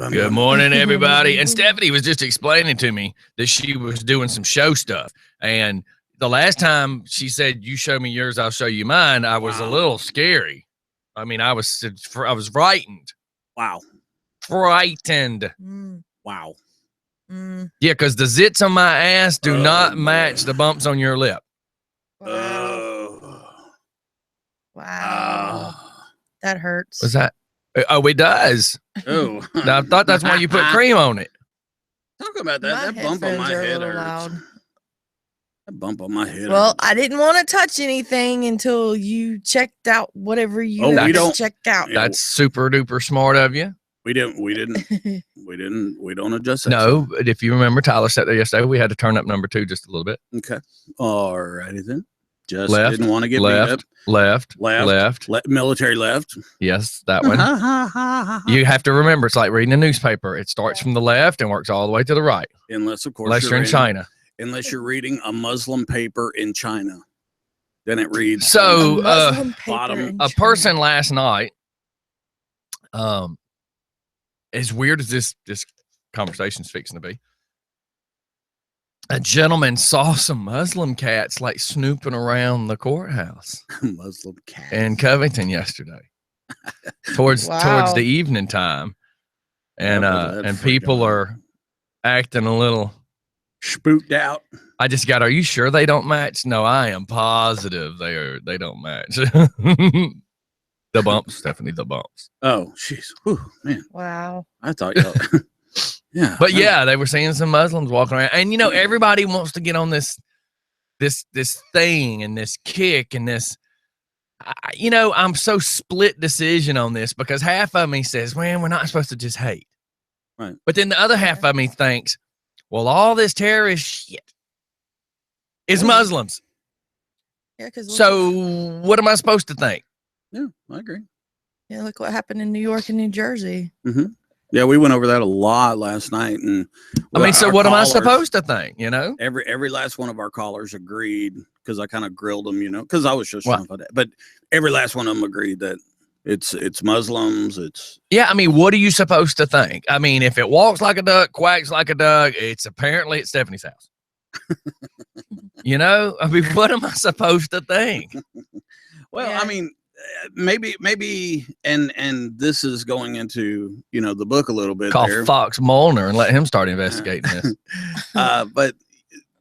Good morning, everybody. And Stephanie was just explaining to me that she was doing some show stuff. And the last time she said, "You show me yours, I'll show you mine," I was a little scary. I mean, I was frightened. Wow. Frightened. Wow. Yeah, because the zits on my ass do not match the bumps on your lip. Wow. That hurts. Was that? Oh, it does. Oh. I thought that's why you put cream on it. Talk about that. That bump on my head hurts. Loud. That bump on my head. Well, I didn't want to touch anything until you checked out whatever you checked out. That's super duper smart of you. We don't adjust that. No, but if you remember, Tyler said there yesterday, we had to turn up number 2 just a little bit. Okay. All righty then. Just left, didn't want to get left, military left. Yes, that one. You have to remember, it's like reading a newspaper. It starts from the left and works all the way to the right. Unless, of course, you're in China. Unless you're reading a Muslim paper in China. Then it reads. So, a person last night, as weird as this conversation's fixing to be, a gentleman saw some Muslim cats like snooping around the courthouse. Muslim cats in Covington yesterday, towards the evening time, and people are acting a little spooked out. I just got. Are you sure they don't match? No, I am positive they don't match. The bumps, Stephanie. The bumps. Oh, jeez, man. Wow. I thought you. Yeah, but yeah, they were seeing some Muslims walking around, and everybody wants to get on this thing and this kick and this. I'm so split decision on this because half of me says, "Man, we're not supposed to just hate," right? But then the other half of me thinks, "Well, all this terrorist shit is Muslims." Yeah, so what am I supposed to think? Yeah, I agree. Yeah, look what happened in New York and New Jersey. Mm-hmm. Yeah, we went over that a lot last night, and so what am I supposed to think? Every last one of our callers agreed because I kind of grilled them, because I was just trying about that. But every last one of them agreed that it's Muslims. What are you supposed to think? I mean, if it walks like a duck, quacks like a duck, it's Stephanie's house. What am I supposed to think? Well, yeah. Maybe, and this is going into the book a little bit. Call Fox Molnar and let him start investigating this. But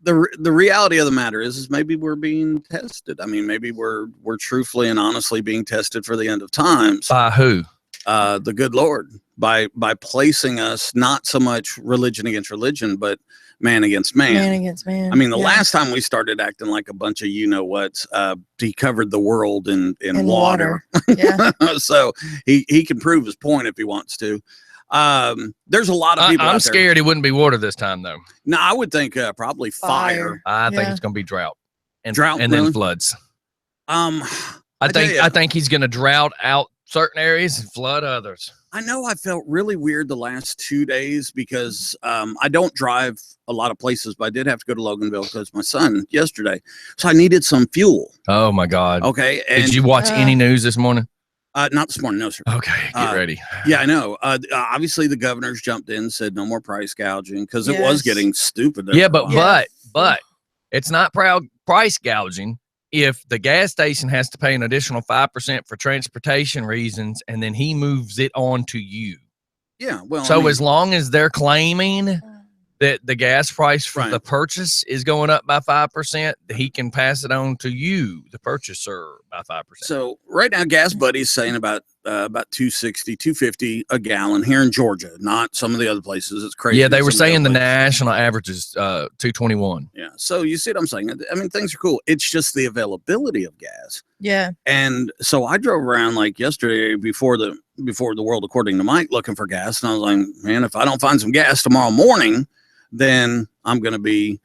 the reality of the matter is maybe we're being tested. Maybe we're truthfully and honestly being tested for the end of times. By who? The good Lord, by placing us not so much religion against religion, but man against man. Man against man. The last time we started acting like a bunch of what's, he covered the world in water. Yeah. So he can prove his point if he wants to. There's a lot of people. I'm scared it wouldn't be water this time, though. No, I would think probably fire. I think it's going to be drought and really? Then floods. I think he's going to drought out certain areas and flood others. I know I felt really weird the last 2 days because I don't drive a lot of places, but I did have to go to Loganville because my son yesterday. So I needed some fuel. Oh, my God. Okay. And did you watch any news this morning? Not this morning. No, sir. Okay. Get ready. Yeah, I know. Obviously, the governors jumped in and said no more price gouging because it was getting stupid. Yeah, but it's not price gouging. If the gas station has to pay an additional 5% for transportation reasons, and then he moves it on to you. Yeah. Well, so as long as they're claiming that the gas price for the purchase is going up by 5%, he can pass it on to you, the purchaser, by 5%. So right now, Gas Buddy's saying about $2.60, $2.50 a gallon here in Georgia, not some of the other places. It's crazy. Yeah, they were saying the national average is $2.21. Yeah. So you see what I'm saying? Things are cool. It's just the availability of gas. Yeah. And so I drove around like yesterday before the World According to Mike looking for gas, and I was like, man, if I don't find some gas tomorrow morning, then I'm going to be.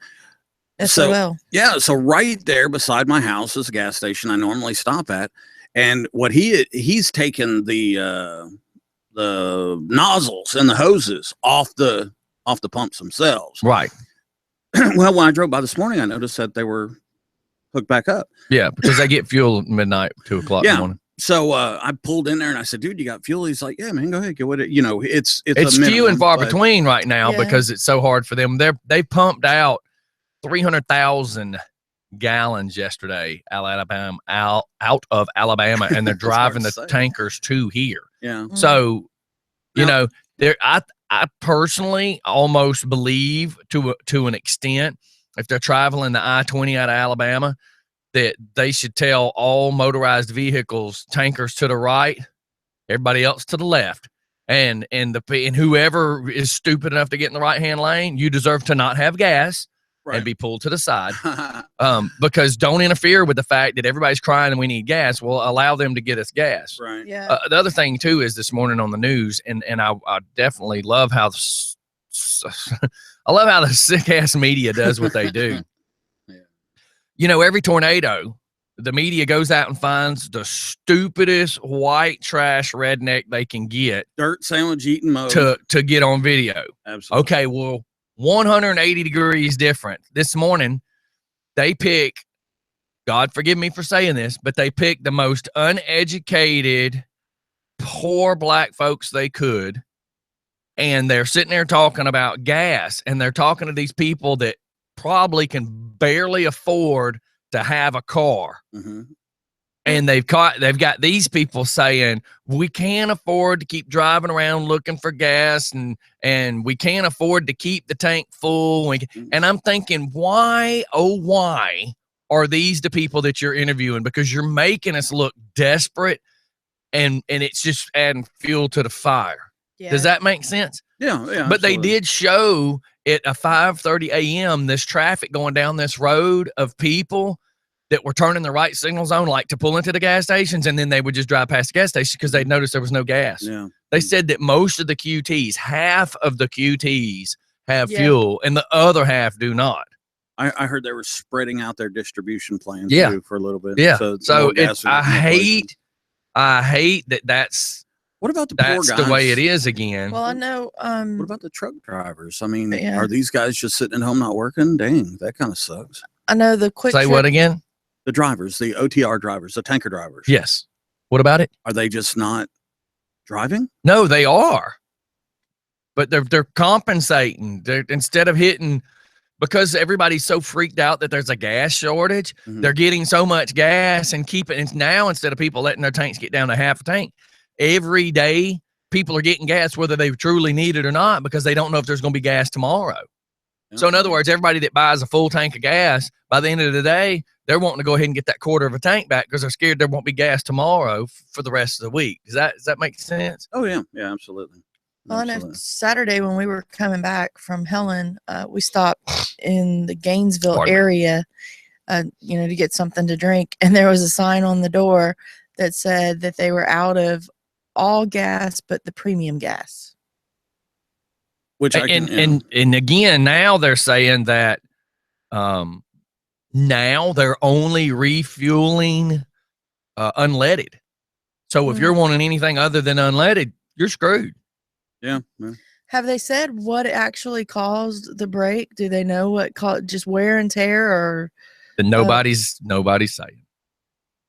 SOL. Yeah. So right there beside my house is a gas station I normally stop at. And what he's taken the nozzles and the hoses off the pumps themselves. Right. Well, when I drove by this morning, I noticed that they were hooked back up. Yeah, because they get fuel at midnight, 2 o'clock in the morning. So I pulled in there and I said, dude, you got fuel? He's like, yeah, man, go ahead, get with it. You know, it's few and far between right now because it's so hard for them. They pumped out 300,000 gallons yesterday out of Alabama, and they're driving the tankers to here. Yeah. So, you know, I personally almost believe to an extent, if they're traveling the I-20 out of Alabama, that they should tell all motorized vehicles, tankers to the right, everybody else to the left. And whoever is stupid enough to get in the right-hand lane, you deserve to not have gas and be pulled to the side. Because don't interfere with the fact that everybody's crying and we need gas. Well, allow them to get us gas. Right. Yeah. The other thing, too, is this morning on the news, and I definitely love how the sick-ass media does what they do. You know, every tornado, the media goes out and finds the stupidest white trash redneck they can get. Dirt sandwich eating mode. To get on video. Absolutely. Okay, well, 180 degrees different. This morning, they pick, God forgive me for saying this, but they picked the most uneducated, poor black folks they could. And they're sitting there talking about gas, and they're talking to these people that probably can barely afford to have a car. Mm-hmm. And they've got these people saying, we can't afford to keep driving around looking for gas, and we can't afford to keep the tank full. And I'm thinking, why are these the people that you're interviewing? Because you're making us look desperate, and it's just adding fuel to the fire. Yeah. Does that make sense? Yeah. But absolutely. They did show at 5:30 a.m. this traffic going down this road of people that were turning the right signal zone, like to pull into the gas stations, and then they would just drive past the gas station because they'd noticed there was no gas. Yeah. They said that most of the QTs, half of the QTs have fuel, and the other half do not. I heard they were spreading out their distribution plans too for a little bit. Yeah. So I hate that's. What about the poor guys? That's the way it is again. Well, I know. What about the truck drivers? I mean, are these guys just sitting at home not working? Dang, that kind of sucks. I know the quick. Say what again? The drivers, the OTR drivers, the tanker drivers. Yes. What about it? Are they just not driving? No, they are. But they're compensating. Instead of hitting, because everybody's so freaked out that there's a gas shortage, they're getting so much gas and keeping it now, instead of people letting their tanks get down to half a tank. Every day, people are getting gas whether they truly need it or not, because they don't know if there's going to be gas tomorrow. Yeah. So in other words, everybody that buys a full tank of gas, by the end of the day, they're wanting to go ahead and get that quarter of a tank back because they're scared there won't be gas tomorrow for the rest of the week. Does that make sense? Oh, yeah. Yeah, absolutely. Well, I know Saturday when we were coming back from Helen, we stopped in the Gainesville area, to get something to drink. And there was a sign on the door that said that they were out of all gas but the premium gas. Which and again, now they're saying that now they're only refueling unleaded. So if you're wanting anything other than unleaded, you're screwed. Yeah. Have they said what actually caused the break? Do they know what caused, just wear and tear, or nobody's saying?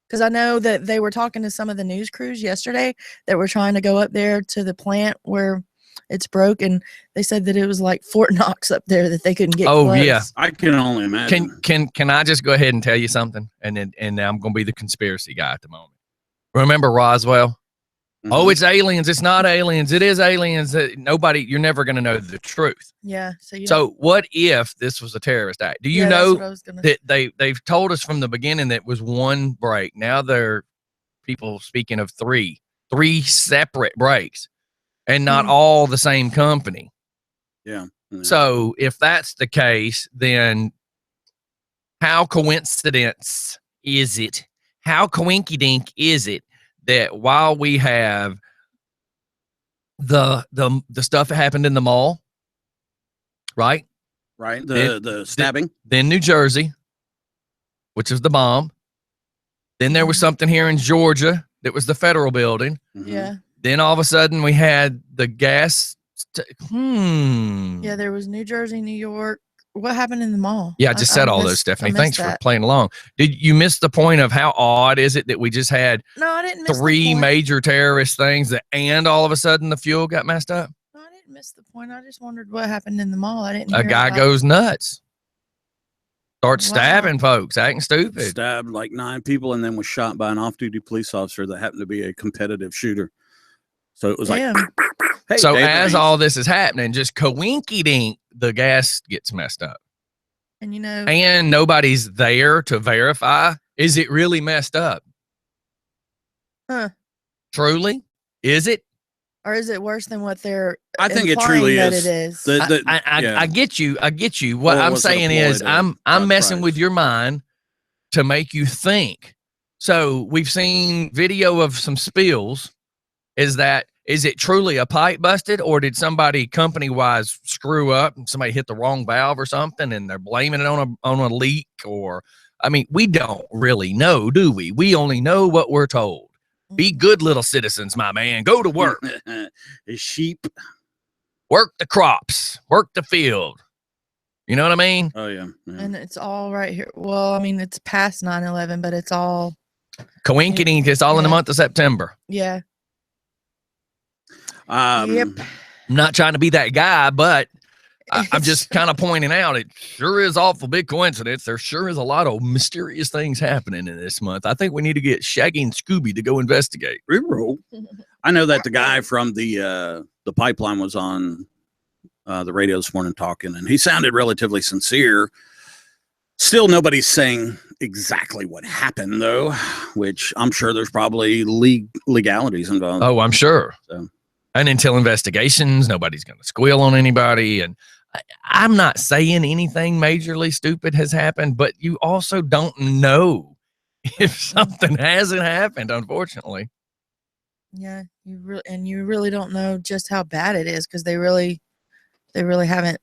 Because I know that they were talking to some of the news crews yesterday that were trying to go up there to the plant where it's broke, and they said that it was like Fort Knox up there that they couldn't get. Oh, close. yeah, I can only imagine. Can I just go ahead and tell you something? And I'm going to be the conspiracy guy at the moment. Remember Roswell? Mm-hmm. Oh, it's aliens. It's not aliens. It is aliens. You're never going to know the truth. Yeah. So what if this was a terrorist act? Do you know that they've told us from the beginning that it was one break? Now they're people speaking of three separate breaks, and not all the same company. Yeah. Mm-hmm. So if that's the case, then how coincidence is it? How coinkydink is it that while we have the stuff that happened in the mall, right? The stabbing. Then New Jersey, which is the bomb. Then there was something here in Georgia that was the federal building. Mm-hmm. Yeah. Then all of a sudden we had the gas. Yeah, there was New Jersey, New York, what happened in the mall? Yeah, I just said all those, Stephanie. Thanks for playing along. Did you miss the point of how odd is it that we just had No, I didn't miss 3 the point. major terrorist things and all of a sudden the fuel got messed up? No, I didn't miss the point. I just wondered what happened in the mall. I didn't hear A guy about goes nuts. Starts stabbing folks, acting stupid. Stabbed like 9 people and then was shot by an off-duty police officer that happened to be a competitive shooter. So it was like, hey, so as all this is happening, just coinky-dink, the gas gets messed up. And you know, and nobody's there to verify. Is it really messed up? Huh. Truly? Is it? Or is it worse than what they're I think it truly that is. It is. I get you. I get you. What I'm saying is I'm messing with your mind to make you think. So we've seen video of some spills. Is it truly a pipe busted, or did somebody company-wise screw up and somebody hit the wrong valve or something and they're blaming it on a leak? Or, I mean, we don't really know, do we? We only know what we're told. Be good little citizens, my man. Go to work. Sheep. Work the crops. Work the field. You know what I mean? Oh, yeah. And it's all right here. Well, I mean, it's past 9/11, but it's all coinkydink. It's all in the month of September. Yeah. Yep. I'm not trying to be that guy, but I'm just kind of pointing out it sure is awful big coincidence. There sure is a lot of mysterious things happening in this month. I think we need to get Shaggy and Scooby to go investigate. I know that the guy from the pipeline was on the radio this morning talking, and he sounded relatively sincere. Still, nobody's saying exactly what happened, though, which I'm sure there's probably legalities involved. Oh, I'm sure. So. And until investigations, nobody's going to squeal on anybody. And I'm not saying anything majorly stupid has happened, but you also don't know if something hasn't happened, unfortunately. Yeah, you really don't know just how bad it is because they really haven't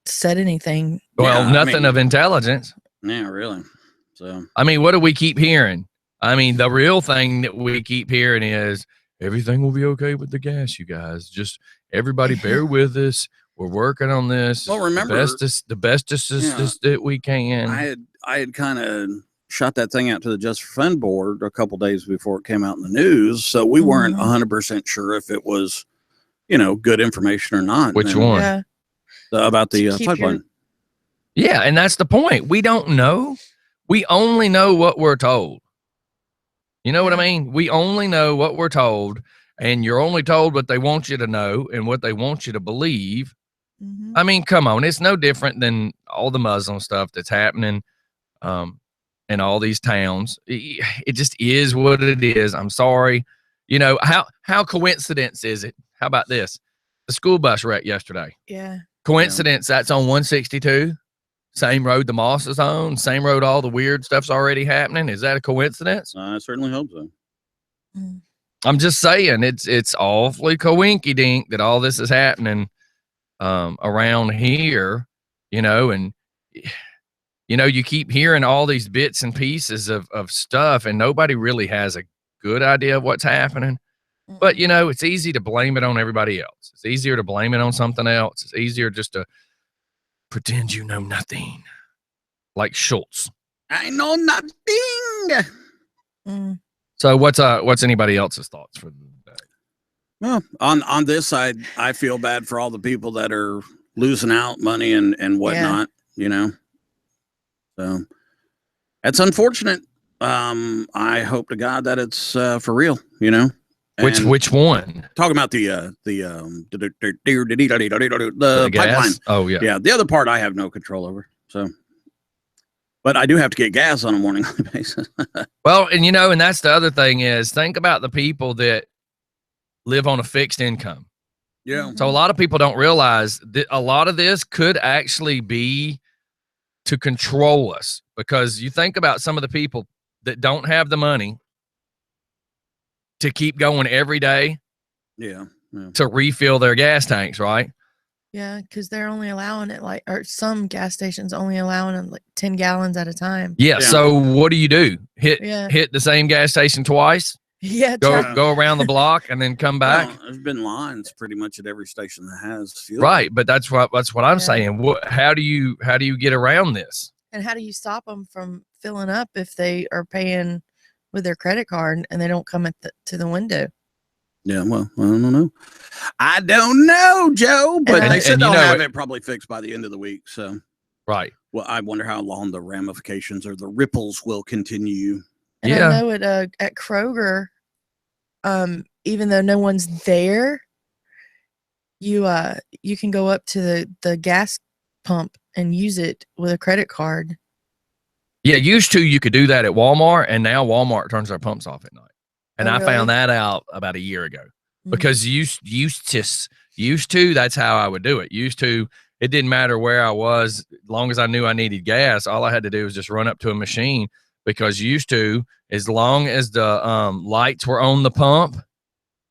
said anything. Well, nothing of intelligence. Yeah, really. So I mean, what do we keep hearing? I mean, the real thing that we keep hearing is everything will be okay with the gas, you guys. Just everybody bear with us. We're working on this. Well, remember the bestest that we can. I had kind of shot that thing out to the Just for Fun board a couple days before it came out in the news, so we weren't 100% sure if it was, good information or not. Which one? Yeah. About the pipeline. Yeah, and that's the point. We don't know. We only know what we're told. You know what I mean? We only know what we're told, and you're only told what they want you to know and what they want you to believe. Mm-hmm. I mean, come on. It's no different than all the Muslim stuff that's happening in all these towns. It just is what it is. I'm sorry. How coincidence is it? How about this? The school bus wreck yesterday. Yeah. Coincidence, that's on 162. Same road the Moss is on, same road all the weird stuff's already happening. Is that a coincidence? I certainly hope so. I'm just saying it's awfully coinky-dink that all this is happening around here, and you keep hearing all these bits and pieces of stuff, and nobody really has a good idea of what's happening. But it's easy to blame it on everybody else. It's easier to blame it on something else. It's easier just to pretend you know nothing, like Schultz. I know nothing. So what's anybody else's thoughts for that? Well, on this side, I feel bad for all the people that are losing out money and whatnot. So that's unfortunate. I hope to God that it's for real. Which one? Talking about the pipeline. Oh yeah. Yeah. The other part I have no control over. So, but I do have to get gas on a morning basis. Well, and that's the other thing is think about the people that live on a fixed income. Yeah. So a lot of people don't realize that a lot of this could actually be to control us, because you think about some of the people that don't have the money to keep going every day. Yeah. To refill their gas tanks, right? Yeah, because they're only allowing it or some gas stations only allowing them 10 gallons at a time. Yeah. So what do? Hit Yeah. Hit the same gas station twice? Yeah. Go around the block and then come back. Well, there's been lines pretty much at every station that has fuel. Right, but that's what I'm saying. How do you get around this? And how do you stop them from filling up if they are paying with their credit card and they don't come to the window? Yeah, well, I don't know. I don't know, Joe, but they said they'll have it probably fixed by the end of the week. So, right. Well, I wonder how long the ramifications or the ripples will continue. And I know at Kroger, even though no one's there, you can go up to the gas pump and use it with a credit card. Yeah, used to you could do that at Walmart, and now Walmart turns their pumps off at night. And I found that out about a year ago because used to that's how I would do it. Used to, it didn't matter where I was, as long as I knew I needed gas. All I had to do was just run up to a machine, because used to, as long as the lights were on the pump,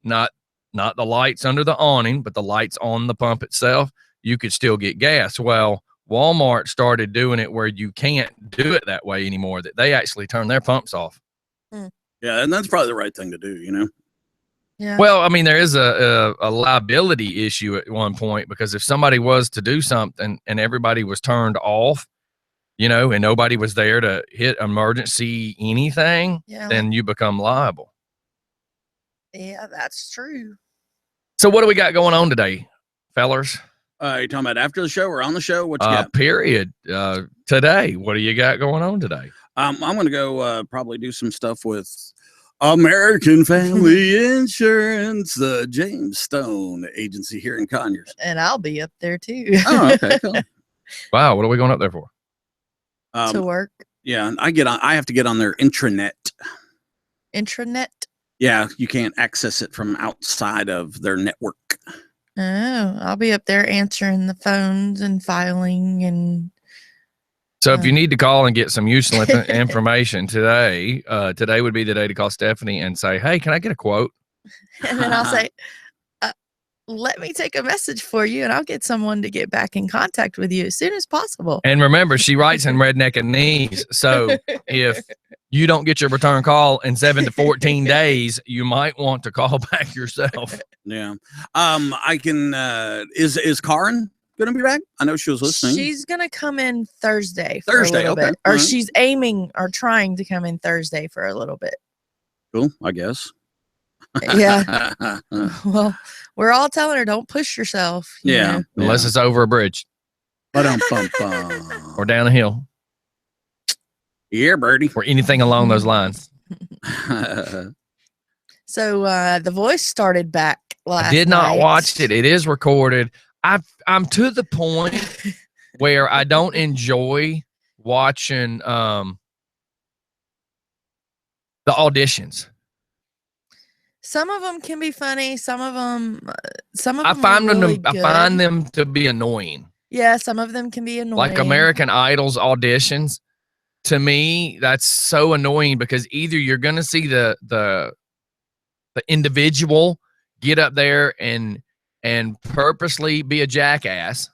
not the lights under the awning, but the lights on the pump itself, you could still get gas. Well, Walmart started doing it where you can't do it that way anymore, that they actually turn their pumps off. Yeah, and that's probably the right thing to do, you know? Yeah. Well, I mean, there is a liability issue at one point, because if somebody was to do something and everybody was turned off, you know, and nobody was there to hit emergency anything, then you become liable. Yeah, that's true. So what do we got going on today, fellers? You talking about after the show or on the show? What you got? Period. Today, what do you got going on today? I'm going to go probably do some stuff with American Family Insurance, the James Stone agency here in Conyers. And I'll be up there too. Oh, okay, cool. Wow, what are we going up there for? To work. Yeah, I have to get on their intranet. Intranet? Yeah, you can't access it from outside of their network. Oh, I'll be up there answering the phones and filing and. So if you need to call and get some useful information today, today would be the day to call Stephanie and say, hey, can I get a quote? And then I'll say, let me take a message for you and I'll get someone to get back in contact with you as soon as possible. And remember, she writes in redneck and knees. So if you don't get your return call in 7 to 14 days, you might want to call back yourself. Yeah. I can, is Karen going to be back? I know she was listening. She's going to come in Thursday. Okay. Bit. Or she's aiming or trying to come in Thursday for a little bit. Cool, I guess. Yeah. Well, we're all telling her, don't push yourself. You know? Unless it's over a bridge. Or down a hill. Yeah, birdie. Or anything along those lines. So The Voice started back last night. I did not watch it. It is recorded. I'm to the point where I don't enjoy watching the auditions. Some of them can be funny. Some of them I find them to be annoying. Yeah, some of them can be annoying. Like American Idol's auditions, to me, that's so annoying, because either you're going to see the individual get up there and purposely be a jackass,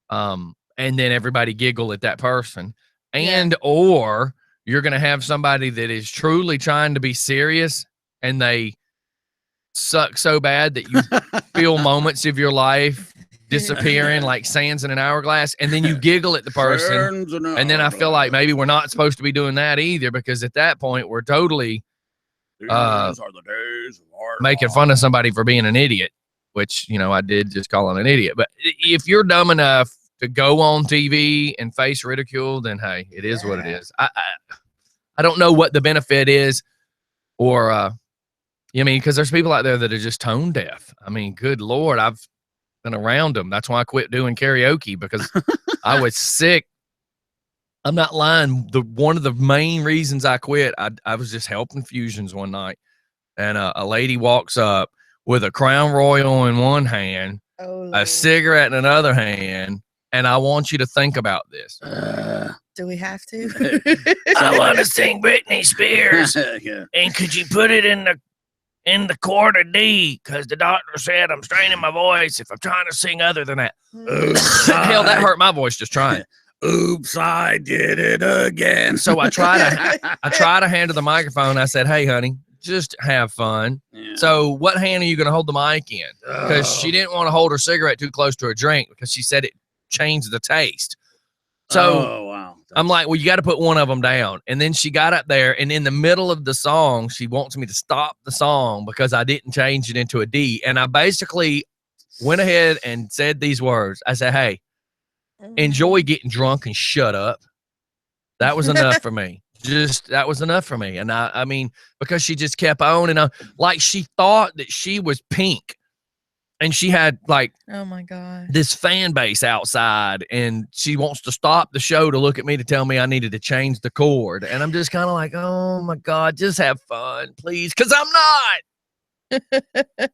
and then everybody giggle at that person, or you're going to have somebody that is truly trying to be serious and they suck so bad that you feel moments of your life disappearing like sands in an hourglass, and then you giggle at the person, and then I feel like maybe we're not supposed to be doing that either, because at that point we're totally making fun of somebody for being an idiot, which, you know, I did just call him an idiot. But if you're dumb enough to go on TV and face ridicule, then hey, it is what it is. I don't know what the benefit is, or I mean, because there's people out there that are just tone deaf. I mean, good Lord, I've been around them. That's why I quit doing karaoke, because I was sick. I'm not lying. One of the main reasons I quit, I was just helping fusions one night, and a lady walks up with a Crown Royal in one hand, a cigarette in another hand, and I want you to think about this. Do we have to? I want to sing Britney Spears, and could you put it in the quarter D, because the doctor said I'm straining my voice if I'm trying to sing other than that. Hell, that hurt my voice just trying. Oops, I did it again. So I try to hand her the microphone. I said, hey, honey, just have fun. Yeah. So what hand are you going to hold the mic in? Because she didn't want to hold her cigarette too close to her drink because she said it changed the taste. So wow. I'm like, well, you got to put one of them down. And then she got up there, and in the middle of the song, she wants me to stop the song because I didn't change it into a D. And I basically went ahead and said these words. I said, hey, enjoy getting drunk and shut up. That was enough for me. That was enough for me. And I mean, because she just kept on and on, like she thought that she was Pink. And she had like, oh my God, this fan base outside, and she wants to stop the show to look at me to tell me I needed to change the chord. And I'm just kind of like, oh my God, just have fun, please. Cause I'm not.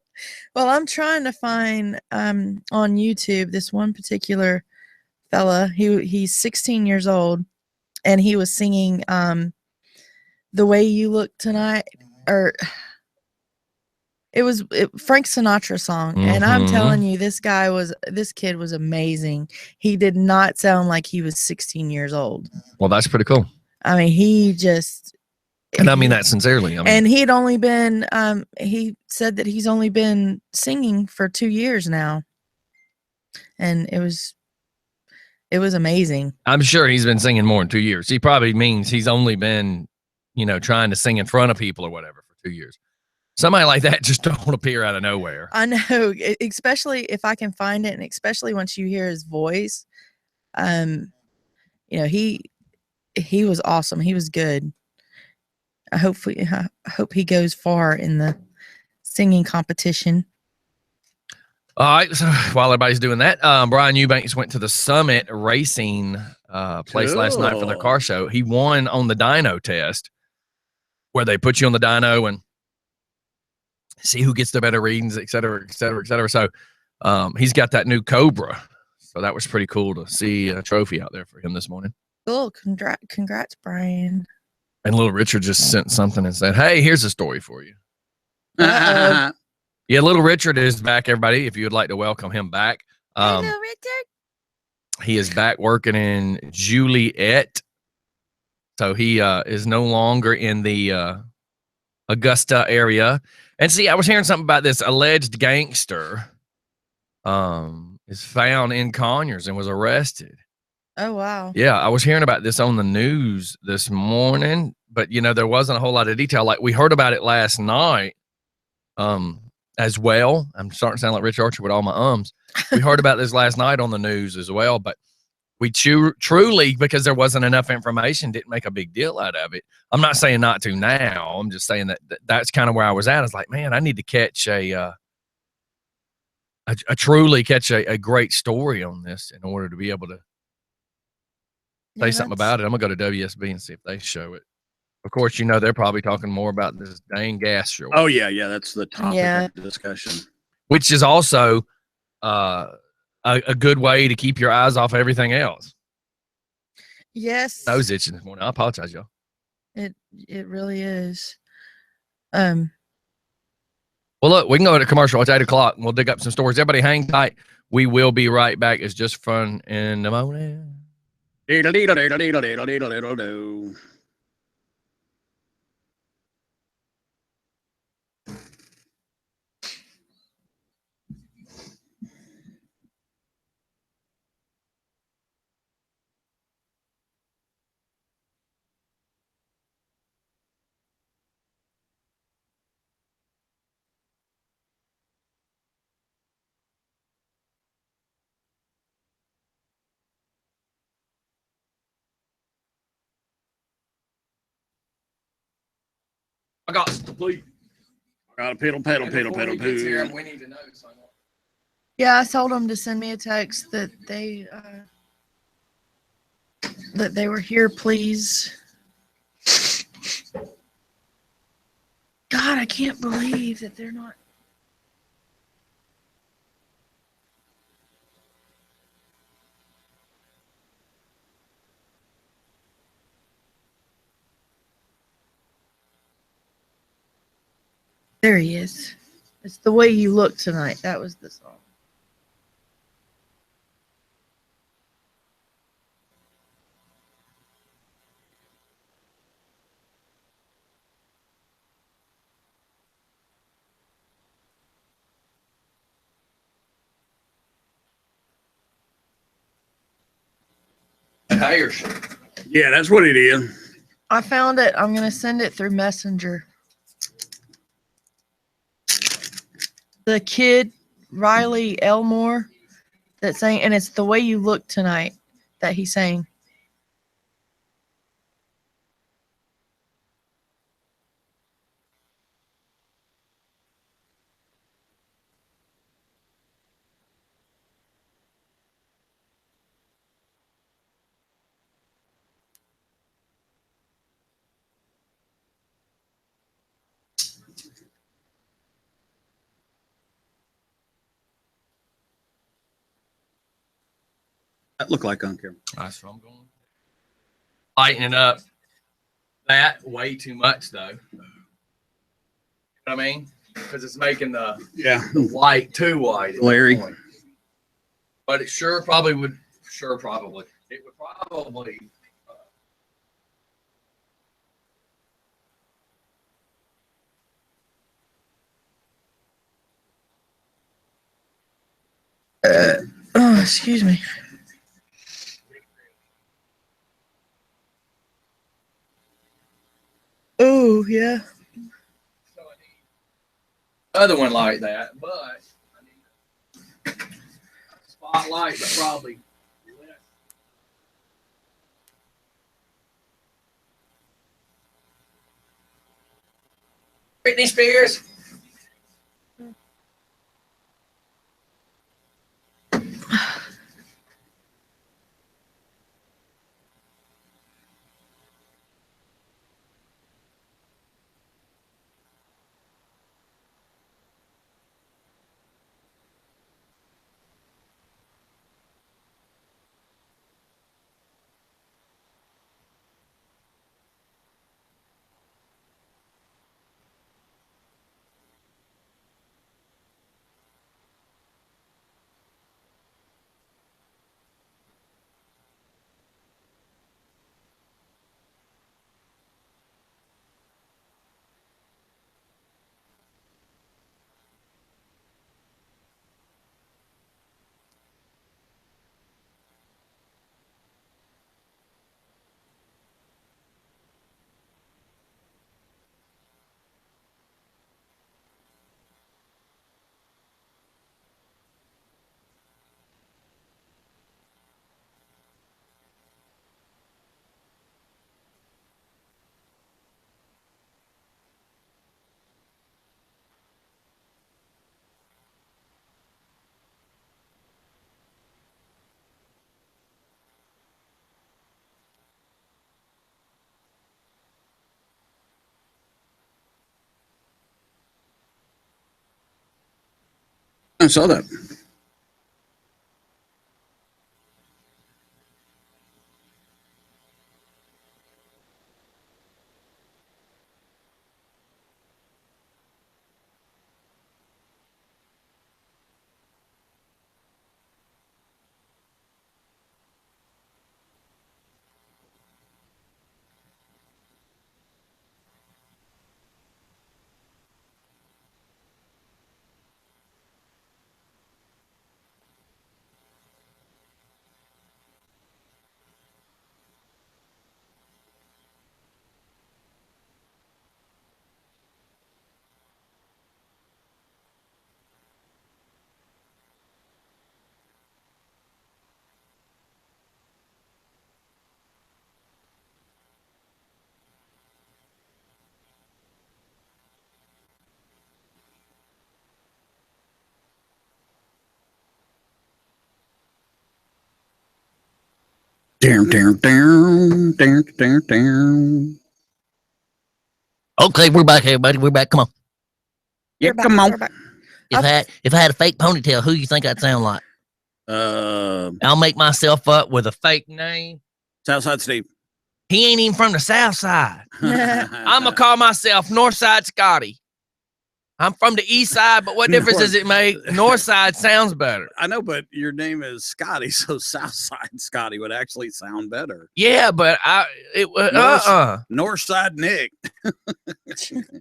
Well, I'm trying to find on YouTube this one particular fella. He's 16 years old, and he was singing "The Way You Look Tonight," or it was Frank Sinatra song. And I'm telling you, this kid was amazing. He did not sound like he was 16 years old. Well, that's pretty cool. I mean, and I mean that sincerely. And he'd only been, he said that he's only been singing for 2 years now. And it was amazing. I'm sure he's been singing more than 2 years. He probably means he's only been, trying to sing in front of people or whatever for 2 years. Somebody like that just don't appear out of nowhere. I know, especially if I can find it, and especially once you hear his voice. He was awesome. He was good. I hope he goes far in the singing competition. All right. So while everybody's doing that, Brian Eubanks went to the Summit Racing place last night for their car show. He won on the dyno test, where they put you on the dyno and see who gets the better readings, et cetera, et cetera, et cetera. So he's got that new Cobra. So that was pretty cool to see a trophy out there for him this morning. Cool. Congrats, Brian. And little Richard just sent something and said, hey, here's a story for you. Uh-oh. Yeah, little Richard is back, everybody, if you would like to welcome him back. Hello, Richard. He is back working in Juliet. So he is no longer in the Augusta area. And see, I was hearing something about this alleged gangster is found in Conyers and was arrested. Oh, wow. Yeah, I was hearing about this on the news this morning, but, there wasn't a whole lot of detail. Like, we heard about it last night as well. I'm starting to sound like Rich Archer with all my ums. We heard about this last night on the news as well, but we truly, because there wasn't enough information, didn't make a big deal out of it. I'm not saying not to now. I'm just saying that's kind of where I was at. I was like, man, I need to catch truly catch a great story on this in order to be able to say something about it. I'm going to go to WSB and see if they show it. Of course, they're probably talking more about this dang gas shortage. Oh, yeah. That's the topic of discussion. Which is also a good way to keep your eyes off everything else. Yes. Nose itching this morning. I apologize, y'all. It really is. Well, look, we can go to commercial. It's 8 o'clock, and we'll dig up some stories. Everybody hang tight. We will be right back. It's just fun in the morning. I got sleep. I got a pedal. We need to know something. Yeah, I told them to send me a text that they were here, please. God, I can't believe that they're not. There he is. It's The Way You Look Tonight. That was the song. Hires. Yeah, that's what it is. I found it. I'm gonna send it through Messenger. The kid Riley Elmore that sang, and it's The Way You Look Tonight that he sang. That looked like on camera. That's what I'm going. Lightening up that way too much, though. You know what I mean? Because it's making the light too white. Larry. But it sure probably would. Sure, probably. It would probably. Oh, excuse me. Oh, yeah. So I need other one like that, but I need a spotlight, but probably less. Britney Spears. I saw that. Down, down, down, down, down, down. Okay, we're back, everybody. We're back. Come on. Yeah, We're back, come on. we're back. If I had a fake ponytail, who you think I'd sound like? I'll make myself up with a fake name. Southside Steve. He ain't even from the South Side. I'm gonna call myself Northside Scottie. I'm from the East Side, but what difference does it make? Northside sounds better. I know, but your name is Scotty, so Southside Scotty would actually sound better. Yeah, but Northside Nick.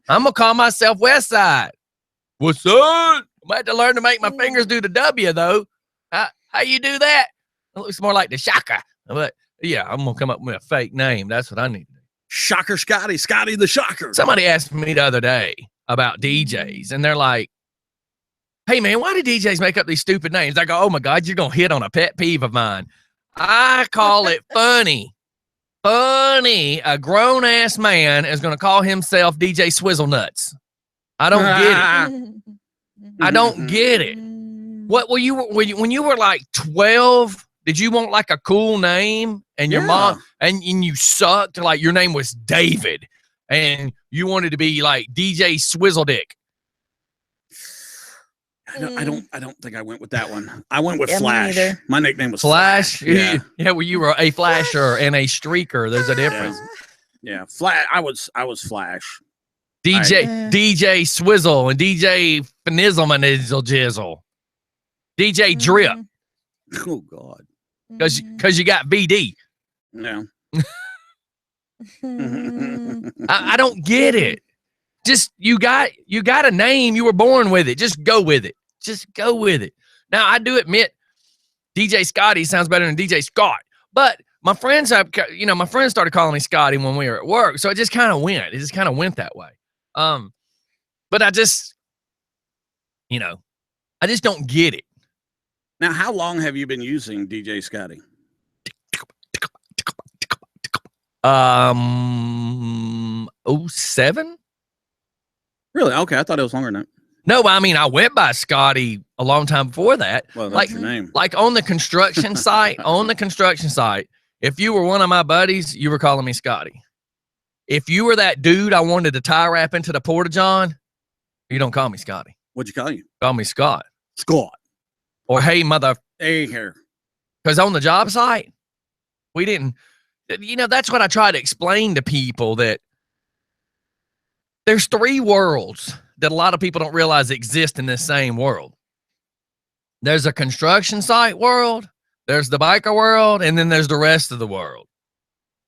I'm gonna call myself West Side. What's up? I might have to learn to make my fingers do the W though. How you do that? It looks more like the shaka, but Yeah, I'm gonna come up with a fake name. That's what I need to do. Shocker Scottie, Scottie the Shocker. Somebody asked me the other day about DJs, and they're like, "Hey man, why do DJs make up these stupid names?" I go, "Oh my God, you're gonna hit on a pet peeve of mine. I call it funny. Funny. A grown ass man is gonna call himself DJ Swizzle Nuts. I don't get it. I don't get it. What were you when you were like 12? Did you want like a cool name and your mom and you sucked? Like your name was David and you wanted to be like DJ Swizzle Dick. I don't think I went with that one. I went with Flash. My nickname was Flash. Yeah. Yeah, well, you were a flasher and a streaker. There's a difference. Yeah. Flash. I was Flash. DJ Swizzle and DJ Finizzle Jizzle. DJ Drip. Oh God. Because you got VD. No. I don't get it. Just you got a name. You were born with it. Just go with it. Just go with it. Now I do admit, DJ Scottie sounds better than DJ Scott. But my friends started calling me Scottie when we were at work, so it just kind of went. It just kind of went that way. But I just don't get it. Now, how long have you been using DJ Scottie? 07? Really? Okay, I thought it was longer than that. No, I mean, I went by Scottie a long time before that. Well, that's your name. Like on the construction site, if you were one of my buddies, you were calling me Scottie. If you were that dude I wanted to tie wrap into the Porta-John, you don't call me Scottie. What'd you call you? Call me Scott. Scott. Or hey, mother. Hey, here. Because on the job site, we didn't, that's what I try to explain to people, that there's 3 worlds that a lot of people don't realize exist in this same world. There's a construction site world, there's the biker world, and then there's the rest of the world.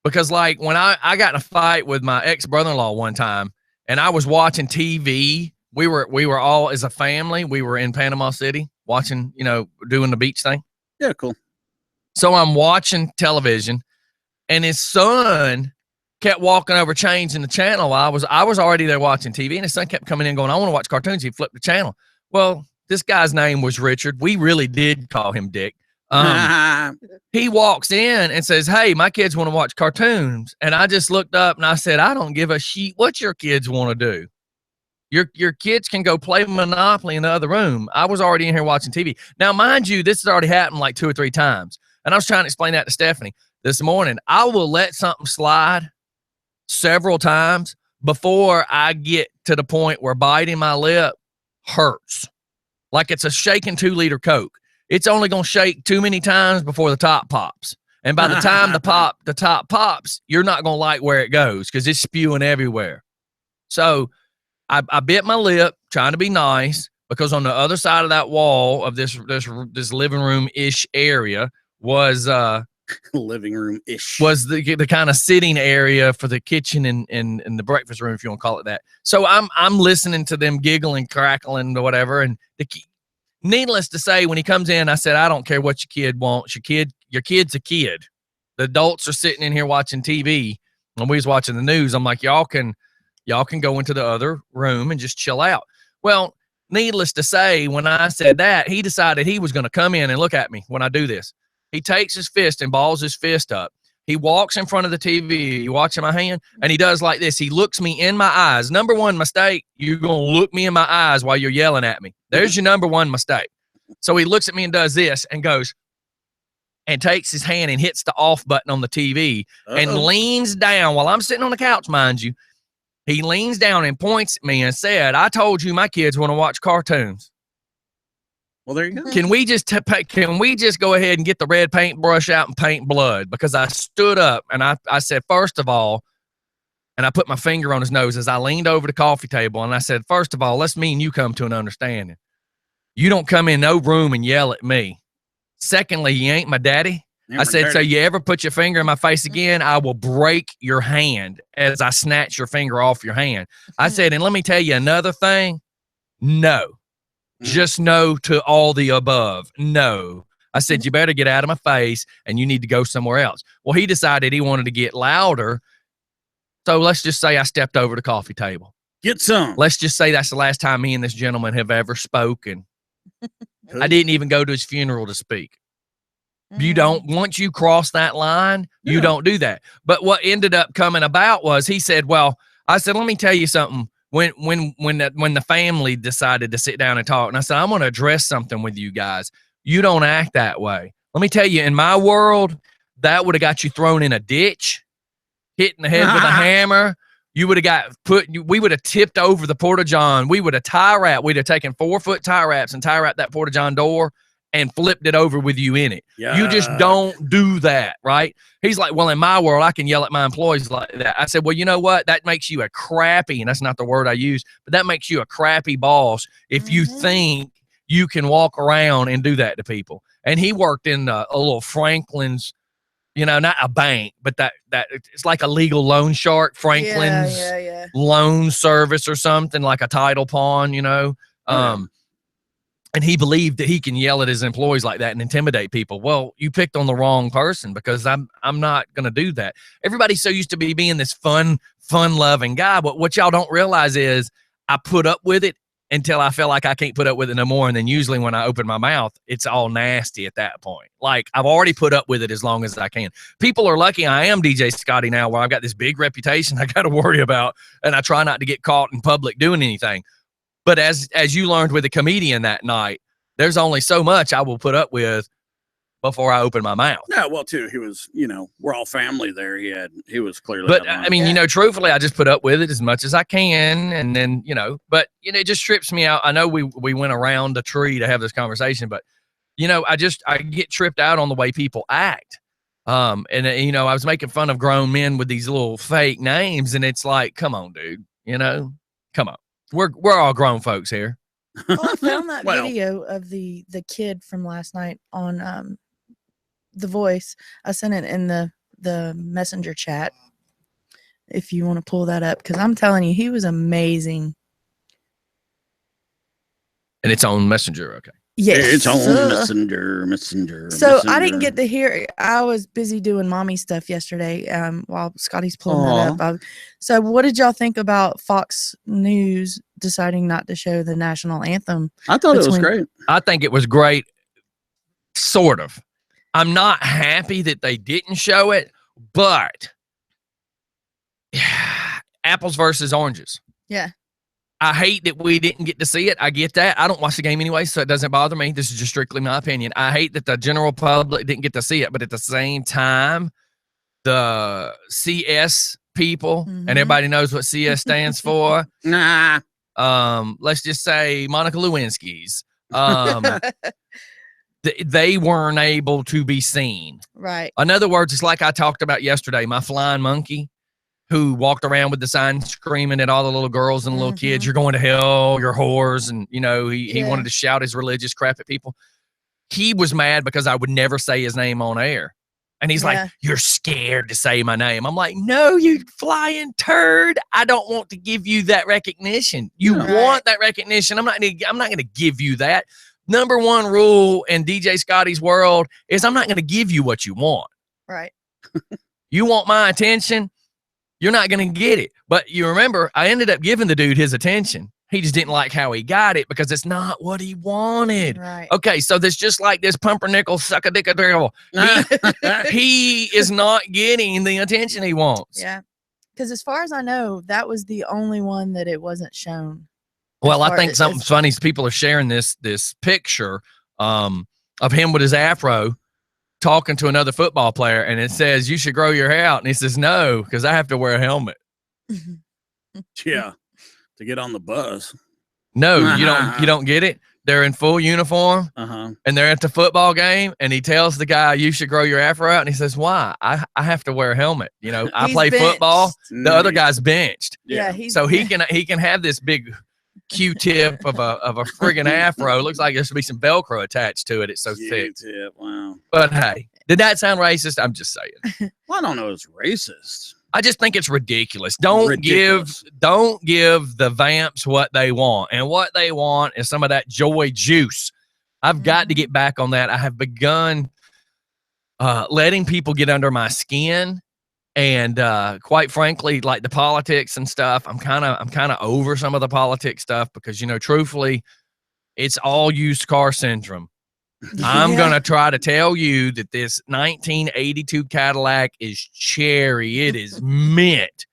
Because like when I got in a fight with my ex-brother-in-law one time, and I was watching TV, we were all as a family, we were in Panama City watching, doing the beach thing. Yeah, cool. So I'm watching television, and his son kept walking over, changing the channel. I was already there watching TV, and his son kept coming in going, I want to watch cartoons. He flipped the channel. Well, this guy's name was Richard. We really did call him Dick. He walks in and says, hey, my kids want to watch cartoons. And I just looked up and I said, I don't give a shit what your kids want to do. Your kids can go play Monopoly in the other room. I was already in here watching TV. Now, mind you, this has already happened like 2 or 3 times. And I was trying to explain that to Stephanie this morning. I will let something slide several times before I get to the point where biting my lip hurts. Like it's a shaking 2-liter Coke. It's only going to shake too many times before the top pops. And by the time the top pops, you're not going to like where it goes because it's spewing everywhere. So I bit my lip trying to be nice, because on the other side of that wall of this living room-ish area was living room-ish was the kind of sitting area for the kitchen and the breakfast room, if you want to call it that. So I'm listening to them giggling, crackling, or whatever. And needless to say, when he comes in, I said, I don't care what your kid wants. Your kid's a kid. The adults are sitting in here watching TV, and we was watching the news. I'm like, y'all can go into the other room and just chill out. Well, needless to say, when I said that, he decided he was going to come in and look at me when I do this. He takes his fist and balls his fist up. He walks in front of the TV. You watching my hand? And he does like this. He looks me in my eyes. Number 1 mistake, you're going to look me in my eyes while you're yelling at me. There's your number 1 mistake. So he looks at me and does this and goes and takes his hand and hits the off button on the TV and leans down while I'm sitting on the couch, mind you. He leans down and points at me and said, I told you my kids want to watch cartoons. Well, there you go. Can we just go ahead and get the red paintbrush out and paint blood? Because I stood up and I said, first of all, and I put my finger on his nose as I leaned over the coffee table, and I said, first of all, let's me and you come to an understanding. You don't come in no room and yell at me. Secondly, you ain't my daddy. I said, so you ever put your finger in my face again, I will break your hand as I snatch your finger off your hand. I said, and let me tell you another thing. No. Just no to all the above. No. I said, you better get out of my face and you need to go somewhere else. Well, he decided he wanted to get louder. So let's just say I stepped over the coffee table. Get some. Let's just say that's the last time me and this gentleman have ever spoken. I didn't even go to his funeral to speak. You don't, once you cross that line, you don't do that. But what ended up coming about was he said, well, I said, let me tell you something. When the family decided to sit down and talk, and I said, I'm going to address something with you guys. You don't act that way. Let me tell you, in my world, that would have got you thrown in a ditch, hit in the head with a hammer. You would have got we would have tipped over the porta-john. We would have tie wrapped. We'd have taken 4-foot tie wraps and tie wrapped that porta-john door and flipped it over with you in it. Yeah. You just don't do that, right? He's like, well, in my world, I can yell at my employees like that. I said, well, you know what? That makes you a crappy, and that's not the word I use, but that makes you a crappy boss if you think you can walk around and do that to people. And he worked in a little Franklin's, you know, not a bank, but that it's like a legal loan shark, Franklin's loan service or something, like a title pawn, you know. And he believed that he can yell at his employees like that and intimidate people. Well, you picked on the wrong person, because I'm not going to do that. Everybody's so used to being this fun-loving guy. But what y'all don't realize is I put up with it until I feel like I can't put up with it no more. And then usually when I open my mouth, it's all nasty at that point. Like, I've already put up with it as long as I can. People are lucky I am DJ Scottie now, where I've got this big reputation I got to worry about, and I try not to get caught in public doing anything. But as you learned with the comedian that night, there's only so much I will put up with before I open my mouth. Yeah, well, too, he was, you know, we're all family there. He was clearly. But I mean, you know, truthfully, I just put up with it as much as I can, and then, you know, but you know, it just trips me out. I know we went around a tree to have this conversation, but you know, I get tripped out on the way people act. And you know, I was making fun of grown men with these little fake names, and it's like, come on, dude, you know, come on. We're all grown folks here. Well, I found that video of the kid from last night on The Voice. I sent it in the messenger chat if you want to pull that up, because I'm telling you, he was amazing. And it's on Messenger, okay. Yes. It's on Messenger. So I didn't get to hear it. I was busy doing mommy stuff yesterday while Scotty's pulling that up. So what did y'all think about Fox News deciding not to show the national anthem? I thought it was great. I think it was great, sort of. I'm not happy that they didn't show it, but apples versus oranges. Yeah. I hate that we didn't get to see it. I get that. I don't watch the game anyway, so it doesn't bother me. This is just strictly my opinion. I hate that the general public didn't get to see it, but at the same time, the CS people, and everybody knows what CS stands for. Let's just say Monica Lewinsky's. They weren't able to be seen. Right. In other words, it's like I talked about yesterday, my flying monkey, who walked around with the sign screaming at all the little girls and little kids, you're going to hell, you're whores. And, you know, he wanted to shout his religious crap at people. He was mad because I would never say his name on air. And he's like, you're scared to say my name. I'm like, no, you flying turd. I don't want to give you that recognition. You want that recognition. I'm not going to give you that. Number one rule in DJ Scottie's world is I'm not going to give you what you want. Right. You want my attention? You're not going to get it. But you remember, I ended up giving the dude his attention. He just didn't like how he got it because it's not what he wanted. Right. Okay, so there's just like this pumpernickel suck-a-dick-a-drill. He is not getting the attention he wants. Yeah. Because as far as I know, that was the only one that it wasn't shown. Well, I think something funny is people are sharing this picture of him with his afro talking to another football player, and it says, you should grow your hair out. And he says, no, because I have to wear a helmet. Yeah. To get on the bus. No, you don't get it. They're in full uniform and they're at the football game, and he tells the guy, you should grow your afro out. And he says, why? I have to wear a helmet. You know, I play football. The other guy's benched. Yeah. So he can have this big Q-tip of a friggin' afro. It looks like there should be some Velcro attached to it. It's so thick. Wow. But hey, did that sound racist? I'm just saying. Well, I don't know. It's racist. I just think it's ridiculous. Don't give the vamps what they want. And what they want is some of that joy juice. I've got to get back on that. I have begun letting people get under my skin. And quite frankly, like the politics and stuff, I'm kind of over some of the politics stuff because, you know, truthfully, it's all used car syndrome. I'm going to try to tell you that this 1982 Cadillac is cherry. It is mint.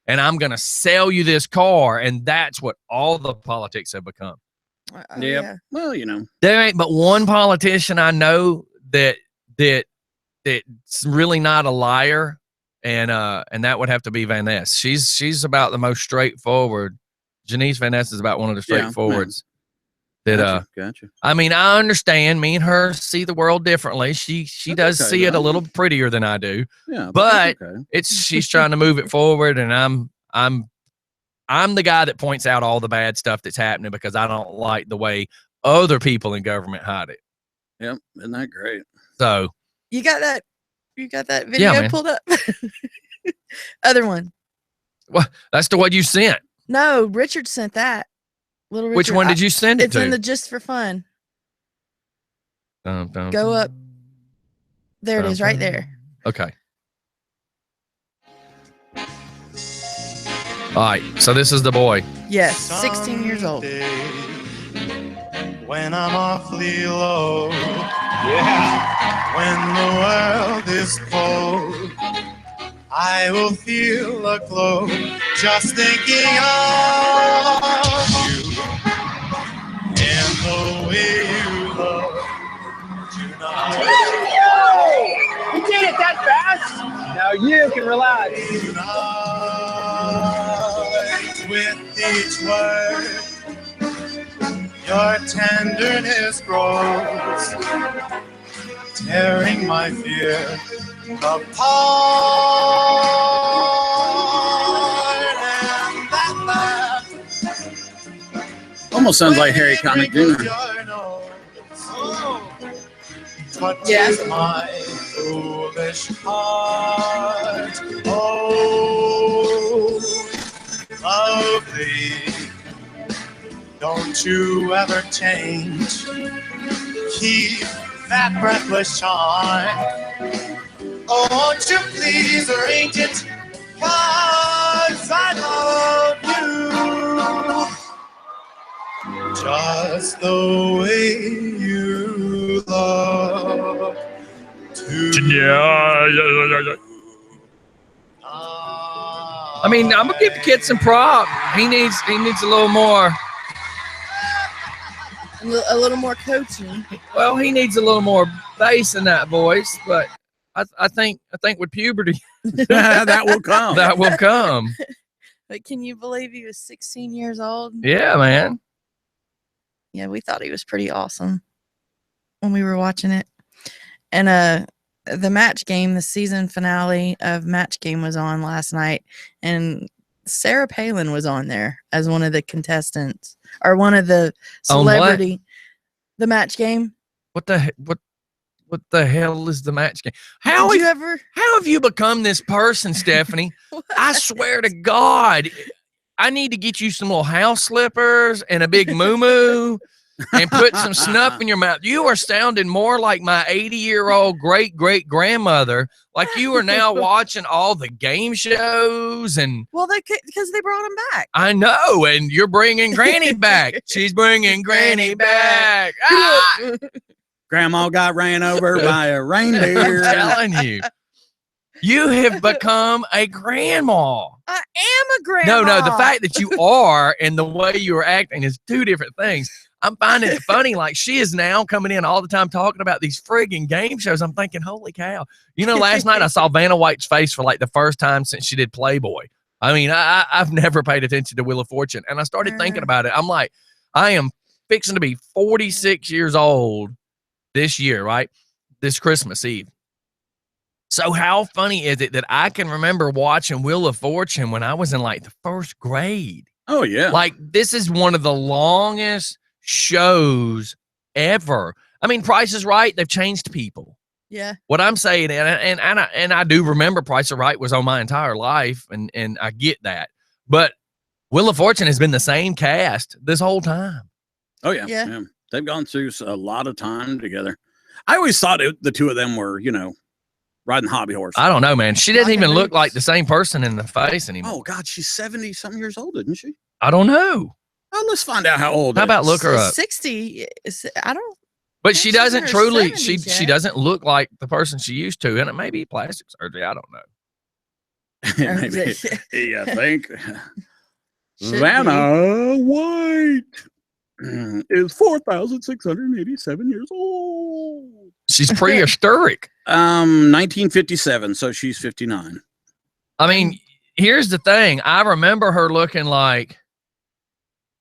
And I'm going to sell you this car. And that's what all the politics have become. Yeah. Well, you know, there ain't but one politician I know that's really not a liar. And that would have to be Van Ness. She's about the most straightforward. Janice Van Ness is about one of the straightforwards. Gotcha. I mean, I understand. Me and her see the world differently. She does see it a little prettier than I do. Yeah, but she's trying to move it forward, and I'm the guy that points out all the bad stuff that's happening because I don't like the way other people in government hide it. Yep, isn't that great? So you got that video pulled up? Other one. Well, that's the one you sent. No, Richard sent that. Little Richard. Which one did you send it it's to? It's in the Just for Fun. Go up. There it is, right there. Okay. All right, so this is the boy. Yes, 16 years old. When I'm awfully low, when the world is cold, I will feel a glow just thinking of you and the way you love tonight. You did it that fast? Now you can relax. Tonight, with each word, your tenderness grows, tearing my fear apart. And that almost sounds like Harry Connick Jr. Touches my foolish heart. Oh, lovely, don't you ever change. Keep that breathless charm. Oh, won't you please arrange it? 'Cause I love you just the way you love to. I mean, I'm gonna give the kid some prop. He needs a little more. A little more coaching. Well, he needs a little more bass in that voice, but I think with puberty that will come. That will come. But can you believe he was 16 years old? Yeah, man. Yeah, we thought he was pretty awesome when we were watching it. And the match game, the season finale of Match Game was on last night, and Sarah Palin was on there as one of the contestants or one of the celebrity. The Match Game. What the hell is the Match Game? How have you become this person, Stephanie? I swear to God, I need to get you some little house slippers and a big moo-moo and put some snuff in your mouth. You are sounding more like my 80-year-old great-great-grandmother. Like you are now watching all the game shows and. Well, because they brought him back. I know, and you're bringing Granny back. She's bringing Granny back. Ah! Grandma got ran over by a reindeer. I'm telling you. You have become a grandma. I am a grandma. No, the fact that you are and the way you are acting is two different things. I'm finding it funny. Like she is now coming in all the time talking about these friggin' game shows. I'm thinking, holy cow. You know, last night I saw Vanna White's face for like the first time since she did Playboy. I mean, I've never paid attention to Wheel of Fortune. And I started thinking about it. I'm like, I am fixing to be 46 years old this year, right? This Christmas Eve. So how funny is it that I can remember watching Wheel of Fortune when I was in like the first grade? Oh, yeah. Like this is one of the longest shows ever. I mean, Price is Right. They've changed people. Yeah. What I'm saying, and I do remember Price is Right was on my entire life, and I get that. But Wheel of Fortune has been the same cast this whole time. Oh, yeah. Yeah. They've gone through a lot of time together. I always thought the two of them were, you know, riding hobby horse. I don't know, man. She doesn't even look like the same person in the face anymore. Oh God, she's 70-something years old, isn't she? I don't know. Well, let's find out how old. How about look her up? 60. I don't. But she doesn't truly. She She doesn't look like the person she used to, and it may be plastic surgery. I don't know. Maybe. Yeah, I think Should Vanna White is 4,687 years old. She's prehistoric. 1957, so she's 59. I mean, here's the thing. I remember her looking like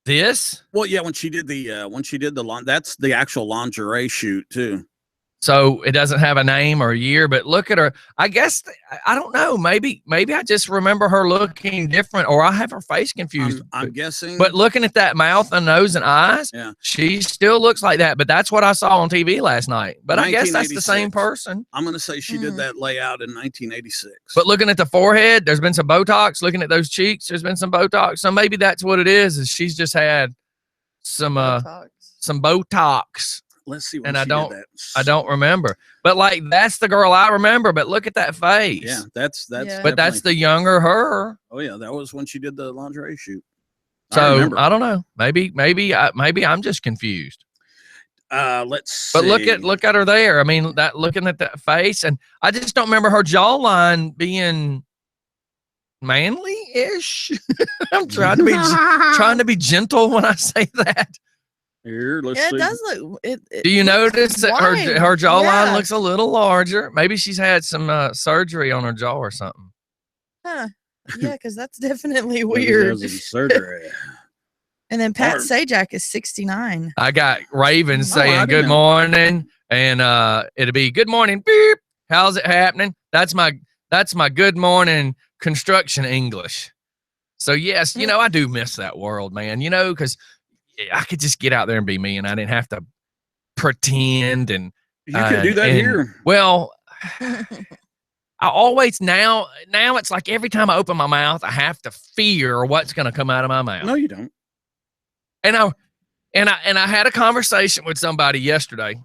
this. Well, yeah, when she did the that's the actual lingerie shoot too. So it doesn't have a name or a year, but look at her. I guess I don't know. Maybe I just remember her looking different, or I have her face confused. I'm guessing. But looking at that mouth and nose and eyes, yeah, she still looks like that. But that's what I saw on TV last night. But I guess that's the same person. I'm gonna say she did that layout in 1986. But looking at the forehead, there's been some Botox. Looking at those cheeks, there's been some Botox. So maybe that's what it is she's just had some Botox. Let's see. And I don't remember. But like that's the girl I remember. But look at that face. Yeah, that's. Yeah. But that's the younger her. Oh yeah, that was when she did the lingerie shoot. So I don't know. Maybe I'm just confused. Let's see. But look at her there. I mean, that looking at that face, and I just don't remember her jawline being manly-ish. I'm trying to be gentle when I say that. Here, let's Yeah, see. it does look. Do you notice that her jawline Yeah. looks a little larger? Maybe she's had some surgery on her jaw or something. Huh. Yeah, because that's definitely Maybe weird. there's some surgery. And then Pat Sajak is 69. I got Raven I saying didn't good know. morning, and it'll be good morning. Beep. How's it happening? That's my good morning construction English. So yes, you know I do miss that world, man. You know, because I could just get out there and be me, and I didn't have to pretend. And You can do that here. Well, I always now it's like every time I open my mouth, I have to fear what's going to come out of my mouth. No, you don't. And I had a conversation with somebody yesterday,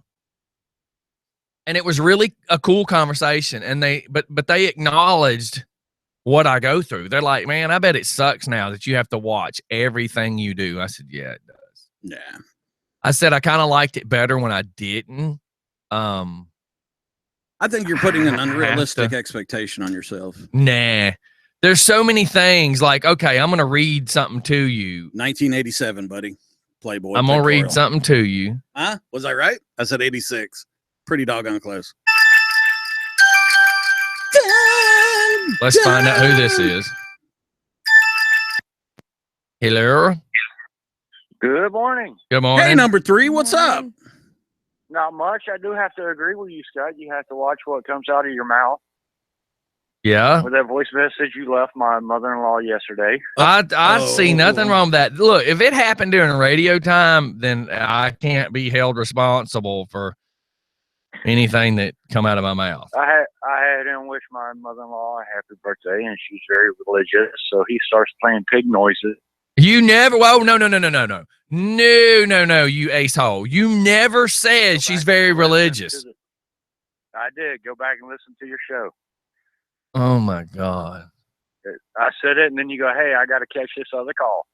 and it was really a cool conversation. And they acknowledged what I go through. They're like, man, I bet it sucks now that you have to watch everything you do. I said, yeah, it does. Yeah. I said, I kind of liked it better when I didn't. I think you're putting an unrealistic expectation on yourself. Nah. There's so many things like, okay, I'm going to read something to you. 1987, buddy. Playboy. I'm going to read pictorial. something to you. Huh? Was I right? I said 86. Pretty doggone close. Let's find out who this is. Hello. Good morning. Good morning. Hey, number 3, what's up? Not much. I do have to agree with you, Scott. You have to watch what comes out of your mouth. Yeah. With that voice message you left my mother-in-law yesterday. I see nothing wrong with that. Look, if it happened during radio time, then I can't be held responsible for anything that come out of my mouth. I had him wish my mother-in-law a happy birthday, and she's very religious, so he starts playing pig noises. You never. Whoa, no, you ace-hole. You never said she's very religious. I did. Go back and listen to your show. Oh my God. I said it, and then you go, hey, I got to catch this other call.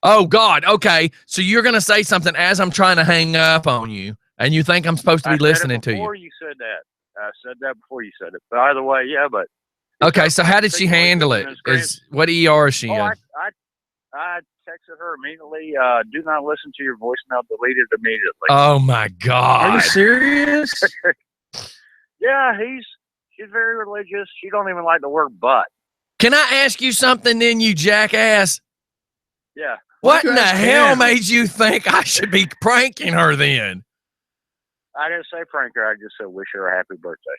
Oh God. Okay. So you're going to say something as I'm trying to hang up on you, and you think I'm supposed to be listening to you. Before you said that. I said that before you said it. But either way, yeah, but. Okay. So how did she handle it? What ER is she in? I texted her immediately. Do not listen to your voicemail. Delete it immediately. Oh my God. Are you serious? Yeah, she's very religious. She don't even like the word "but." Can I ask you something then, you jackass? Yeah. What in the hell made you think I should be pranking her then? I didn't say prank her. I just said wish her a happy birthday.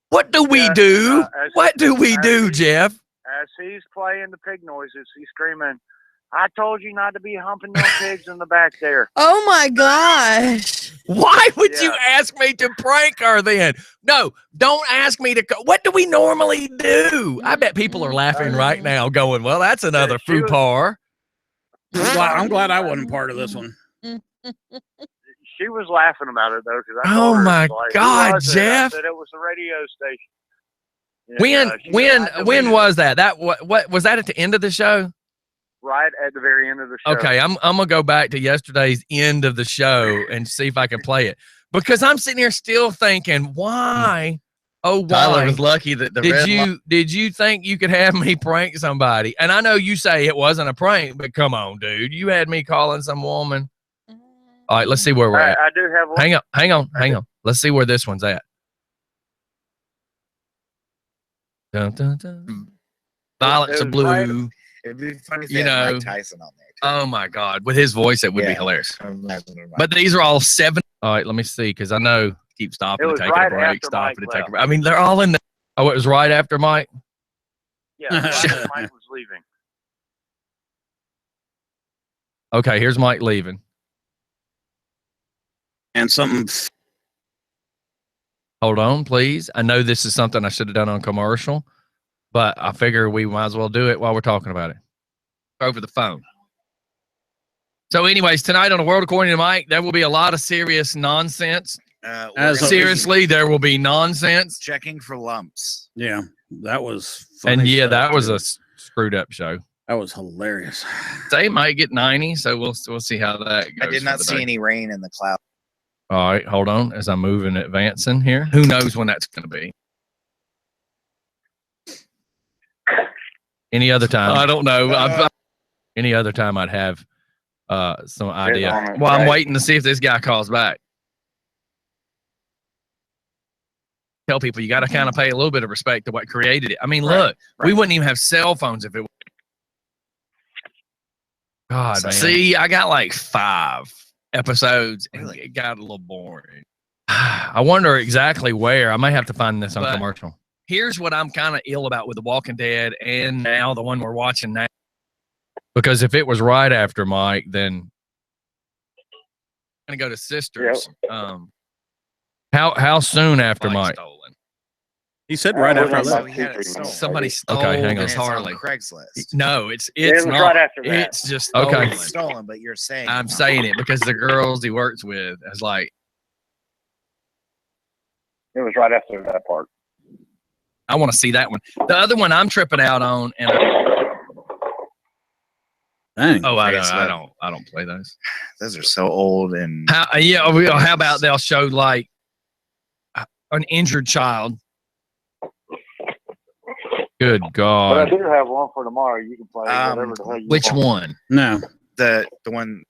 What do we do? What do we do, Jeff? As he's playing the pig noises, he's screaming, I told you not to be humping them pigs in the back there. Oh my gosh. Why would you ask me to prank her then? No, don't ask me to. What do we normally do? I bet people are laughing right now going, well, that's another faux pas. I'm glad I wasn't part of this one. She was laughing about it though, because I Oh told her, my like, "Who God, was it?" Jeff. I said it was the radio station. And, When was that? What was that at the end of the show? Right at the very end of the show. Okay, I'm gonna go back to yesterday's end of the show and see if I can play it, because I'm sitting here still thinking, why? Oh, Tyler why was lucky that the did you think you could have me prank somebody? And I know you say it wasn't a prank, but come on, dude, you had me calling some woman. All right, let's see where we're at. I do have one. Hang on. Let's see where this one's at. Dun, dun, dun. Violets of blue. It'd be funny if You they had know, Mike Tyson on there. Oh my God, with his voice, it would be Yeah. hilarious. Imagine it. But these are all 7. All right, let me see, because I know keep stopping It to was take right a break, after stopping Mike to take a left. break. I mean, they're all in the. Oh, it was right after Mike. Yeah, right as Mike was leaving. Okay, here's Mike leaving. And something. Hold on, please. I know this is something I should have done on commercial, but I figure we might as well do it while we're talking about it over the phone. So, anyways, tonight on The World According to Mike, there will be a lot of serious nonsense. Seriously, there will be nonsense. Checking for lumps. Yeah, that was. And funny yeah, stuff, that was too. a screwed up show. That was hilarious. They might get 90, so we'll see how that goes. I did not see any rain in the cloud. All right, hold on as I'm moving, advancing here. Who knows when that's going to be? Any other time? I don't know. Any other time I'd have some idea. Well, I'm waiting to see if this guy calls back. Tell people you got to kind of pay a little bit of respect to what created it. I mean, look, we wouldn't even have cell phones if it. God, man. See, I got like 5 episodes, and it got a little boring. I wonder exactly where. I may have to find this on commercial. Here's what I'm kind of ill about with The Walking Dead, and now the one we're watching now. Because if it was right after Mike, then I'm gonna go to Sisters. Yep. How soon after Mike? stolen. He said right after I was left. about He had it 2-3 stolen. Somebody stole Okay, hang on. And it's on Harley. Craigslist. No, it's It was not. right after that. It's just Oh, okay. it's stolen, but you're saying I'm saying it because the girls he works with is like, It was right after that part. I want to see that one. The other one I'm tripping out on, and Dang. I don't play those. those are so old and How about they'll show like an injured child? Good But I God. do have one for tomorrow. You can play whatever the hell you Which want. one? No. the one.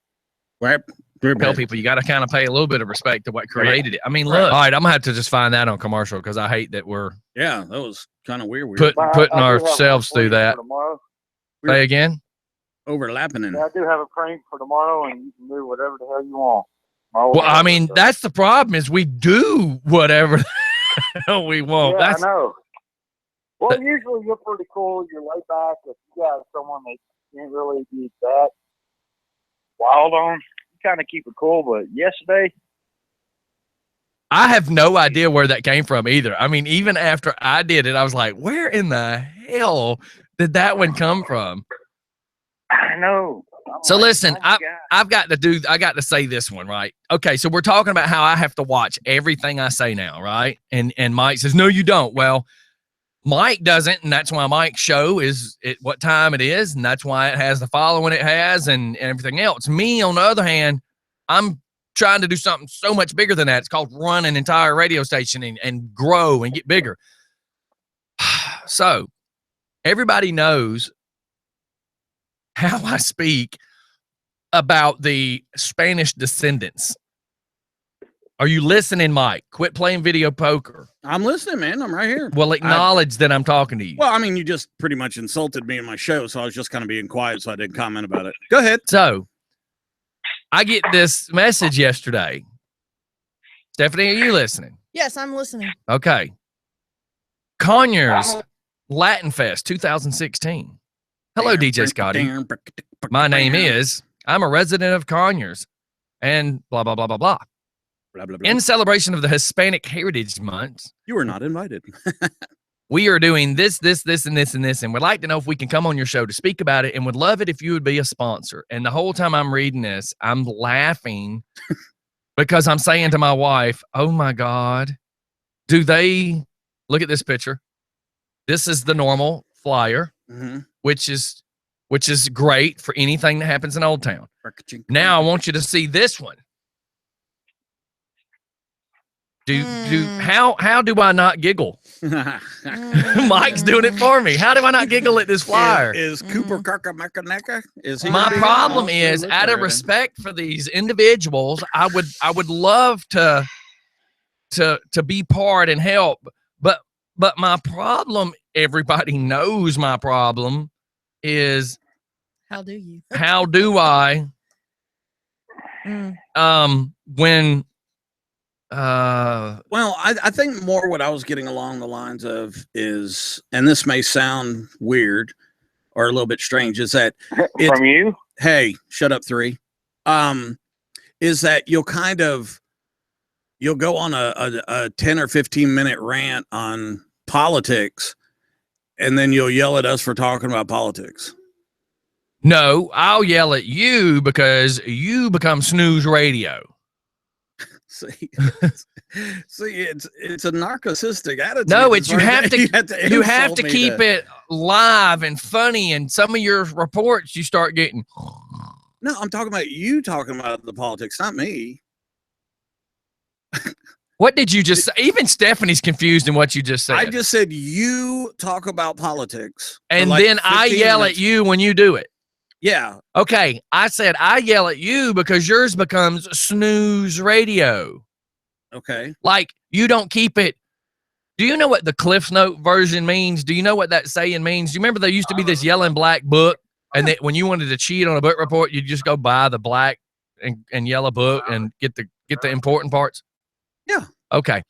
Right. Tell people you got to kind of pay a little bit of respect to what created it. I mean, look. All right, I'm gonna have to just find that on commercial because I hate that we're Yeah, that was kind of weird. putting But I do have ourselves one for through you that. for tomorrow. Say again. Overlapping and Yeah, I do have a prank for tomorrow, and you can do whatever the hell you want. Well, I mean, that's the problem is we do whatever the hell we want. Yeah, That's I know. Well, usually you're pretty cool. You're laid back. If you got someone that can't really be that wild on, you kind of keep it cool. But yesterday, I have no idea where that came from either. I mean, even after I did it, I was like, where in the hell did that one come from? I know. So listen, oh my God. I got to say this one, right? Okay, so we're talking about how I have to watch everything I say now, right? And Mike says, no, you don't. Well, Mike doesn't, and that's why Mike's show is at what time it is, and that's why it has the following it has and everything else. Me, on the other hand, I'm trying to do something so much bigger than that. It's called run an entire radio station and grow and get bigger. So everybody knows how I speak about the Spanish descendants. Are you listening, Mike? Quit playing video poker. I'm listening, man. I'm right here. Well, acknowledge that I'm talking to you. Well, I mean, you just pretty much insulted me in my show, so I was just kind of being quiet, so I didn't comment about it. Go ahead. So I get this message yesterday. Stephanie, are you listening? Yes, I'm listening. Okay. Conyers Latin Fest 2016. Hello, DJ Scottie. My name is, I'm a resident of Conyers and blah, blah, blah, blah, blah. Blah, blah, blah. In celebration of the Hispanic Heritage Month, You were not invited. we are doing this, and this, and this, and we'd like to know if we can come on your show to speak about it and would love it if you would be a sponsor. And the whole time I'm reading this, I'm laughing because I'm saying to my wife, oh my God, do they look at this picture? This is the normal flyer, which is great for anything that happens in Old Town. Now I want you to see this one. How do I not giggle? Mike's doing it for me. How do I not giggle at this flyer? Is Cooper Karkamaka? Is he? My problem is, out of respect for these individuals, I would love to be part and help, but my problem, everybody knows my problem is, how do you? How do I? When. Well, I think more what I was getting along the lines of is, and this may sound weird or a little bit strange, is that from you? Hey, shut up, 3. Is that you'll go on a 10 or 15 minute rant on politics, and then you'll yell at us for talking about politics. No, I'll yell at you because you become snooze radio. See, it's a narcissistic attitude. No, it's you have to keep keep it live and funny. And some of your reports you start getting. No, I'm talking about you talking about the politics, not me. What did you just say? Even Stephanie's confused in what you just said. I just said you talk about politics, and then I yell at you when you do it. Yeah. Okay. I said I yell at you because yours becomes snooze radio. Okay. Like you don't keep it. Do you know what the Cliff Note version means? Do you know what that saying means? Do you remember there used to be this yellow and black book, and that when you wanted to cheat on a book report, you just go buy the black and yellow book and get the important parts? Yeah. Okay.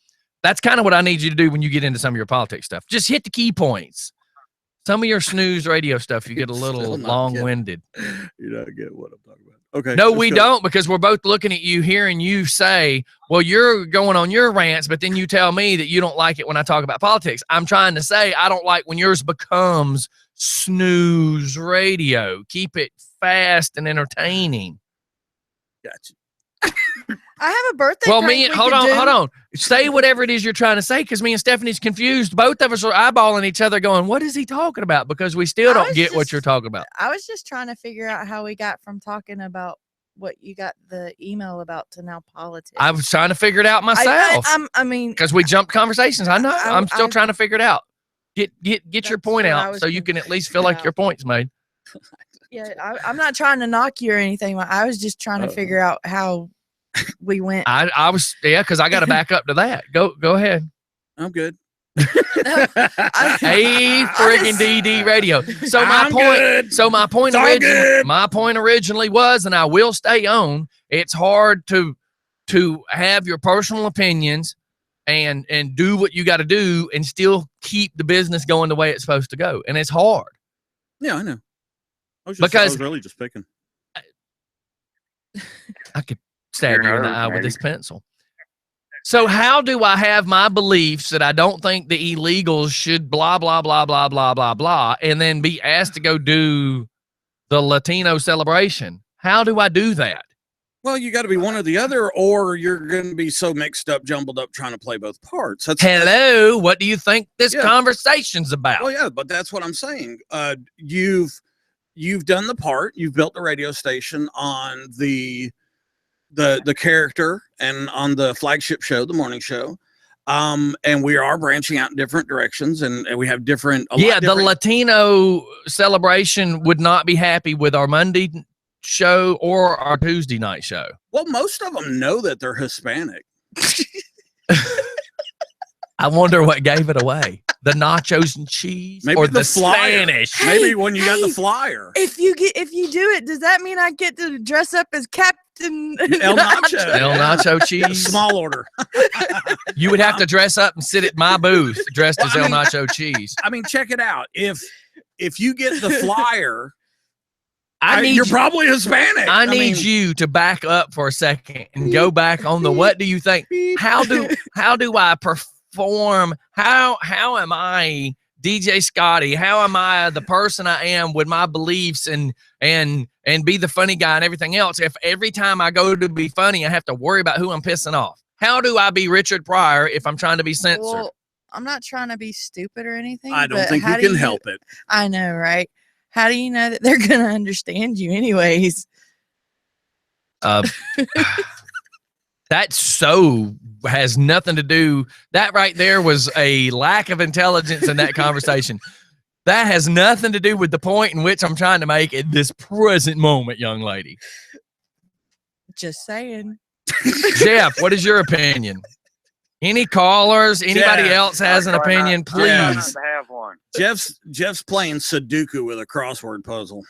That's kind of what I need you to do when you get into some of your politics stuff. Just hit the key points. Some of your snooze radio stuff, you get a little long-winded. You don't get what I'm talking about. Okay. No, we don't, because we're both looking at you, hearing you say, well, you're going on your rants, but then you tell me that you don't like it when I talk about politics. I'm trying to say I don't like when yours becomes snooze radio. Keep it fast and entertaining. Gotcha. I have a birthday. Well, hold on. Say whatever it is you're trying to say, because me and Stephanie's confused. Both of us are eyeballing each other going, what is he talking about? Because we still don't get what you're talking about. I was just trying to figure out how we got from talking about what you got the email about to now politics. I was trying to figure it out myself. I mean, because we jumped conversations. I know. I'm still trying to figure it out. Get your point out so you can at least feel like your point's made. Yeah, I'm not trying to knock you or anything. I was just trying to figure out how we went. I was, because I got to back up to that. Go ahead. I'm good. Hey, friggin' DD radio. So my point originally was, and I will stay on, it's hard to have your personal opinions and do what you got to do and still keep the business going the way it's supposed to go. And it's hard. Yeah, I know. I was really just picking. I could stab you in the eye with this pencil. So how do I have my beliefs that I don't think the illegals should blah, blah, blah, blah, blah, blah, blah, and then be asked to go do the Latino celebration? How do I do that? Well, you got to be one or the other, or you're going to be so mixed up, jumbled up, trying to play both parts. Hello, what do you think this conversation's about? Well, yeah, but that's what I'm saying. You've done the part. You've built the radio station on the character and on the flagship show, the morning show. And we are branching out in different directions, and we have different. The Latino celebration would not be happy with our Monday show or our Tuesday night show. Well, most of them know that they're Hispanic. I wonder what gave it away. The nachos and cheese, maybe or the Spanish. Maybe when you got the flyer. If you do it, does that mean I get to dress up as Captain El Nacho? El Nacho cheese. Small order. You would have to dress up and sit at my booth dressed as El Nacho cheese. I mean, check it out. If you get the flyer, you're probably Hispanic. I need you to back up for a second and go back on the what do you think? How do I perform? How am I DJ Scottie? How am I the person I am with my beliefs and and be the funny guy and everything else, if every time I go to be funny, I have to worry about who I'm pissing off? How do I be Richard Pryor if I'm trying to be censored? Well, I'm not trying to be stupid or anything. I don't but think how you do can help it. I know, right? How do you know that they're going to understand you anyways? That so has nothing to do. That right there was a lack of intelligence in that conversation. That has nothing to do with the point in which I'm trying to make at this present moment, young lady. Just saying. Jeff, what is your opinion? Any callers? Anybody Jeff, else has an opinion? I try not Please. to have one. Jeff's playing Sudoku with a crossword puzzle.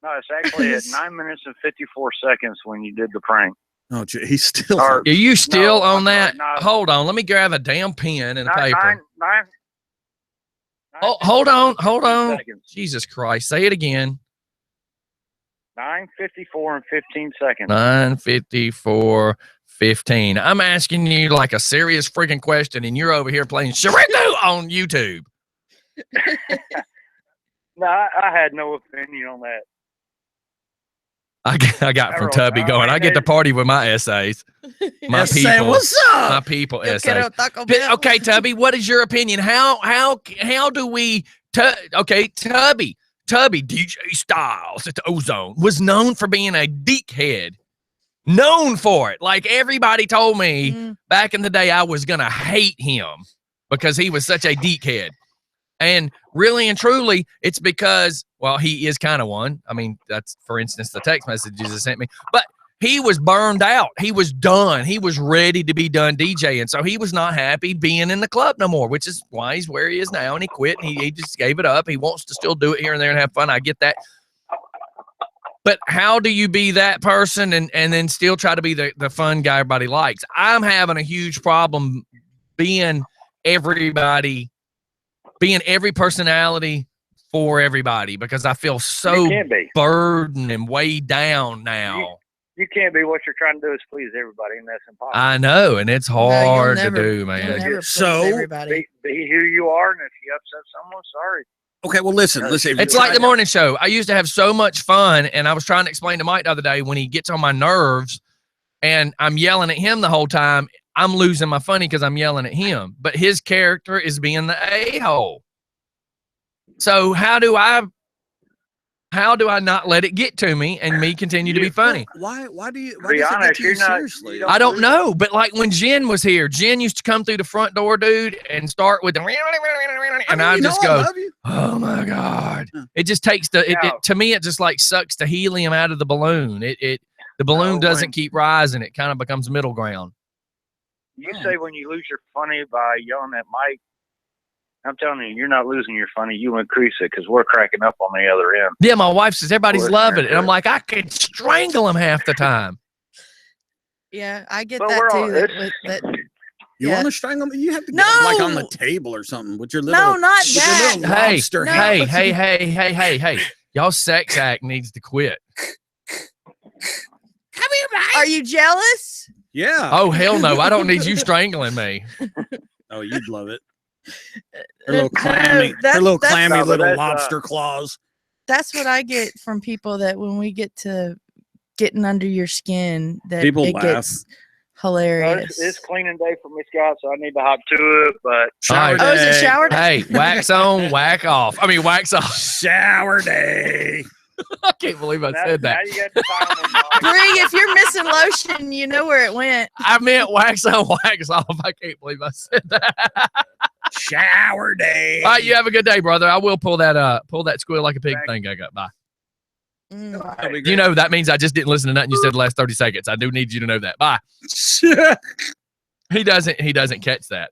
No, it's actually at 9 minutes and 54 seconds when you did the prank. Oh, he's still. Or- Are you still No, on I'm that? not. Hold on. Let me grab a damn pen and a paper. Nine, Oh, hold on. Hold 15 on. seconds. Jesus Christ. Say it again. 9:54 and 15 seconds. 9:54:15. I'm asking you like a serious freaking question, and you're over here playing Shariku on YouTube. No, I had no opinion on that. I got from Tubby going, I get to party with my essays. My Say, people. what's My up? people Yo essays. quiero Taco Bell. Okay, Tubby, what is your opinion? How do we okay, Tubby, DJ Styles at the Ozone was known for being a dickhead. Known for it. Like everybody told me back in the day I was gonna hate him because he was such a dickhead. And really and truly, it's because, well, he is kind of one. I mean, that's, for instance, the text messages he sent me. But he was burned out. He was done. He was ready to be done DJing. So he was not happy being in the club no more, which is why he's where he is now. And he quit. And he just gave it up. He wants to still do it here and there and have fun. I get that. But how do you be that person and then still try to be the fun guy everybody likes? I'm having a huge problem being every personality for everybody because I feel so burdened and weighed down now. You can't be. What you're trying to do is please everybody, and that's impossible. I know, and it's hard to do, man. So everybody. Be who you are, and if you upset someone, sorry. Okay, well, listen. It's like the morning show. I used to have so much fun, and I was trying to explain to Mike the other day when he gets on my nerves and I'm yelling at him the whole time, I'm losing my funny because I'm yelling at him. But his character is being the a-hole. So how do I not let it get to me and me continue to be funny? Why do you Be does it honest, get to you you're not- seriously? I don't know, but like when Jen was here, Jen used to come through the front door, dude, and start with the and I just go, oh my God. It just takes to me, it just like sucks the helium out of the balloon. The balloon doesn't keep rising. It kind of becomes middle ground. You say when you lose your funny by yelling at Mike, I'm telling you, you're not losing your funny. You increase it because we're cracking up on the other end. Yeah, my wife says everybody's loving it. And I'm like, I could strangle him half the time. Yeah, I get But that we're too. all- You Yeah. want to strangle me? You have to get No! like on the table or something with your little. No, not with your that. little Hey, lobster no. hand. hey. Y'all sex act needs to quit. Come here, Mike. Are you jealous? Yeah. Oh, hell no. I don't need you strangling me. Oh, you'd love it. Her little clammy, that's little No, but little that's, lobster claws. That's what I get from people that when we get to getting under your skin, that People it laugh. gets hilarious. It's cleaning day for me, Scott, so I need to hop to it. But Shower All right. Oh, is it day. shower day? Hey, wax on, whack off. I mean, wax off. Shower day. I can't believe I said that. Now you got the time on Bree, if you're missing lotion, you know where it went. I meant wax on, wax off. I can't believe I said that. Shower day. All right, you have a good day, brother. I will pull that squeal like a pig thing I got. Bye. That'll be You know that means I just didn't listen to nothing you said the last 30 seconds. I do need you to know that. Bye. great. He doesn't catch that.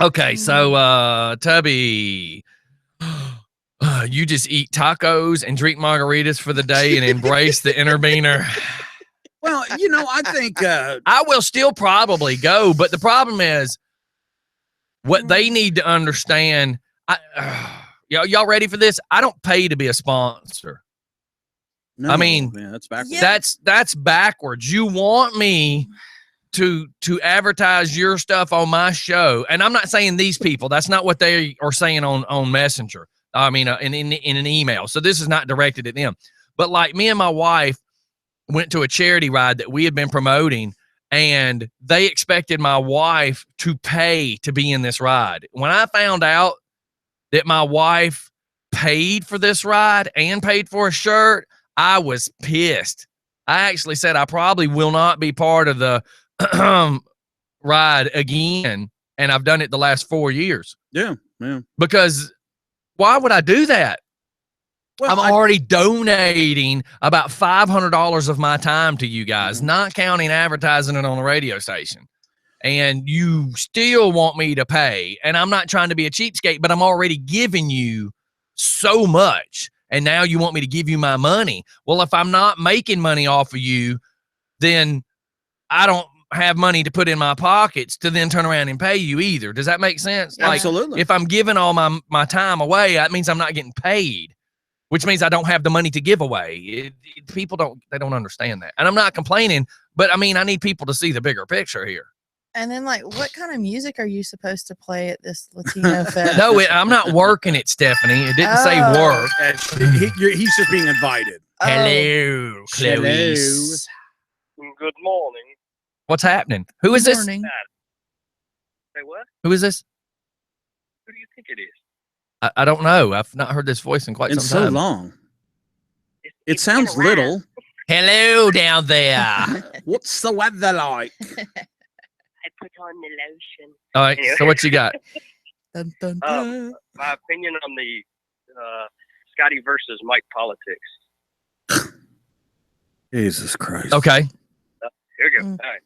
Okay, so Tubby, you just eat tacos and drink margaritas for the day and embrace the intervener. Well, I think I will still probably go, but the problem is what they need to understand. Y'all ready for this? I don't pay to be a sponsor. no, I mean, yeah, that's backwards. Yeah. That's backwards. You want me to advertise your stuff on my show, and I'm not saying these people. That's not what they are saying on Messenger. I mean, in an email. So this is not directed at them. But like me and my wife went to a charity ride that we had been promoting, and they expected my wife to pay to be in this ride. When I found out that my wife paid for this ride and paid for a shirt, I was pissed. I actually said I probably will not be part of the ride again, and I've done it the last 4 years. Yeah. Because why would I do that? Well, I'm already donating about $500 of my time to you guys, not counting advertising it on the radio station. And you still want me to pay. And I'm not trying to be a cheapskate, but I'm already giving you so much. And now you want me to give you my money. Well, if I'm not making money off of you, then I don't have money to put in my pockets to then turn around and pay you either. Does that make sense? Absolutely. Like, if I'm giving all my time away, that means I'm not getting paid, which means I don't have the money to give away. People don't understand that. And I'm not complaining, but I mean, I need people to see the bigger picture here. And then, like, what kind of music are you supposed to play at this Latino fest? No, I'm not working it, Stephanie. It didn't say work. He's just being invited. Hello, Clarice. Good morning. What's happening? Who is this? Morning. Say what? Who is this? Who do you think it is? I don't know. I've not heard this voice in quite It's some so time. long. It sounds little. Hello down there. What's the weather like? I put on the lotion. All right. So what you got? Dun, dun, dun. My opinion on the Scottie versus Mike politics. Jesus Christ. Okay. Here we go. All right.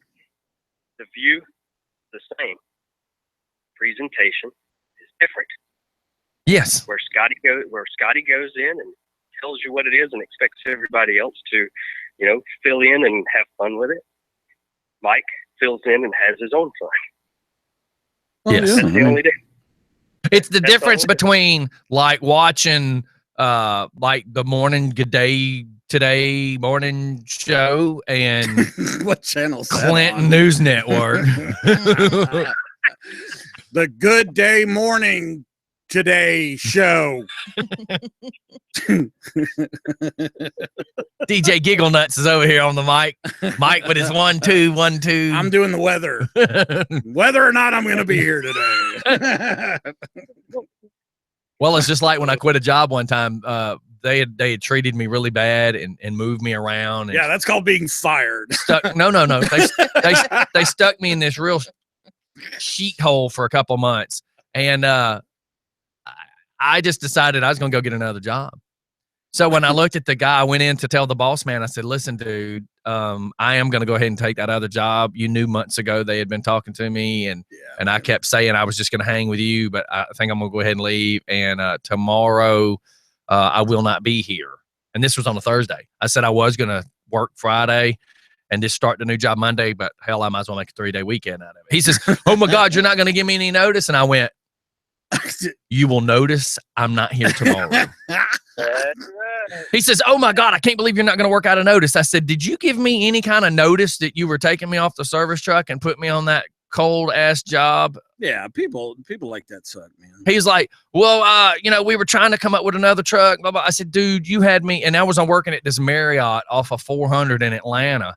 The view, the same. Presentation is different. Yes. Where Scottie goes in and tells you what it is and expects everybody else to, fill in and have fun with it. Mike fills in and has his own fun. Yes. That's the only difference. It's the difference between like watching like the morning Good Day Today morning show and what channel? Clinton News Network. The Good Day Morning Today show. DJ Giggle Nuts is over here on the mic. Mike with his 1 2 1 2. I'm doing the weather. Whether or not I'm going to be here today. Well, it's just like when I quit a job one time. They had treated me really bad and moved me around. And yeah, that's called being fired. No. They stuck me in this real sheet hole for a couple months, and I just decided I was going to go get another job. So when I looked at the guy, I went in to tell the boss man. I said, "Listen, dude, I am going to go ahead and take that other job. You knew months ago they had been talking to me, and I kept saying I was just going to hang with you, but I think I'm going to go ahead and leave. And tomorrow." I will not be here. And this was on a Thursday. I said I was going to work Friday and just start the new job Monday, but hell, I might as well make a 3-day weekend out of it. He says, "Oh my God, you're not going to give me any notice?" And I went, "You will notice I'm not here tomorrow." He says, "Oh my God, I can't believe you're not going to work out a notice." I said, "Did you give me any kind of notice that you were taking me off the service truck and put me on that cold ass job?" Yeah, people like that suck, man. He's like, "Well, we were trying to come up with another truck, blah, blah." I said, "Dude, you had me," and I was working at this Marriott off of 400 in Atlanta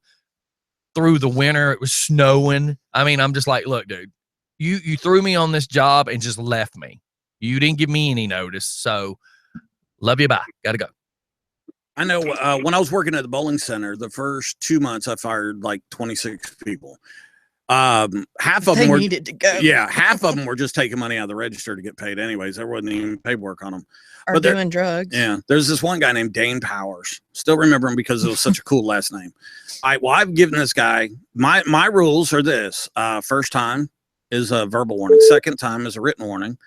through the winter. It was snowing. I mean, I'm just like, "Look, dude, you threw me on this job and just left me. You didn't give me any notice. So love you. Bye. Gotta go." I know when I was working at the bowling center, the first 2 months I fired like 26 people. Half of them were needed to go. Yeah, half of them were just taking money out of the register to get paid anyways. There wasn't even paperwork on them. Or doing drugs. Yeah, there's this one guy named Dane Powers. Still remember him because it was such a cool last name. I've given this guy my rules are this: first time is a verbal warning, second time is a written warning,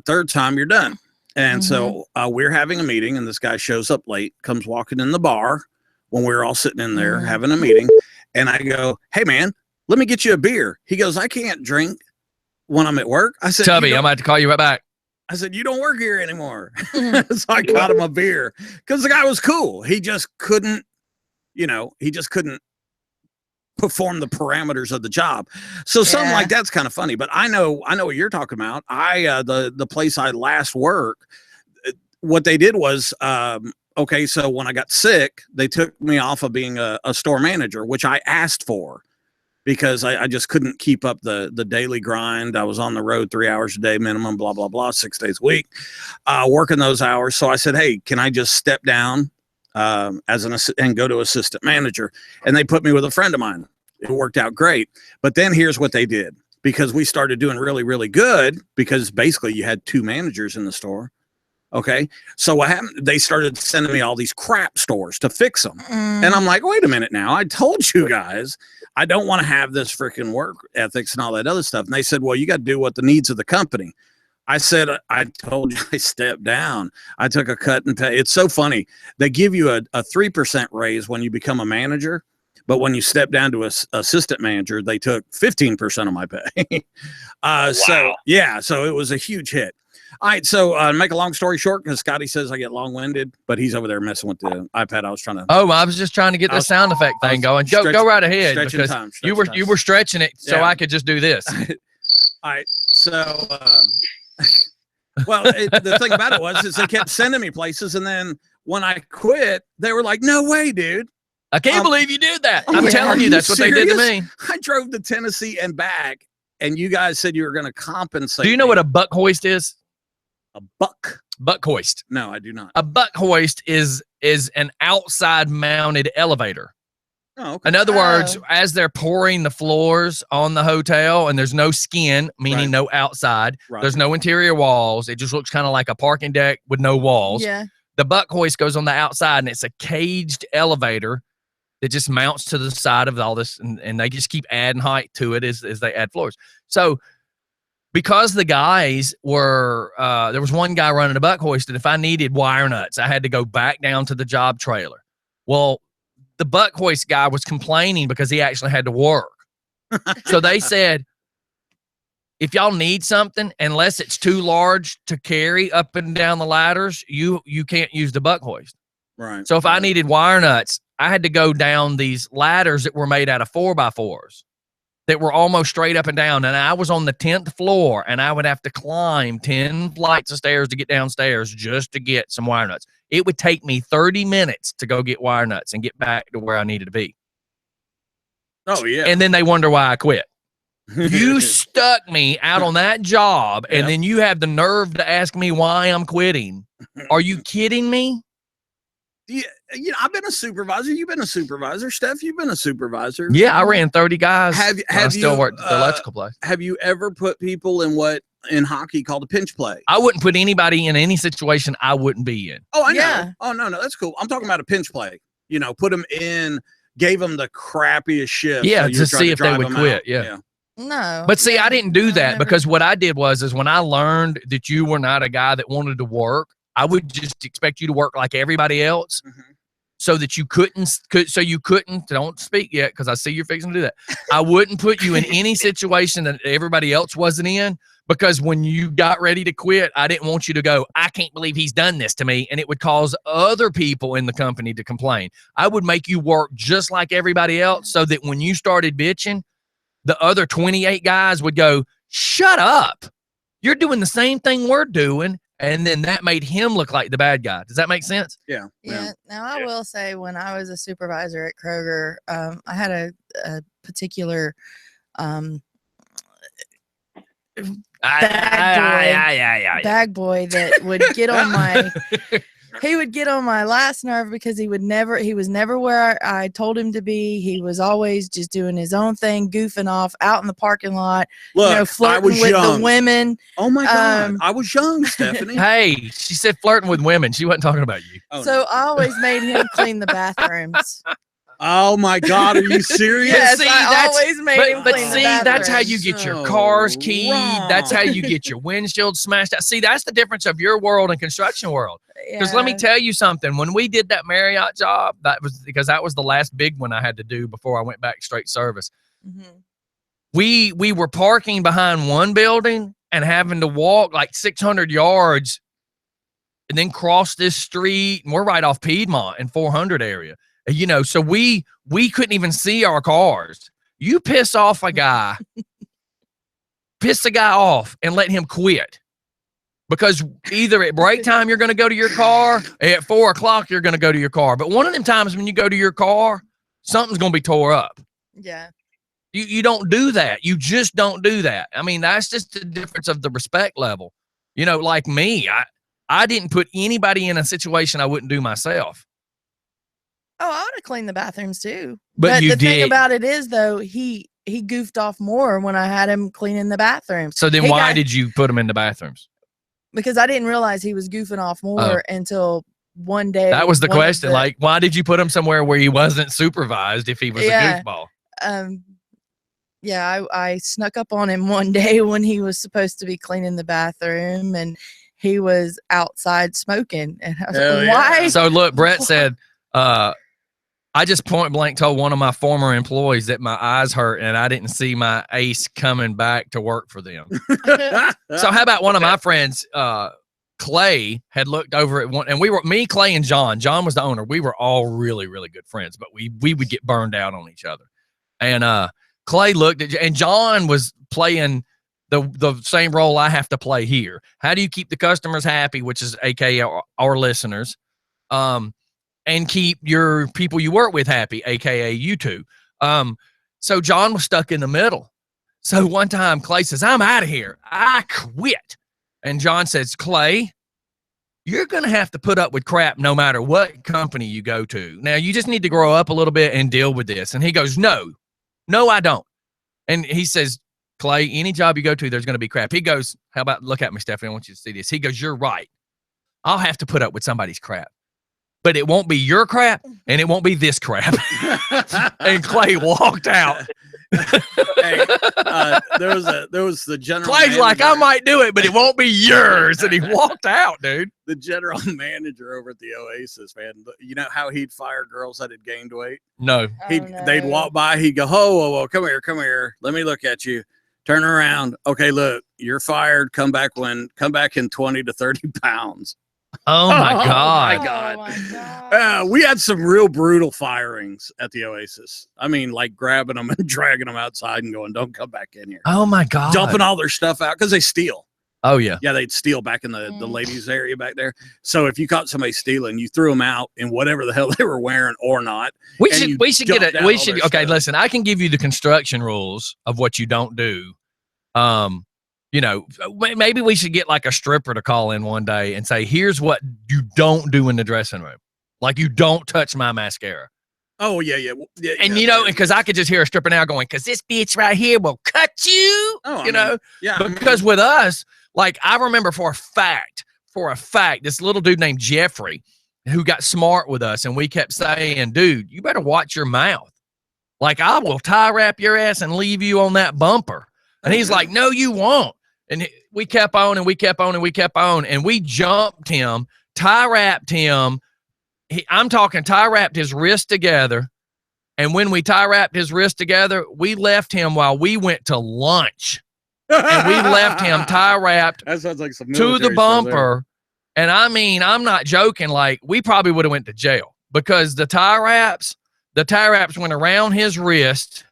third time you're done. And so we're having a meeting, and this guy shows up late, comes walking in the bar when we're all sitting in there having a meeting, and I go, "Hey man, let me get you a beer." He goes, "I can't drink when I'm at work." I said, "Tubby, I'm about to call you right back." I said, "You don't work here anymore." So I got him a beer because the guy was cool. He just couldn't, perform the parameters of the job. So something like that's kind of funny, but I know what you're talking about. The place I last worked, what they did was, okay, so when I got sick, they took me off of being a store manager, which I asked for because I just couldn't keep up the daily grind. I was on the road 3 hours a day minimum, blah, blah, blah, 6 days a week, working those hours. So I said, hey, can I just step down and go to assistant manager? And they put me with a friend of mine. It worked out great. But then here's what they did. Because we started doing really, really good, because basically you had 2 managers in the store. Okay. So what happened? They started sending me all these crap stores to fix them. And I'm like, wait a minute now. I told you guys, I don't want to have this freaking work ethics and all that other stuff. And they said, well, you got to do what the needs of the company. I said, I told you I stepped down. I took a cut in pay. It's so funny. They give you a 3% raise when you become a manager. But when you step down to assistant manager, they took 15% of my pay. Wow. So it was a huge hit. All right. So make a long story short, because Scotty says I get long-winded, but he's over there messing with the iPad. I was trying to. Oh, I was just trying to get the sound effect thing going. Go right ahead, because you were stretching it so I could just do this. All right. So, well, the thing about it is they kept sending me places, and then when I quit, they were like, "No way, dude. I can't believe you did that." I'm telling you, that's what they did to me. I drove to Tennessee and back, and you guys said you were going to compensate. Do you know what a buck hoist is? A buck hoist? No, I do not. A buck hoist is an outside mounted elevator. Oh, okay. In other words, as they're pouring the floors on the hotel, and there's no skin, meaning no outside, there's no interior walls. It just looks kind of like a parking deck with no walls. Yeah. The buck hoist goes on the outside, and it's a caged elevator that just mounts to the side of all this, and they just keep adding height to it as they add floors. So because the guys were, there was one guy running a buck hoist, and if I needed wire nuts, I had to go back down to the job trailer. Well, the buck hoist guy was complaining because he actually had to work. So they said, if y'all need something, unless it's too large to carry up and down the ladders, you can't use the buck hoist. Right. So if I needed wire nuts, I had to go down these ladders that were made out of 4x4s that were almost straight up and down. And I was on the 10th floor, and I would have to climb 10 flights of stairs to get downstairs just to get some wire nuts. It would take me 30 minutes to go get wire nuts and get back to where I needed to be. Oh, yeah. And then they wonder why I quit. You stuck me out on that job, and then you have the nerve to ask me why I'm quitting. Are you kidding me? Yeah, I've been a supervisor. You've been a supervisor. Steph, you've been a supervisor. Yeah, I ran 30 guys. Have I still you worked at the electrical place. Have you ever put people in what in hockey called a pinch play? I wouldn't put anybody in any situation I wouldn't be in. Oh, I know. Oh, no, that's cool. I'm talking about a pinch play. Put them in, gave them the crappiest shift. Yeah, to see if they would quit. Yeah. No. But see, I didn't do that because what I did was when I learned that you were not a guy that wanted to work, I would just expect you to work like everybody else. So that you couldn't, don't speak yet because I see you're fixing to do that. I wouldn't put you in any situation that everybody else wasn't in, because when you got ready to quit, I didn't want you to go, I can't believe he's done this to me. And it would cause other people in the company to complain. I would make you work just like everybody else so that when you started bitching, the other 28 guys would go, shut up. You're doing the same thing we're doing. And then that made him look like the bad guy. Does that make sense? Yeah. Now I will say, when I was a supervisor at Kroger, I had a particular bag boy that would get on my he would get on my last nerve because he was never where I told him to be. He was always just doing his own thing, goofing off out in the parking lot, flirting with the women. Oh my God. I was young, Stephanie. Hey, she said flirting with women. She wasn't talking about you. I always made him clean the bathrooms. Oh my God, are you serious? Yes, I always made him clean the bathrooms. That's how you get your cars keyed. That's how you get your windshield smashed out. See, that's the difference of your world and construction world. Because let me tell you something. When we did that Marriott job, that was the last big one I had to do before I went back straight service. We were parking behind one building and having to walk like 600 yards and then cross this street. And we're right off Piedmont in 400 area. So we couldn't even see our cars. You piss off a guy, piss the guy off and let him quit. because either at break time you're going to go to your car, at 4 o'clock you're going to go to your car. But one of them times when you go to your car, something's going to be tore up. Yeah. You don't do that. You just don't do that. I mean, that's just the difference of the respect level. You know, like me, I didn't put anybody in a situation I wouldn't do myself. Oh, I would have cleaned the bathrooms too. But you the thing did. about it is, though, he goofed off more when I had him cleaning the bathrooms. So then why did you put them in the bathrooms? Because I didn't realize he was goofing off more until one day. That was the question. Like, why did you put him somewhere where he wasn't supervised if he was a goofball? Yeah, I snuck up on him one day when he was supposed to be cleaning the bathroom, and he was outside smoking. And I was like, why? So look, Brett said, I just point blank told one of my former employees that my eyes hurt and I didn't see my ace coming back to work for them. So how about one of my friends, Clay, had looked over at one, and we were, me, Clay, and John. John was the owner. We were all really, really good friends, but we would get burned out on each other. And Clay looked at, and John was playing the same role I have to play here. How do you keep the customers happy, which is AKA our listeners, and keep your people you work with happy, AKA you two. So John was stuck in the middle. So one time Clay says, I'm out of here. I quit. And John says, Clay, you're going to have to put up with crap no matter what company you go to. Now, you just need to grow up a little bit and deal with this. And he goes, no, I don't. And he says, Clay, any job you go to, there's going to be crap. He goes, how about, look at me, Stephanie, I want you to see this. He goes, you're right. I'll have to put up with somebody's crap. But it won't be your crap, and it won't be this crap. And Clay walked out. Hey, there was the general Clay's manager. like, I might do it, but it won't be yours. And he walked out, dude. The general manager over at the Oasis, man. You know how he'd fire girls that had gained weight? No. They'd walk by. He'd go, whoa, come here. Let me look at you. Turn around. Okay, look, you're fired. Come back in 20 to 30 pounds. Oh my God. Oh my God. We had some real brutal firings at the Oasis. I mean, like grabbing them and dragging them outside and going, don't come back in here. Oh my God. Dumping all their stuff out because they steal. Oh yeah. Yeah, they'd steal back in the ladies area back there. So if you caught somebody stealing, you threw them out in whatever the hell they were wearing or not. We should okay, listen, I can give you the construction rules of what you don't do. You know, maybe we should get like a stripper to call in one day and say, here's what you don't do in the dressing room. Like, you don't touch my mascara. Oh, yeah. And, you know, because I could just hear a stripper now going, because this bitch right here will cut you, you know? Yeah. Because with us, like, I remember for a fact, this little dude named Jeffrey who got smart with us, and we kept saying, dude, you better watch your mouth. Like, I will tie wrap your ass and leave you on that bumper. And he's like, no, you won't. And we kept on and we kept on and we kept on, and we jumped him, tie wrapped him. I'm talking tie wrapped his wrist together. And when we tie wrapped his wrist together, we left him while we went to lunch. And we left him tie wrapped that sounds like some to the bumper. And I mean, I'm not joking. Like, we probably would have went to jail because the tie wraps went around his wrist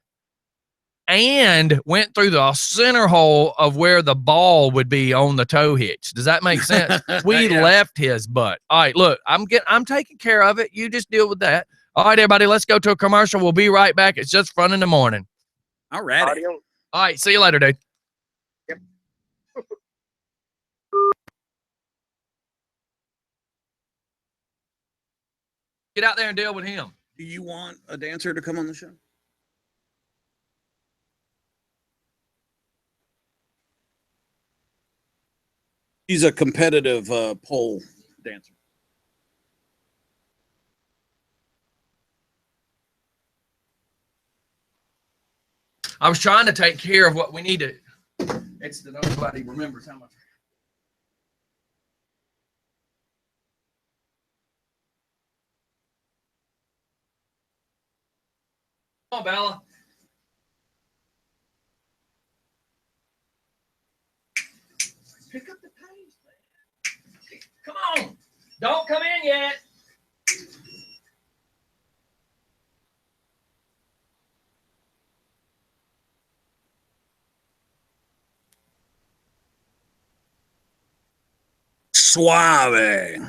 and went through the center hole of where the ball would be on the toe hitch. Does that make sense? We left his butt. All right, look, I'm taking care of it. You just deal with that. All right, everybody, let's go to a commercial. We'll be right back. It's just fun in the morning. All right. All right, see you later, dude. Yep. Get out there and deal with him. Do you want a dancer to come on the show? He's a competitive pole dancer. I was trying to take care of what we needed. It's that nobody remembers how much. Come on, Bella. Pick up the pace, man. Come on. Don't come in yet. Suave.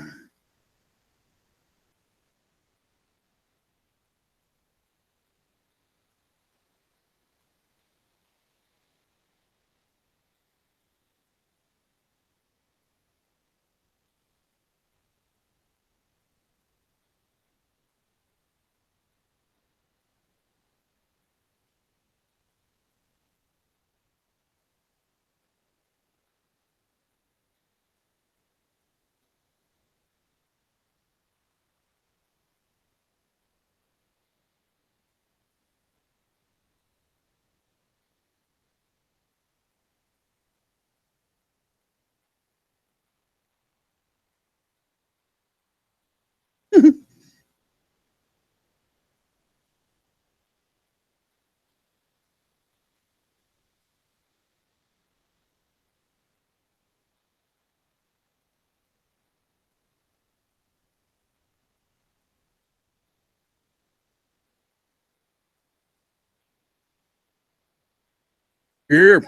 Here.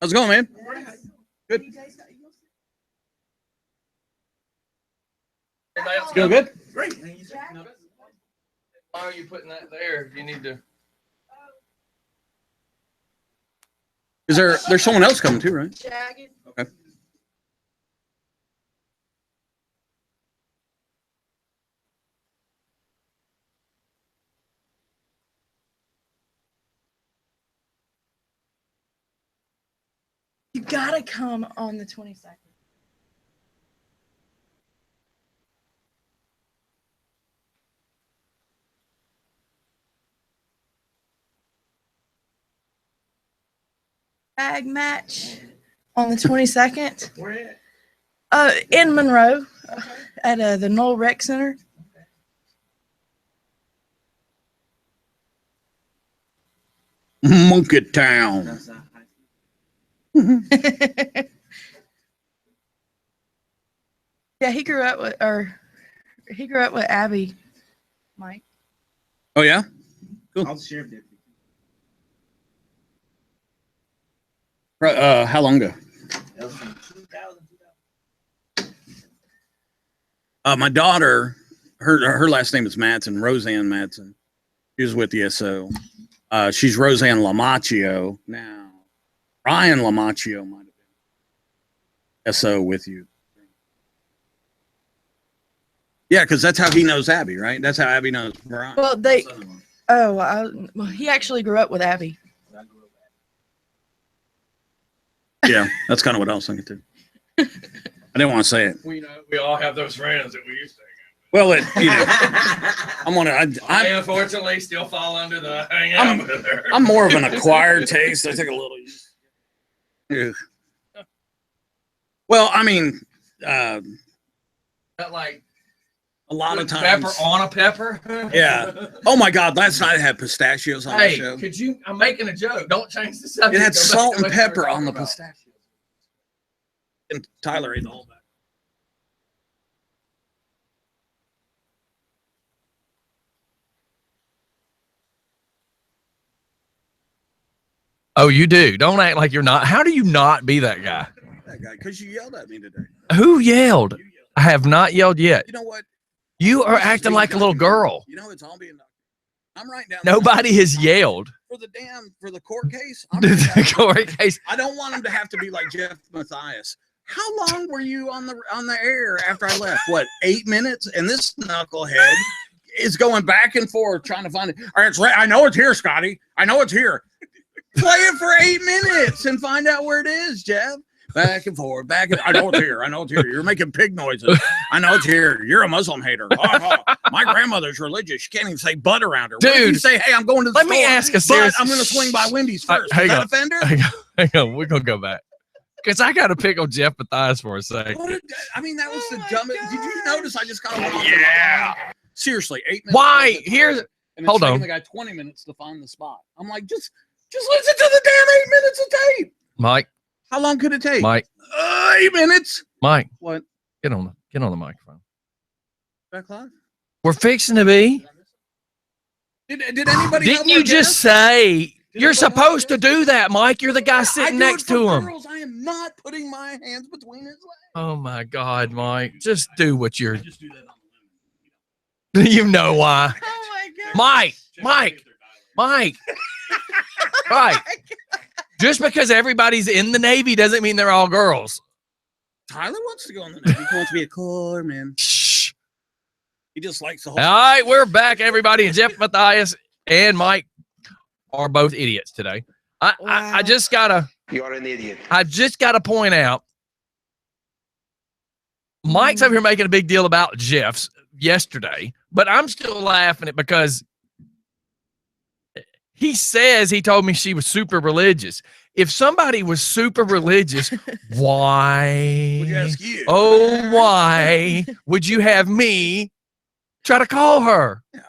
How's it going, man? Good. Doing good? Great. Why are you putting that there? You need to. Is there's someone else coming too, right? Jagged. Okay. You gotta come on the 22nd. Tag match on the 22nd. Where at? In Monroe, at the Knoll Rec Center. Monkey Town. Yeah, he grew up with Abby, Mike. Oh yeah? Cool. I'll share it. How long ago? My daughter, her last name is Madsen, Roseanne Madsen. She was with the SO. She's Roseanne Lamacchio now. Ryan Lamacchio might have been SO with you. Yeah, because that's how he knows Abby, right? That's how Abby knows Brian. Well, he actually grew up with Abby. Yeah, that's kind of what I was thinking too. I didn't want to say it. We all have those friends that we used to. Well, I unfortunately still fall under the hang out with her. I'm more of an acquired taste. I take a little. Yeah. Well, I mean, Not like a lot of times. pepper on a pepper. Yeah. Oh my God! Last night I had pistachios on the Hey, show. could you? I'm making a joke. Don't change the subject. It had Go back salt to and what you were pepper on the talking about. pistachios. And Tyler ate the whole bag. Oh, you do. Don't act like you're not. How do you not be that guy? That guy, because you yelled at me today. Who yelled? I have not yelled yet. You know what? You are acting like a little girl. You know it's all being. I'm writing down. Nobody has yelled. For the court case. The court case. I don't want him to have to be like Jeff Mathias. How long were you on the air after I left? What, 8 minutes? And this knucklehead is going back and forth trying to find it. All right, I know it's here, Scotty. I know it's here. Play it for 8 minutes and find out where it is, Jeff. Back and forth, back and I know it's here. I know it's here. You're making pig noises. I know it's here. You're a Muslim hater. My grandmother's religious. She can't even say butt around her. Dude, what if you say, hey, I'm going to the let store, me ask a but serious. I'm going to swing by Wendy's first. Hang Does that on. offend her? Hang on. We're gonna go back because I got to pick on Jeff Mathias for a second. I mean, that was the dumbest. Did you notice? I just kind of Yeah. Seriously, 8 minutes. Why? Here's. And Hold it's taking on. the guy 20 minutes to find the spot. I'm like, just listen to the damn 8 minutes of tape. Mike. How long could it take? Mike. 8 minutes. Mike. What? Get on the microphone. Back live? We're fixing to be. Did anybody? Didn't you just say You're supposed to do that, Mike. You're the guy sitting next to him. Girls, I am not putting my hands between his legs. Oh my God, Mike. Just do what you're. You know why. Oh my God. Mike. Right. Just because everybody's in the Navy doesn't mean they're all girls. Tyler wants to go in the Navy. He wants to be a corpsman. Shh. He just likes the All whole. right, we're back, everybody. And Jeff Matthias and Mike are both idiots today. I just gotta. You are an idiot. I just gotta point out. Mike's over here making a big deal about Jeff's yesterday, but I'm still laughing at because he says he told me she was super religious. If somebody was super religious, why? Would you ask you? Oh, why would you have me try to call her? Yeah.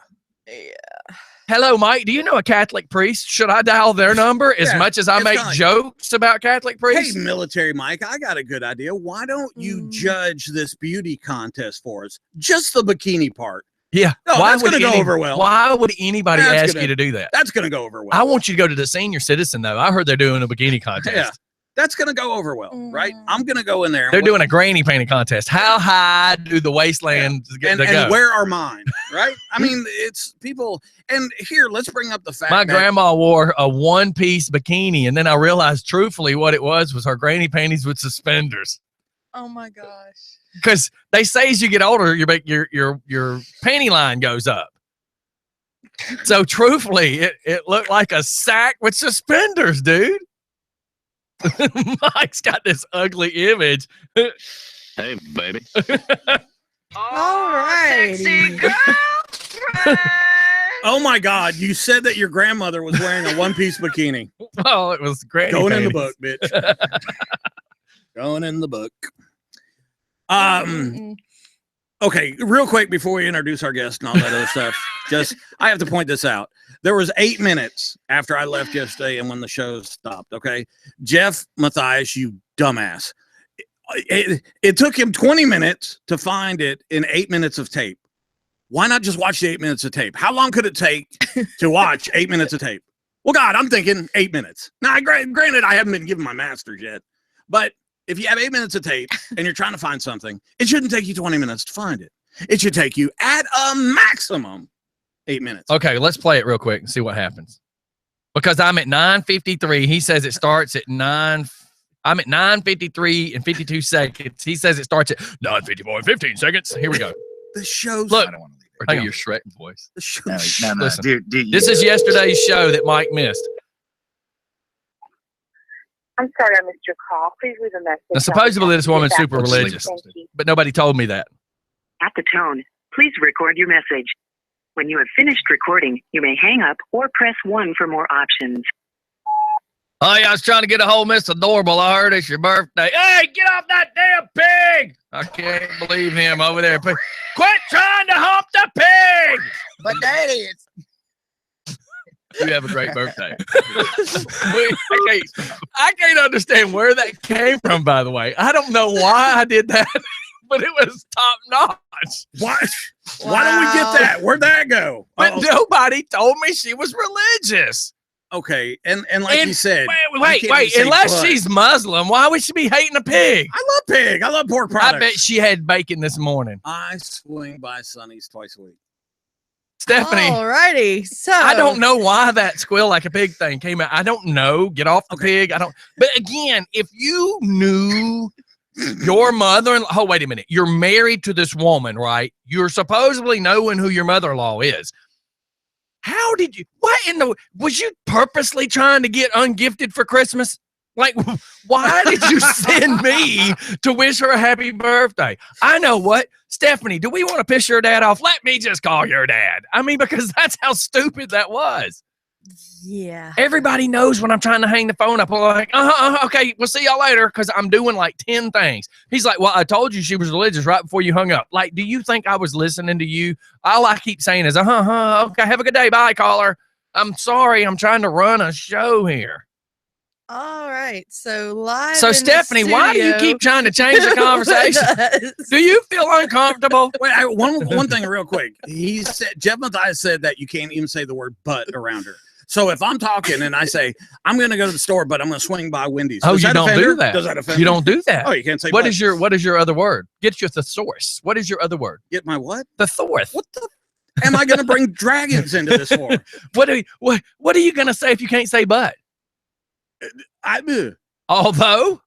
Hello, Mike. Do you know a Catholic priest? Should I dial their number as much as I make jokes about Catholic priests? Hey, military Mike, I got a good idea. Why don't you judge this beauty contest for us? Just the bikini part. Yeah. No, that's going to go over well. Why would anybody ask you to do that? That's going to go over well. I want you to go to the senior citizen, though. I heard they're doing a bikini contest. Yeah. That's going to go over well, right? I'm going to go in there. They're doing a granny painting contest. How high do the waistlands get to go? And where are mine, right? I mean, it's people. And here, let's bring up the fact my that grandma wore a one-piece bikini, and then I realized truthfully what it was her granny panties with suspenders. Oh my gosh. Because they say as you get older, your panty line goes up. So truthfully, it looked like a sack with suspenders, dude. Mike's got this ugly image. Hey, baby. All right. Sexy girlfriend. Oh my God! You said that your grandmother was wearing a one-piece bikini. Well, it was granny Going panties. in the book, bitch. Going in the book. Okay, real quick before we introduce our guest and all that other stuff, I have to point this out. There was 8 minutes after I left yesterday and when the show stopped, okay? Jeff Matthias, you dumbass. It took him 20 minutes to find it in 8 minutes of tape. Why not just watch the 8 minutes of tape? How long could it take to watch 8 minutes of tape? Well, God, I'm thinking 8 minutes. Now, granted, I haven't been given my master's yet, but if you have 8 minutes of tape and you're trying to find something, it shouldn't take you 20 minutes to find it. It should take you at a maximum 8 minutes. Okay, let's play it real quick and see what happens. Because I'm at 9:53. He says it starts at 9. I'm at 9:53 and 52 seconds. He says it starts at 9:54 and 15 seconds. Here we go. The show's Look. I don't want to leave Or do your Shrek voice. the show. No, Listen. dude, This is yesterday's show that Mike missed. I'm sorry I missed your call. Please leave a message. Now, supposedly this woman's super Let's leave religious, Thank you. but nobody told me that. At the tone, please record your message. When you have finished recording, you may hang up or press 1 for more options. Oh, yeah, I was trying to get a hold of Miss Adorable. I heard it's your birthday. Hey, get off that damn pig! I can't believe him over there. Quit trying to hump the pig! But that is. You have a great birthday. I can't understand where that came from, by the way. I don't know why I did that, but it was top notch. Why don't we get that? Where'd that go? But nobody told me she was religious. Okay, and like you said, wait. Unless she's Muslim, why would she be hating a pig? I love pig. I love pork products. I bet she had bacon this morning. I swing by Sonny's twice a week. Stephanie. Alrighty. So I don't know why that squeal like a pig thing came out. I don't know. Get off the pig. But again, if you knew your mother-in-law, oh, wait a minute. You're married to this woman, right? You're supposedly knowing who your mother-in-law is. How did you, was you purposely trying to get ungifted for Christmas? Like, why did you send me to wish her a happy birthday? I know what. Stephanie, do we want to piss your dad off? Let me just call your dad. I mean, because that's how stupid that was. Yeah. Everybody knows when I'm trying to hang the phone up. I'm like, okay, we'll see y'all later because I'm doing like 10 things. He's like, well, I told you she was religious right before you hung up. Like, do you think I was listening to you? All I keep saying is, okay, have a good day. Bye, caller. I'm sorry. I'm trying to run a show here. All right. So live. So, in Stephanie, the why do you studio- keep trying to change the conversation? Do you feel uncomfortable? Wait, one thing real quick. He said, Jeff Matthias said that you can't even say the word "but" around her. So if I'm talking and I say, I'm going to go to the store, but I'm going to swing by Wendy's. Oh, you don't do that. Does that offend You her? don't do that. Oh, you can't say What but. is your other word? Get your thesaurus. What is your other word? Get my what? Thesaurus. What the am I going to bring dragons into this for? What are you going to say if you can't say but? Although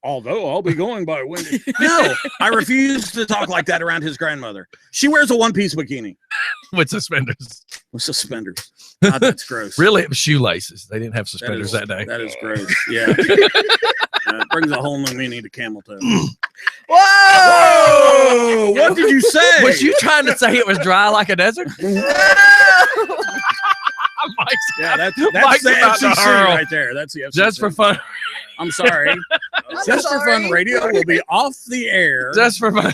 I'll be going by Wendy. No, I refuse to talk like that around his grandmother. She wears a one-piece bikini with suspenders. With suspenders. God, that's gross. Really, it was shoelaces. They didn't have suspenders that day. That is gross. Yeah. It brings a whole new meaning to camel toe. Whoa! What did you say? Was you trying to say it was dry like a desert? Yeah, that's Mike's the about to FCC hurl. right there. That's the FCC. Just for fun. I'm sorry. Just for Fun Radio will be off the air. Just for fun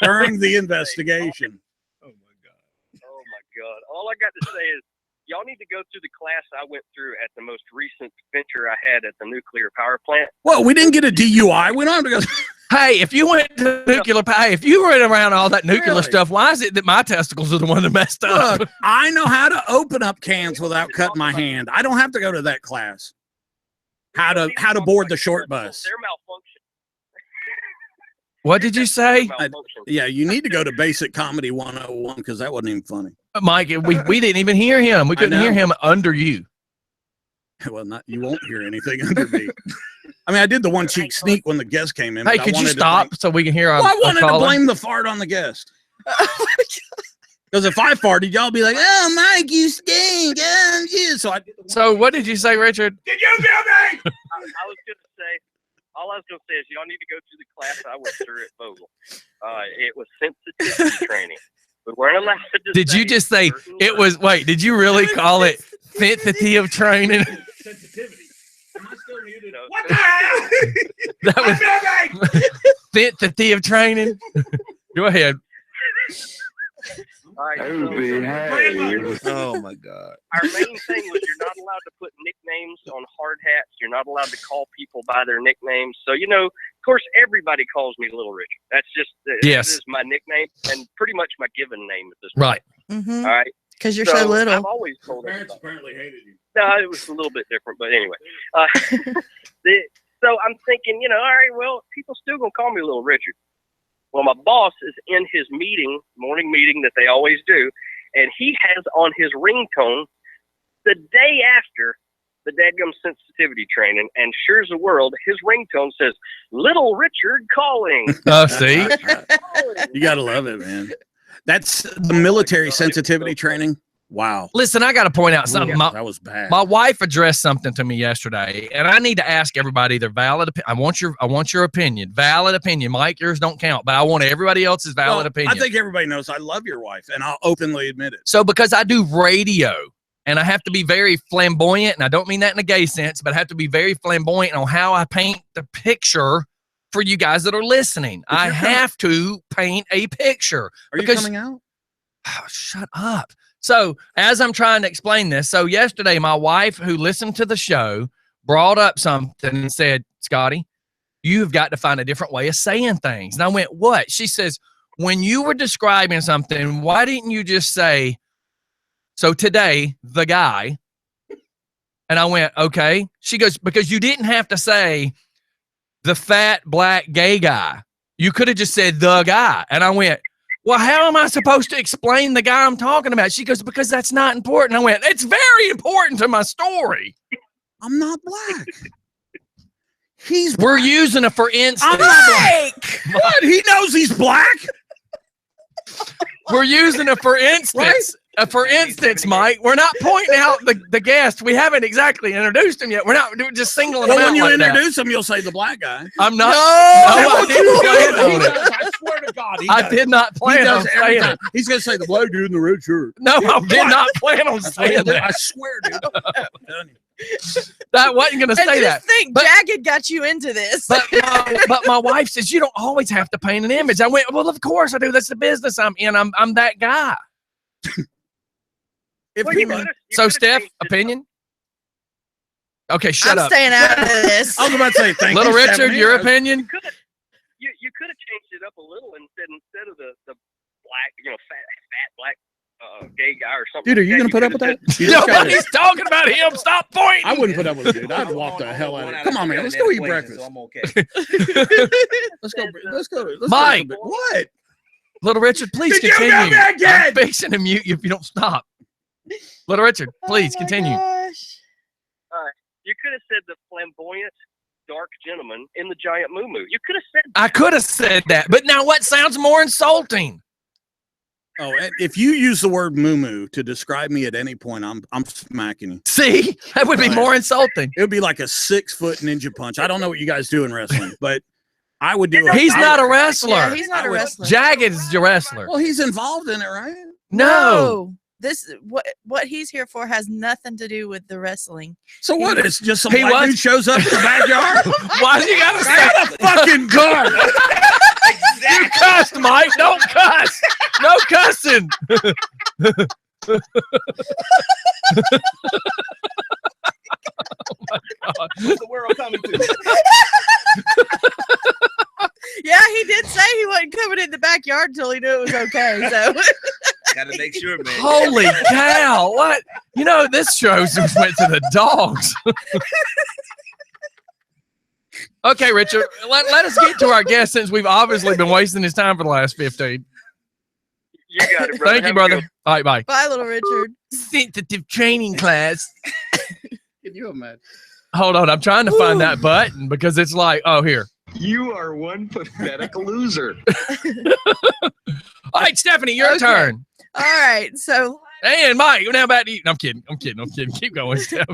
during the investigation. Oh my God. All I got to say is y'all need to go through the class I went through at the most recent venture I had at the nuclear power plant. Well, we didn't get a DUI. We don't have to go. Hey, if you went to nuclear power, if you were around all that nuclear stuff, why is it that my testicles are the one that messed up? Look, I know how to open up cans without cutting my hand. I don't have to go to that class. How to board the short bus. They're malfunction. What did you say? Yeah, you need to go to Basic Comedy 101 because that wasn't even funny. Mike, we didn't even hear him. We couldn't hear him under you. Well, you won't hear anything under me. I mean, I did the one cheek sneak when the guest came in. Hey, could you stop so we can hear our I wanted to caller? blame the fart on the guest. Because if I farted, y'all be like, "Oh, Mike, you stink." So what did you say, Richard? Did you feel me? I was going to say, all I was going to say is y'all need to go through the class I went through at Vogel. It was sensitivity training. We weren't allowed to Did you just say it was? Wait, did you really call it sensitive training? Sensitivity. Am I still muted? What the hell? That was sensitive training. Go ahead. All right, Oh my God. Our main thing was you're not allowed to put nicknames on hard hats. You're not allowed to call people by their nicknames. So, of course, everybody calls me Little Richard. That's just yes. This is my nickname and pretty much my given name at this point. Right. Mm-hmm. All right. Because you're so little. I've always told Parents everybody. apparently hated you. No, it was a little bit different, but anyway. So I'm thinking, all right, well, people still gonna call me Little Richard. Well, my boss is in his morning meeting that they always do, and he has on his ringtone the day after the dadgum sensitivity training, and sure as the world, his ringtone says, "Little Richard calling." Oh, see? You gotta love it, man. That's the military sensitivity training. Wow. Listen, I got to point out something. That was bad. My wife addressed something to me yesterday, and I need to ask everybody their valid opinion. I want your opinion. Valid opinion. Mike, yours don't count, but I want everybody else's valid opinion. I think everybody knows I love your wife, and I'll openly admit it. So because I do radio, and I have to be very flamboyant, and I don't mean that in a gay sense, but I have to be very flamboyant on how I paint the picture for you guys that are listening. I have to paint a picture. Are you coming out? Oh, shut up. So as I'm trying to explain this, so yesterday my wife who listened to the show brought up something and said, "Scottie, you've got to find a different way of saying things." And I went, "What?" She says, "When you were describing something, why didn't you just say, so today, the guy?" And I went, "Okay." She goes, "Because you didn't have to say the fat black gay guy. You could have just said the guy." And I went, "Well, how am I supposed to explain the guy I'm talking about?" She goes, "Because that's not important." I went, "It's very important to my story." I'm not black. We're using a for instance. I'm not black. What? He knows he's black? We're using a for instance. Right? For instance, Mike, we're not pointing out the guest. We haven't exactly introduced him yet. We're not just singling him out. When you like introduce him, you'll say the black guy. I'm not. No, I didn't plan on it. I swear to God, I did not plan on saying it. He's going to say the black dude in the red shirt. No, I did not plan on saying that. I swear, dude. That wasn't going to say that. Think Jagged got you into this. But my wife says you don't always have to paint an image. I went, well, of course I do. That's the business I'm in. I'm that guy. So, Steph, opinion? Okay, shut I'm up. staying out of this. I was about to say thank Little you, Richard, Stephanie. your opinion? You could have changed it up a little and said instead of the black, fat black gay guy or something. Dude, are you going to put up with that? Nobody's talking about him. Stop pointing. I wouldn't put up with it, dude. I'd walk the hell out of it. Come on, man. Let's go eat breakfast. So I'm okay. Let's go. Mike. What? Little Richard, please Did you continue. go again? I'm fixing to mute you if you don't stop. Little Richard, please continue. Gosh. You could have said the flamboyant, dark gentleman in the giant moo. You could have said that. I could have said that, but now what sounds more insulting? Oh, if you use the word moo to describe me at any point, I'm smacking you. See, that would be more insulting. It would be like a 6-foot ninja punch. I don't know what you guys do in wrestling, but I would do it. He's not a wrestler. Yeah, he's not a wrestler. Jagged is your wrestler. Well, he's involved in it, right? No. This what he's here for has nothing to do with the wrestling. So what? It's just some white dude shows up in the backyard. Why do you gotta say I got a fucking gun? You cussed, Mike. Don't cuss. No cussing. What's the world coming to? Yeah, he did say he wasn't coming in the backyard until he knew it was okay. So Gotta make sure, man. Holy cow. What? You know, this show just went to the dogs. Okay, Richard, let us get to our guest since we've obviously been wasting his time for the last 15. You got it, brother. Thank you, brother. All right, bye. bye, little Richard. Sensitive training class. Can you imagine? Hold on, I'm trying to find that button because it's like, oh, here. You are one pathetic loser. All right, Stephanie, your turn. All right, so And Mike, now about to eat. I'm kidding. Keep going, Steph.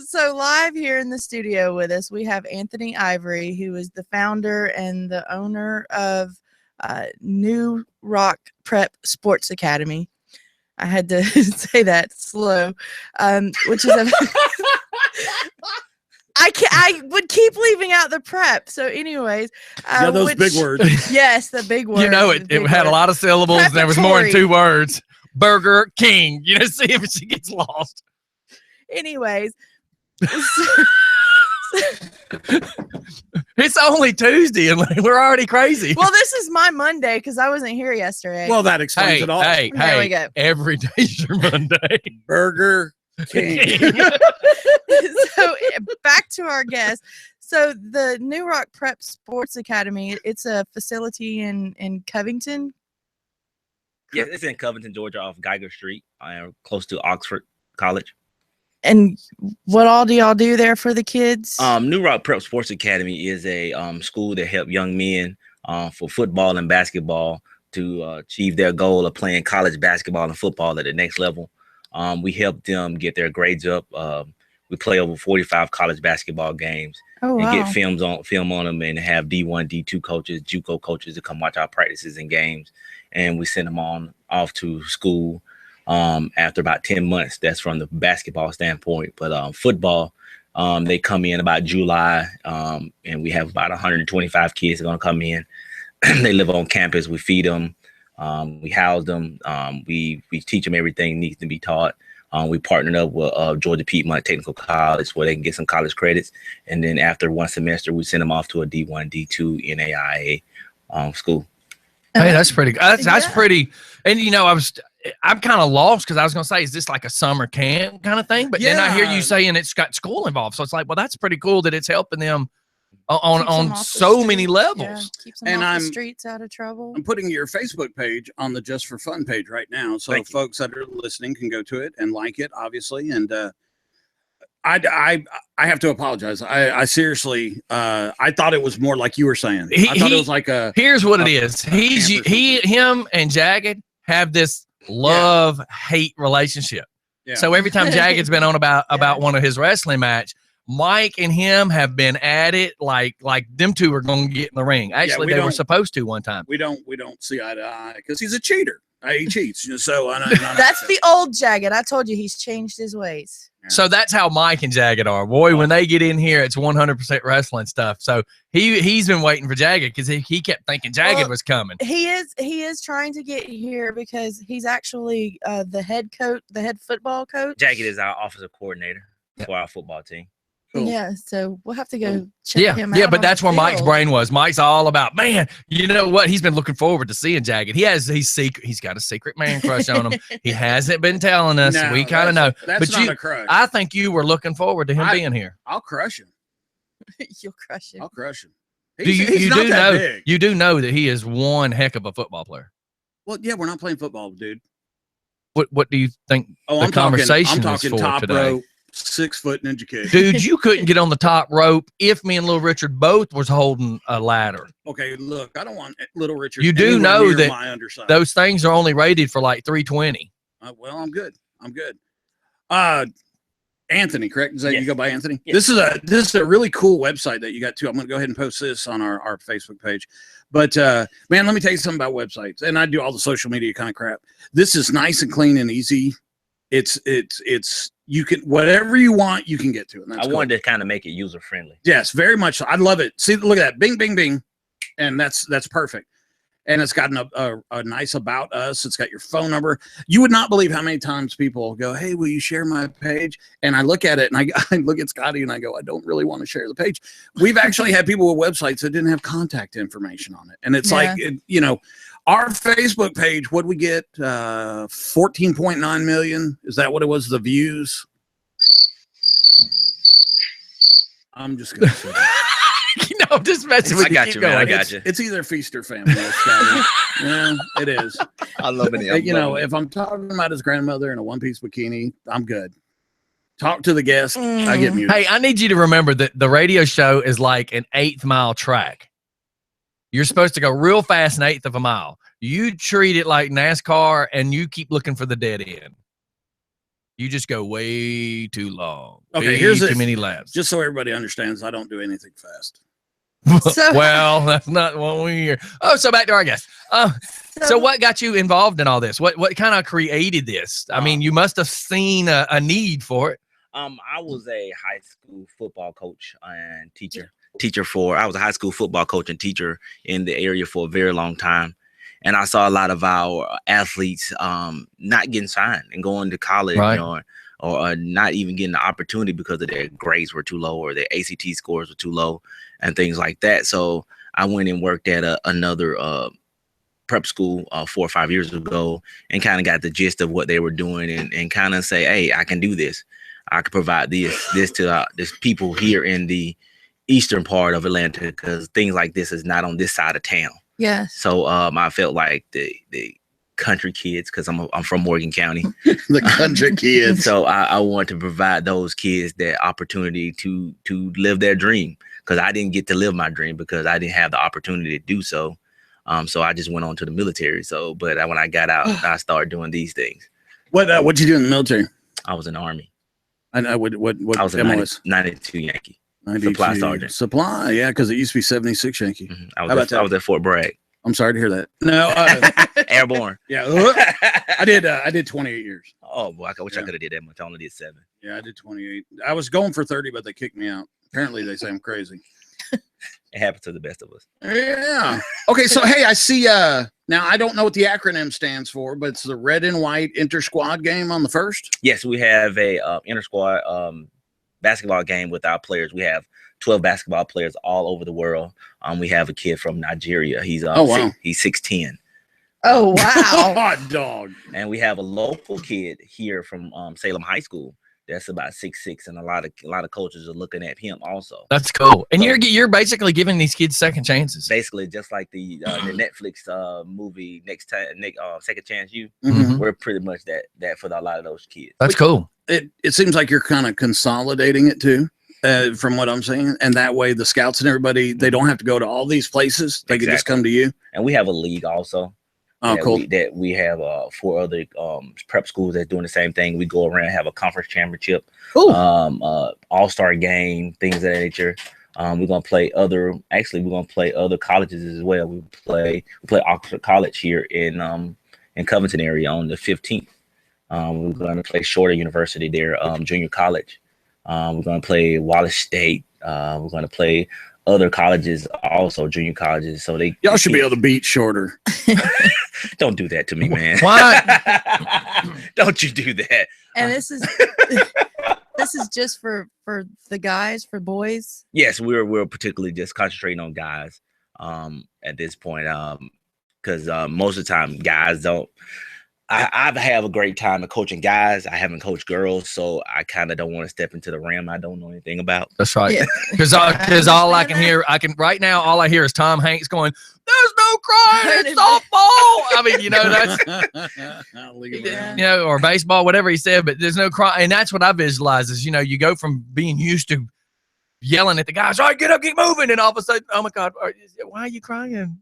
so live here in the studio with us, we have Anthony Ivory, who is the founder and the owner of New Rock Prep Sports Academy. I had to say that slow, which is a I would keep leaving out the prep. So anyways. Yeah, those big words. Yes, the big words. You know, it had a lot of syllables and there was more than 2 words. Burger King. You know, see if she gets lost. Anyways. It's only Tuesday and we're already crazy. Well, this is my Monday because I wasn't here yesterday. Well, that explains it all. Hey, there we go. Every day's your Monday. Burger King. So back to our guest. So the New Rock Prep Sports Academy, it's a facility in Covington. Yes, it's in Covington, Georgia, off Geiger Street, close to Oxford College. And what all do y'all do there for the kids? New Rock Prep Sports Academy is a school that helps young men for football and basketball to achieve their goal of playing college basketball and football at the next level. We help them get their grades up. We play over 45 college basketball games and get film on them and have D1, D2 coaches, JUCO coaches to come watch our practices and games. And we send them off to school after about 10 months. That's from the basketball standpoint. But football, they come in about July, and we have about 125 kids that are going to come in. They live on campus. We feed them. We house them. We teach them everything needs to be taught. We partnered up with Georgia Piedmont Technical College where they can get some college credits. And then after 1 semester, we send them off to a D1, D2 NAIA school. Hey, that's pretty good. That's pretty. And, you know, I'm kind of lost because I was going to say, is this like a summer camp kind of thing? But then I hear you saying it's got school involved. So it's like, well, that's pretty cool that it's helping them on so many levels. Yeah, keeps them off the streets, out of trouble. I'm putting your Facebook page on the Just for Fun page right now. So folks that are listening can go to it and like it, obviously. And I have to apologize. I seriously, I thought it was more like you were saying. I thought it was like a. Here's what it is. Him and Jagged have this love-hate relationship. Yeah. So every time Jagged's been on about one of his wrestling match, Mike and him have been at it like them two are going to get in the ring. Actually, they were supposed to one time. We don't see eye to eye because he's a cheater. He cheats. So that's the old Jagged. I told you he's changed his ways. So that's how Mike and Jagged are. Boy, when they get in here, it's 100% wrestling stuff. So he's been waiting for Jagged because he kept thinking Jagged was coming. He is trying to get here because he's actually the head football coach. Jagged is our offensive coordinator for our football team. Cool. Yeah, so we'll have to go check him out. Yeah, but on that's the where Mike's field. brain was. Mike's all about, man, you know what? He's been looking forward to seeing Jagged. He's got a secret man crush on him. He hasn't been telling us. No, We kind of know. That's but not a crush. I think you were looking forward to him being here. I'll crush him. You'll crush him. I'll crush him. You do know that he is one heck of a football player. Well, yeah, we're not playing football, dude. What do you think I'm conversation talking was for top today? rope, 6 foot ninja kick. Dude, you couldn't get on the top rope if me and Little Richard both was holding a ladder. Okay, look, I don't want Little Richard. You do know my that underside. those things are only rated for like 320. Well, I'm good. Anthony, correct? Is that Yes. you go by Anthony? Yes. This is a really cool website that you got too. I'm going to go ahead and post this on our Facebook page. But man, let me tell you something about websites. And I do all the social media kind of crap. This is nice and clean and easy. It's you can whatever you want, you can get to it. And that's I wanted to kind of make it user friendly. Yes, very much so. I love it. See, look at that. Bing, bing, bing. And that's perfect. And it's got a nice about us. It's got your phone number. You would not believe how many times people go, hey, will you share my page? And I look at it and I look at Scotty and I go, I don't really want to share the page. We've actually had people with websites that didn't have contact information on it. And it's like, our Facebook page, what we get? 14.9 million. Is that what it was? The views? I'm just going to say that. I'm just messing with you. I got you, man. I got you. It's either feast or famine. Yeah, it is. I love it. If I'm talking about his grandmother in a one-piece bikini, I'm good. Talk to the guest. I get muted. Hey, I need you to remember that the radio show is like an 1/8 mile track. You're supposed to go real fast, an 1/8 of a mile. You treat it like NASCAR, and you keep looking for the dead end. You just go way too long. Okay, here's too many laps. Just so everybody understands, I don't do anything fast. Well, that's not what we hear. Oh, so back to our guest. So what got you involved in all this? What kind of created this? I mean, you must have seen a need for it. I was a high school football coach and teacher. I was a high school football coach and teacher in the area for a very long time. And I saw a lot of our athletes not getting signed and going to college, right, or not even getting the opportunity because of their grades were too low or their ACT scores were too low and things like that. So I went and worked at another prep school 4 or 5 years ago and kind of got the gist of what they were doing and kind of say, hey, I can do this. I can provide this to this people here in the eastern part of Atlanta, because things like this is not on this side of town. Yeah. So I felt like the country kids, because I'm from Morgan County. The country kids. So I wanted to provide those kids that opportunity to live their dream, because I didn't get to live my dream because I didn't have the opportunity to do so. So I just went on to the military. So, but when I got out, I started doing these things. What'd you do in the military? I was in the Army. I know what I was a 92 Yankee. 92 Supply sergeant. Supply, yeah, because it used to be 76 Yankee. Mm-hmm. I was at Fort Bragg. I'm sorry to hear that. No, airborne. Yeah, I did 28 years. Oh boy, I wish I could have did that much. I only did 7. Yeah, I did 28. I was going for 30, but they kicked me out. Apparently, they say I'm crazy. It happens to the best of us. Yeah. Okay, so hey, I see. Now I don't know what the acronym stands for, but it's the red and white inter squad game on the 1st. Yes, we have a inter squad basketball game with our players. We have 12 basketball players all over the world. We have a kid from Nigeria. He's he's 6'10". Oh wow, hot dog! And we have a local kid here from Salem High School that's about 6'6", and a lot of coaches are looking at him also. That's cool. And you're basically giving these kids second chances. Basically, just like the Netflix movie Second Chance You. Mm-hmm. We're pretty much that for a lot of those kids. That's cool. It seems like you're kind of consolidating it too. From what I'm saying, and that way the scouts and everybody, they don't have to go to all these places. They can just come to you. And we have a league also. Oh, cool. We have 4 other prep schools that's doing the same thing. We go around, have a conference championship, cool. All-star game, things of that nature. We're gonna play other colleges as well. We play Oxford College here in Covington area on the 15th. We're gonna play Shorter University there, junior college. We're going to play Wallace State. We're going to play other colleges, also junior colleges. So y'all should be able to beat Shorter. Don't do that to me, man. Why? Don't you do that? And this is This is just for the guys, for boys. Yes, we're particularly just concentrating on guys at this point, because most of the time guys don't. I have a great time of coaching guys. I haven't coached girls, so I kind of don't want to step into the realm I don't know anything about. That's right. Because all I can hear, right now, all I hear is Tom Hanks going, "There's no crying in softball." I mean, you know, that's or baseball, whatever he said, but there's no crying, and that's what I visualize is, you go from being used to yelling at the guys, "All right, get up, get moving," and all of a sudden, oh my God, why are you crying?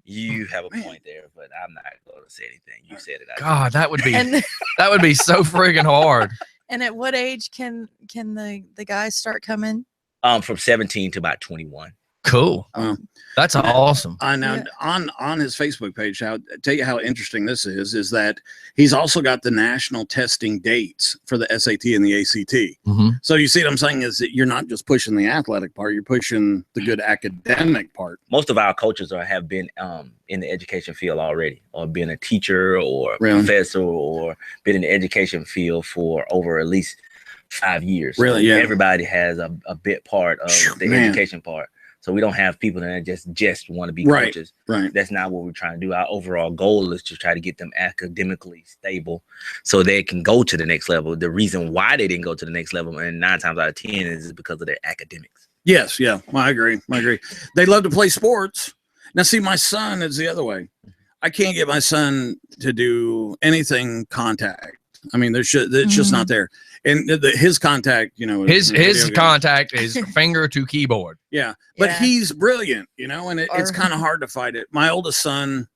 You have a point there, but I'm not going to say anything. You said it. God, that would be so friggin' hard. And at what age can the guys start coming? From 17 to about 21. Cool. That's awesome. I know. On his Facebook page, I'll tell you how interesting this is that he's also got the national testing dates for the SAT and the ACT. Mm-hmm. So you see what I'm saying is that you're not just pushing the athletic part, you're pushing the good academic part. Most of our coaches have been in the education field already, or been a teacher or professor, or been in the education field for over at least 5 years. Really? So yeah. everybody has a bit part of the education part. So we don't have people that just want to be coaches. Right. That's not what we're trying to do. Our overall goal is to try to get them academically stable so they can go to the next level. The reason why they didn't go to the next level, and 9 times out of 10, is because of their academics. Yes. Yeah. Well, I agree. They love to play sports. Now, see, my son is the other way. I can't get my son to do anything contact. I mean, it's just not there. And his contact, his contact is finger to keyboard. Yeah, but he's brilliant, and it's kind of hard to fight it. My oldest son,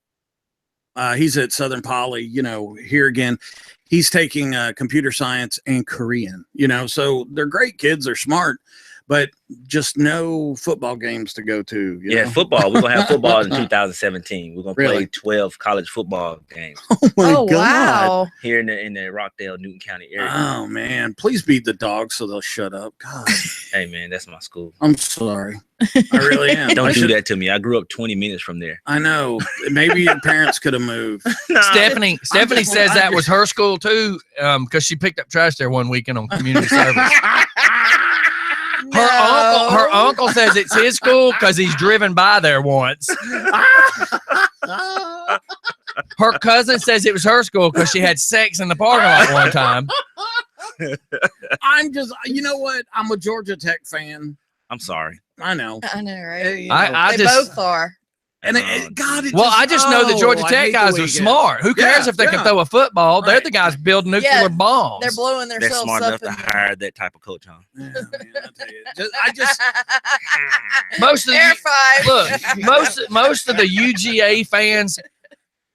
he's at Southern Poly, here again. He's taking computer science and Korean, so they're great kids. They're smart, but just no football games to go to. Football. We're going to have football in 2017. We're going to play 12 college football games. Oh, God. Wow. Here in the Rockdale, Newton County area. Oh, man. Please beat the dogs so they'll shut up. God. Hey, man, that's my school. I'm sorry. I really am. Don't do that to me. I grew up 20 minutes from there. I know. Maybe your parents could have moved. Stephanie says that was her school, too, because she picked up trash there one weekend on community service. Her uncle says it's his school because he's driven by there once. Her cousin says it was her school because she had sex in the parking lot one time. I'm just, you know what? I'm a Georgia Tech fan. I'm sorry. I know, right? They both are. And I just know the Georgia Tech guys are smart. Who cares if they can throw a football? They're the guys building nuclear bombs. They're blowing themselves up. They're smart enough to hire that type of coach, huh? Yeah, man, I tell you, most of the UGA fans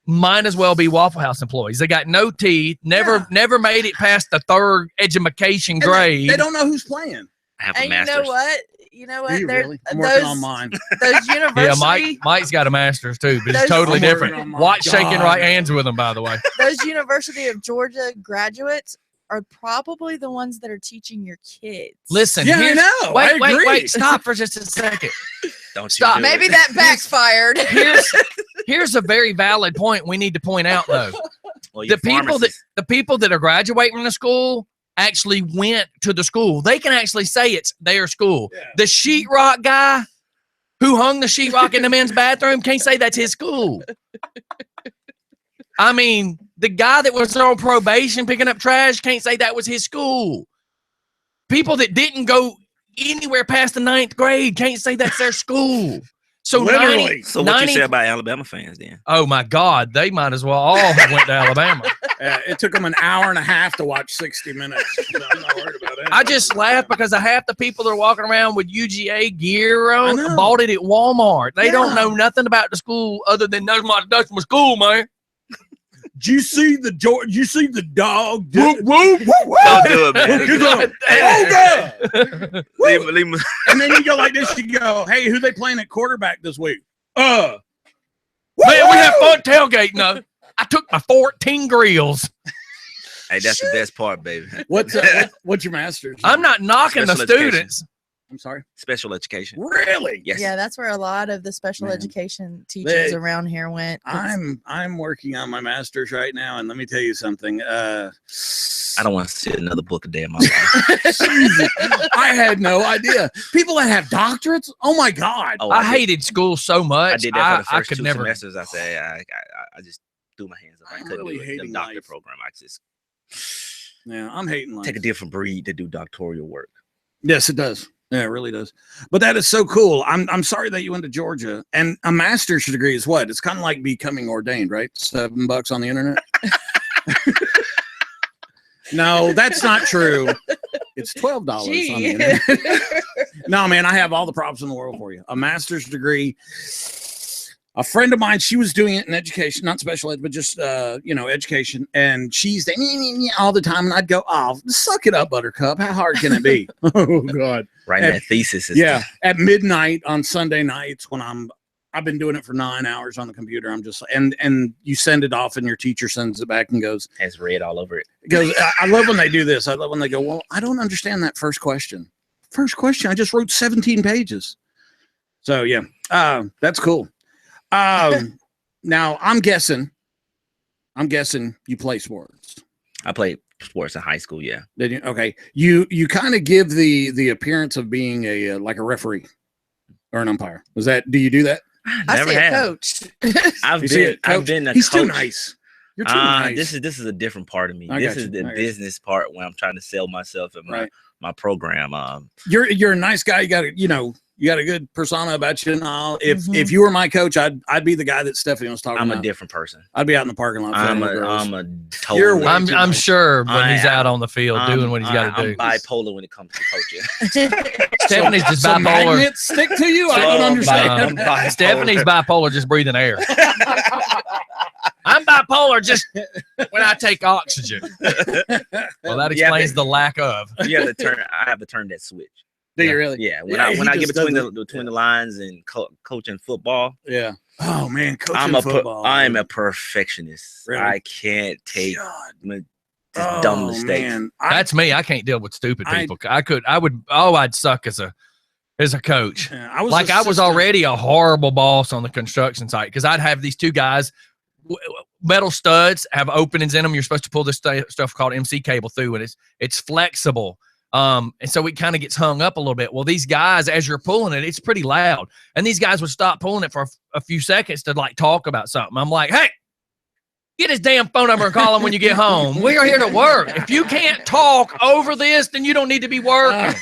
might as well be Waffle House employees. They got no teeth, never made it past the third education grade. They don't know who's playing. I have a And master's. you know what? Do you really? I'm working on mine. Those university, Mike's got a master's too, but it's totally different. Watch shaking right hands with him, by the way. Those University of Georgia graduates are probably the ones that are teaching your kids. Listen, I know. Wait, stop for just a second. Don't stop. Maybe that backfired. Here's a very valid point we need to point out, though. Well, the people that are graduating from the school actually went to the school. They can actually say it's their school. Yeah. The sheetrock guy who hung the sheetrock in the men's bathroom can't say that's his school. I mean, the guy that was on probation picking up trash can't say that was his school. People that didn't go anywhere past the 9th grade can't say that's their school. So literally. So what you say about Alabama fans then? Oh my God, they might as well all have went to Alabama. It took them an hour and a half to watch 60 Minutes. I'm not worried about it. I just laugh because half the people that are walking around with UGA gear on bought it at Walmart. They don't know nothing about the school other than that's my school, man. Did you see the dog? Don't do it, man. And then you go like this. You go, hey, who they playing at quarterback this week? Man, we have fun tailgating. No, I took my 14 grills. Hey, that's the best part, baby. What's your master's? I'm not knocking the students. I'm sorry. Special education. Really? Yes. Yeah, that's where a lot of the special Man. education teachers around here went. I'm working on my master's right now, and let me tell you something. I don't want to see another book a day in my life. I had no idea. People that have doctorates. Oh my God. Oh, I hated school so much. I did that for the first could two never. semesters. I said I just threw my hands up. I couldn't really do it. hating The doctor life. program. I just I'm hating life. take a different breed to do doctoral work. Yes, it does. Yeah, it really does. But that is so cool. I'm sorry that you went to Georgia. And a master's degree is what? It's kind of like becoming ordained, right? $7 on the internet. No, that's not true. It's $12 on the internet. No, man, I have all the props in the world for you. A master's degree. A friend of mine, she was doing it in education, not special ed, but just education. And she's all the time, and I'd go, "Oh, suck it up, Buttercup. How hard can it be?" Oh God, Writing that thesis. At midnight on Sunday nights when I've been doing it for 9 hours on the computer. I'm just and you send it off, and your teacher sends it back and goes, has red all over it. Because I love when they do this. I love when they go, "Well, I don't understand that first question. First question, I just wrote 17 pages." So yeah, that's cool. Now I'm guessing you play sports. I played sports in high school. Yeah. Did you? Okay. You kind of give the appearance of being a like a referee or an umpire. Do you do that? I see a coach. I've been a He's coach. too nice. You're too nice. This is a different part of me. I This got is you. the I got business part when I'm trying to sell myself and my program. You're a nice guy. You got a good persona about you and all. If you were my coach, I'd be the guy that Stephanie was talking about. I'm a different person. I'd be out in the parking lot. I'm a total. I'm sure when he's out on the field doing what he's got to do. I'm bipolar when it comes to coaching. Stephanie's just so bipolar. Magnets stick to you? I don't understand. Stephanie's bipolar, just breathing air. I'm bipolar just when I take oxygen. Well, that explains the lack of. I have to turn that switch. Do you really? Yeah. When I get between the lines and coaching football. Yeah. Oh man, coaching football. I am a perfectionist. Really? I can't take dumb mistakes. Man. That's me. I can't deal with stupid people. I'd suck as a coach. Yeah, I was already a horrible boss on the construction site because I'd have these two guys, metal studs, have openings in them. You're supposed to pull this stuff called MC cable through, and it's flexible. And so it kind of gets hung up a little bit. Well, these guys, as you're pulling it, it's pretty loud. And these guys would stop pulling it for a few seconds to like talk about something. I'm like, hey, get his damn phone number and call him when you get home. We are here to work. If you can't talk over this, then you don't need to be working.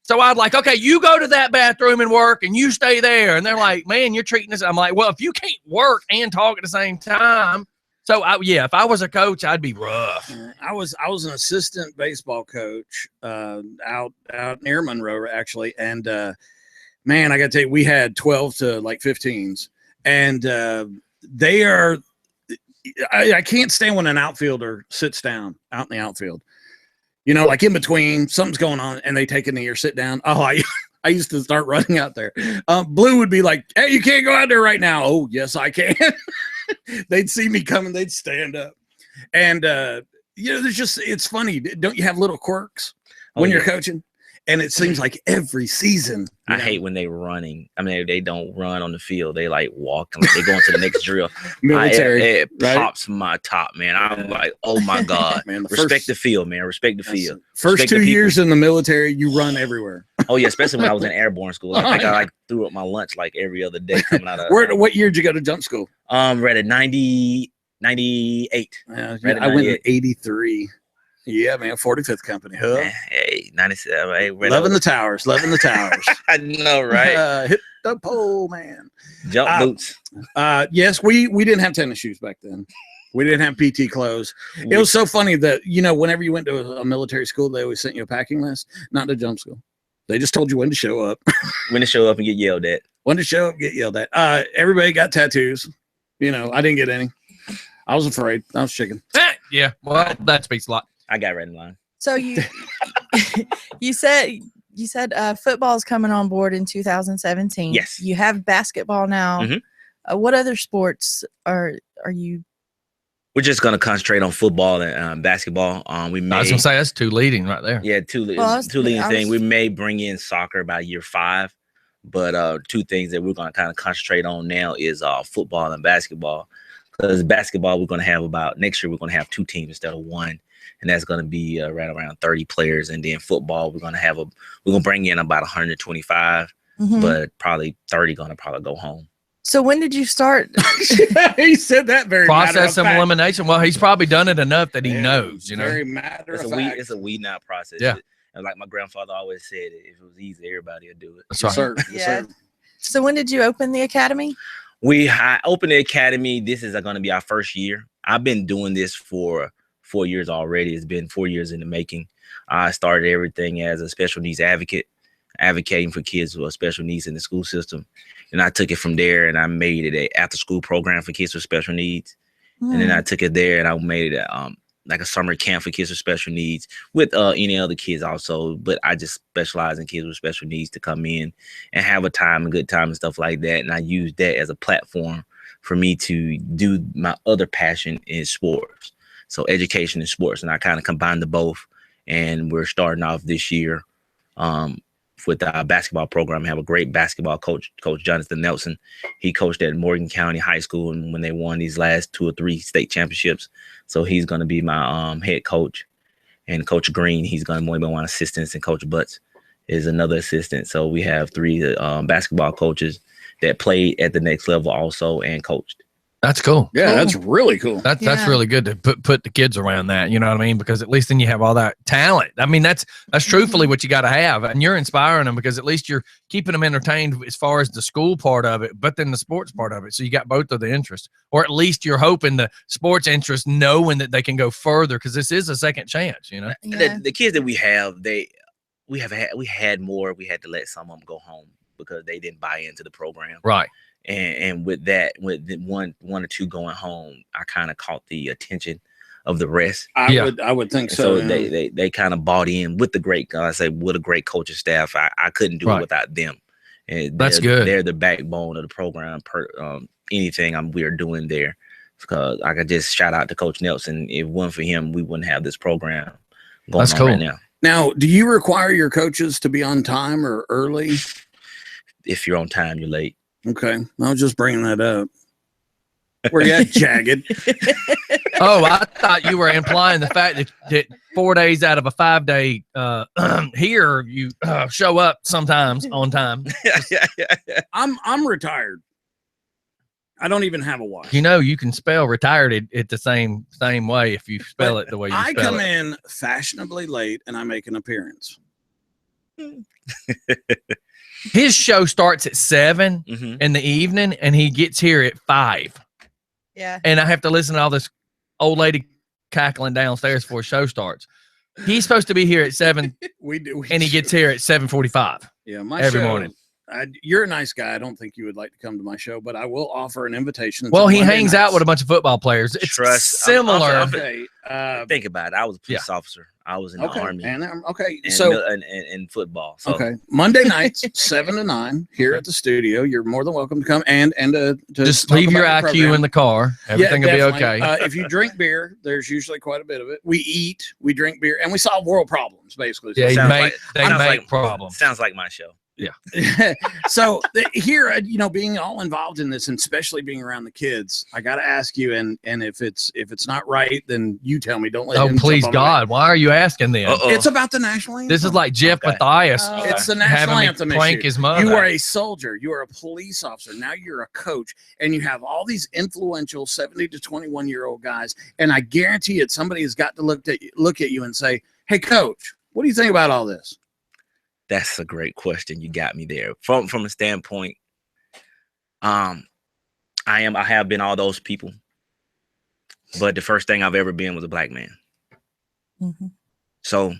So I'd like, okay, you go to that bathroom and work and you stay there. And they're like, man, you're treating this. I'm like, well, if you can't work and talk at the same time. So if I was a coach, I'd be rough. I was an assistant baseball coach out near Monroe actually, and man, I got to tell you, we had 12 to like 15s, and they are. I can't stand when an outfielder sits down out in the outfield. Like in between, something's going on, and they take a knee or sit down. Oh, I used to start running out there. Blue would be like, "Hey, you can't go out there right now." Oh, yes, I can. They'd see me coming, they'd stand up. And it's funny. Don't you have little quirks when you're coaching? And it seems like every season. I hate when they're running. I mean, they don't run on the field. They like walk and they go into the next drill. Military. It pops my top, man. I'm like, oh my God. Man, respect the field, man. Respect the field. First 2 years in the military, you run everywhere. Oh yeah, especially when I was in airborne school. I think I threw up my lunch like every other day coming out of. What year did you go to jump school? Read at 98. I went in 83. Yeah, man, 45th Company. Huh? Hey, 97. Hey, loving the towers. I know, right? Hit the pole, man. Jump boots. Yes, we didn't have tennis shoes back then. We didn't have PT clothes. It was so funny that, whenever you went to a military school, they always sent you a packing list, not to jump school. They just told you when to show up. When to show up and get yelled at. When to show up, get yelled at. Everybody got tattoos. I didn't get any. I was afraid. I was chicken. Yeah, well, that speaks a lot. I got right in line. So you said football is coming on board in 2017. Yes. You have basketball now. Mm-hmm. What other sports are you We're just gonna concentrate on football and basketball. We may, I was gonna say that's 2 leading right there. yeah, two leading thing. We may bring in soccer by year 5, but 2 things that we're gonna kind of concentrate on now is football and basketball. Because basketball, we're gonna have next year we're gonna have 2 teams instead of 1, and that's gonna be right around 30 players. And then football, we're gonna bring in about 125, but probably 30 gonna go home. So when did you start? He said that very process of elimination. Well, he's probably done it enough that he knows. You know, very matter of fact. It's a weeding out process. Yeah, and like my grandfather always said, if it was easy, everybody would do it. That's right. Sir. Yeah. So when did you open the academy? I opened the academy. This is going to be our first year. I've been doing this for 4 years already. It's been 4 years in the making. I started everything as a special needs advocate, advocating for kids with special needs in the school system. And I took it from there and I made it a after school program for kids with special needs. And then I took it there and I made it like a summer camp for kids with special needs with any other kids also. But I just specialize in kids with special needs to come in and have a good time and stuff like that. And I use that as a platform for me to do my other passion in sports. So education and sports. And I kind of combine the both. And we're starting off this year with our basketball program. We have a great basketball coach, Coach Jonathan Nelson. He coached at Morgan County High School and when they won these last 2 or 3 state championships. So he's going to be my head coach. And Coach Green, he's going to be one assistant, and Coach Butts is another assistant. So we have 3 basketball coaches that played at the next level also and coached. That's cool. Yeah, cool. That's really cool. That's really good to put the kids around that. You know what I mean? Because at least then you have all that talent. I mean, that's truthfully what you got to have, and you're inspiring them because at least you're keeping them entertained as far as the school part of it, but then the sports part of it. So you got both of the interests, or at least you're hoping the sports interest, knowing that they can go further because this is a second chance. You know, the kids that we have, we had more. We had to let some of them go home because they didn't buy into the program, right? And with that, with the one or 2 going home, I kind of caught the attention of the rest. I would think so. So they kind of bought in with the great, with a great coaching staff. I couldn't do it without them. And that's good. They're the backbone of the program. Anything we are doing there, because I could just shout out to Coach Nelson. If it wasn't for him, we wouldn't have this program going on right now. Now, do you require your coaches to be on time or early? If you're on time, you're late. Okay, I was just bringing that up. Where you at, Jagged? Oh, I thought you were implying the fact that 4 days out of a 5-day here, you show up sometimes on time. Yeah. I'm retired. I don't even have a watch. You know, you can spell retired it the same way if you spell it the way you spell it. I come in fashionably late and I make an appearance. His show starts at 7 in the evening, and he gets here at 5. Yeah. And I have to listen to all this old lady cackling downstairs before show starts. He's supposed to be here at 7. And he gets here at 7:45. Yeah, every morning. You're a nice guy. I don't think you would like to come to my show, but I will offer an invitation. Well, he hangs out with a bunch of football players. It's similar. Think about it. I was a police officer. I was in the Army. And football. So. Okay. Monday nights, 7 to 9 here at the studio. You're more than welcome to come and to just leave your IQ in the car. Everything will be okay. If you drink beer, there's usually quite a bit of it. We eat, we drink beer, and we solve world problems, basically. Yeah, so they make problems. Sounds like my show. Yeah. So here, being all involved in this, and especially being around the kids, I got to ask you, and if it's not right, then you tell me. Don't let. Oh, please, God! Why are you asking them? It's about the national anthem. This is like Jeff Matthias. It's the national anthem issue. His mother. You are a soldier. You are a police officer. Now you're a coach, and you have all these influential 70 to 21-year-old guys. And I guarantee it, somebody has got to look at you and say, "Hey, coach, what do you think about all this?" That's a great question. You got me there. From a standpoint, I have been all those people, but the first thing I've ever been was a black man. So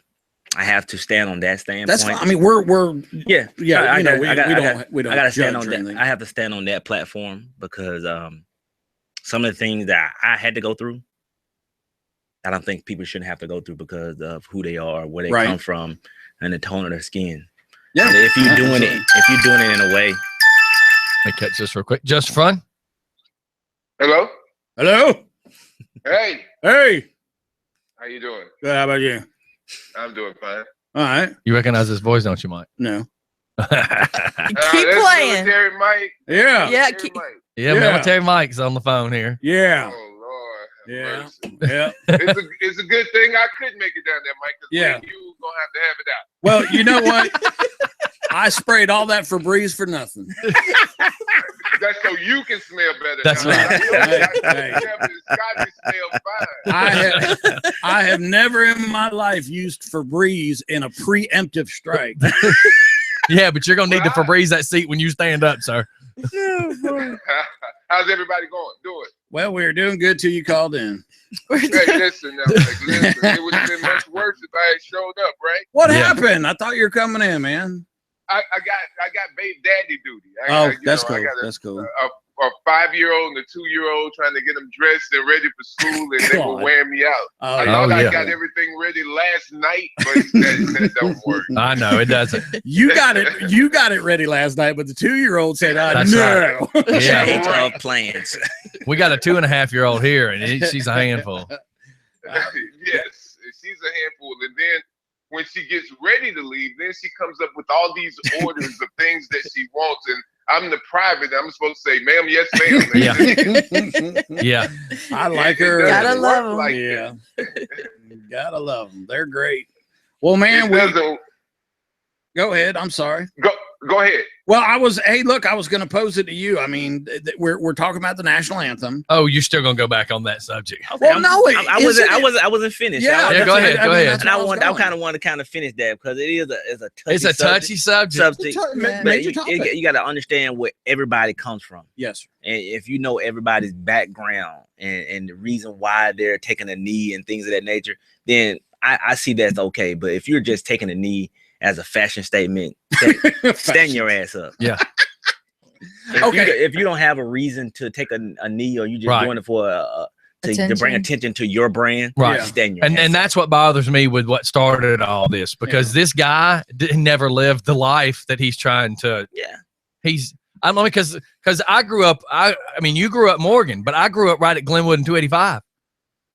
I have to stand on that standpoint. That's fine. I mean, we're I gotta stand on that. I have to stand on that platform because some of the things that I had to go through, I don't think people shouldn't have to go through because of who they are, where they come from, and the tone of their skin. Yeah. And if you're doing it in a way. Let me catch this real quick. Just fun. Hello. Hey. Hey. How you doing? Good. How about you? I'm doing fine. All right. You recognize his voice, don't you, Mike? No. Keep playing. Military Mike. Yeah. Yeah. Yeah, Military Mike's on the phone here. Yeah. Oh Lord. Yeah. Yeah. It's a good thing I couldn't make it down there, Mike. Yeah. You gonna have to have it out. Well, you know what? I sprayed all that Febreze for nothing. That's so you can smell better. That's right. I have never in my life used Febreze in a preemptive strike. Yeah, but you're gonna need to Febreze that seat when you stand up, sir. How's everybody doing? Well, we were doing good till you called in. Hey, listen, it would have been much worse if I had showed up, right? What happened? I thought you were coming in, man. I got baby daddy duty. That's cool. That's cool. A 5-year-old and a 2-year-old trying to get them dressed and ready for school, and they were wearing me out. I thought I got everything ready last night, but that don't work. I know it doesn't. You got it ready last night, but the 2-year-old said, "No." Right. Change of plans. We got a 2.5-year-old here, and she's a handful. Yes, she's a handful, and then when she gets ready to leave, then she comes up with all these orders of things that she wants, and I'm the private. I'm supposed to say, "Ma'am, yes, ma'am." Yeah. I like her. Gotta love them. Like yeah. Gotta love them. They're great. Well, man, go ahead. I'm sorry. Go ahead. Well, I was going to pose it to you. I mean, we're talking about the national anthem. Oh, you're still gonna go back on that subject? Okay, well, no, I wasn't finished. Yeah, go ahead. Go ahead. And I kind of want to finish that because it is a touchy subject. But you got to understand where everybody comes from. Yes, sir. And if you know everybody's background and the reason why they're taking a knee and things of that nature, then I see that's okay. But if you're just taking a knee as a fashion statement, stand your ass up. Yeah. If you don't have a reason to take a knee, or you just doing it for to bring attention to your brand, right? Stand your ass and that's what bothers me with what started all this, because this guy never lived the life that he's trying to. Yeah. I mean, because I grew up. I mean, you grew up Morgan, but I grew up right at Glenwood and 285.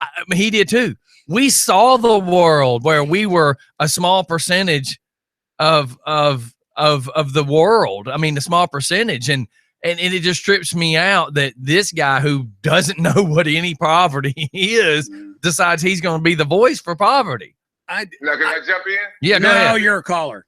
I mean, he did too. We saw the world where we were a small percentage of the world. I mean, a small percentage, and it just trips me out that this guy who doesn't know what any poverty is decides he's going to be the voice for poverty. Now, can I jump in? Yeah, no, go ahead. You're a caller.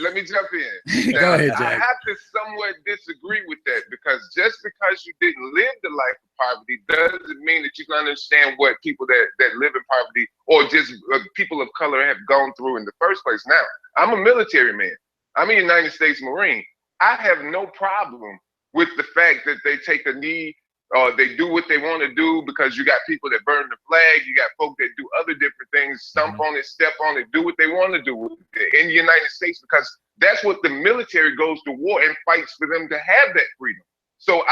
Let me jump in. Go ahead, Jack. I have to somewhat disagree with that, because just because you didn't live the life of poverty doesn't mean that you can understand what people that live in poverty, or just people of color, have gone through in the first place. Now, I'm a military man. I'm a United States Marine. I have no problem with the fact that they take a knee, or they do what they want to do, because you got people that burn the flag, you got folk that do other different things, stomp on it, step on it, do what they want to do with it in the United States, because that's what the military goes to war and fights for them to have that freedom. So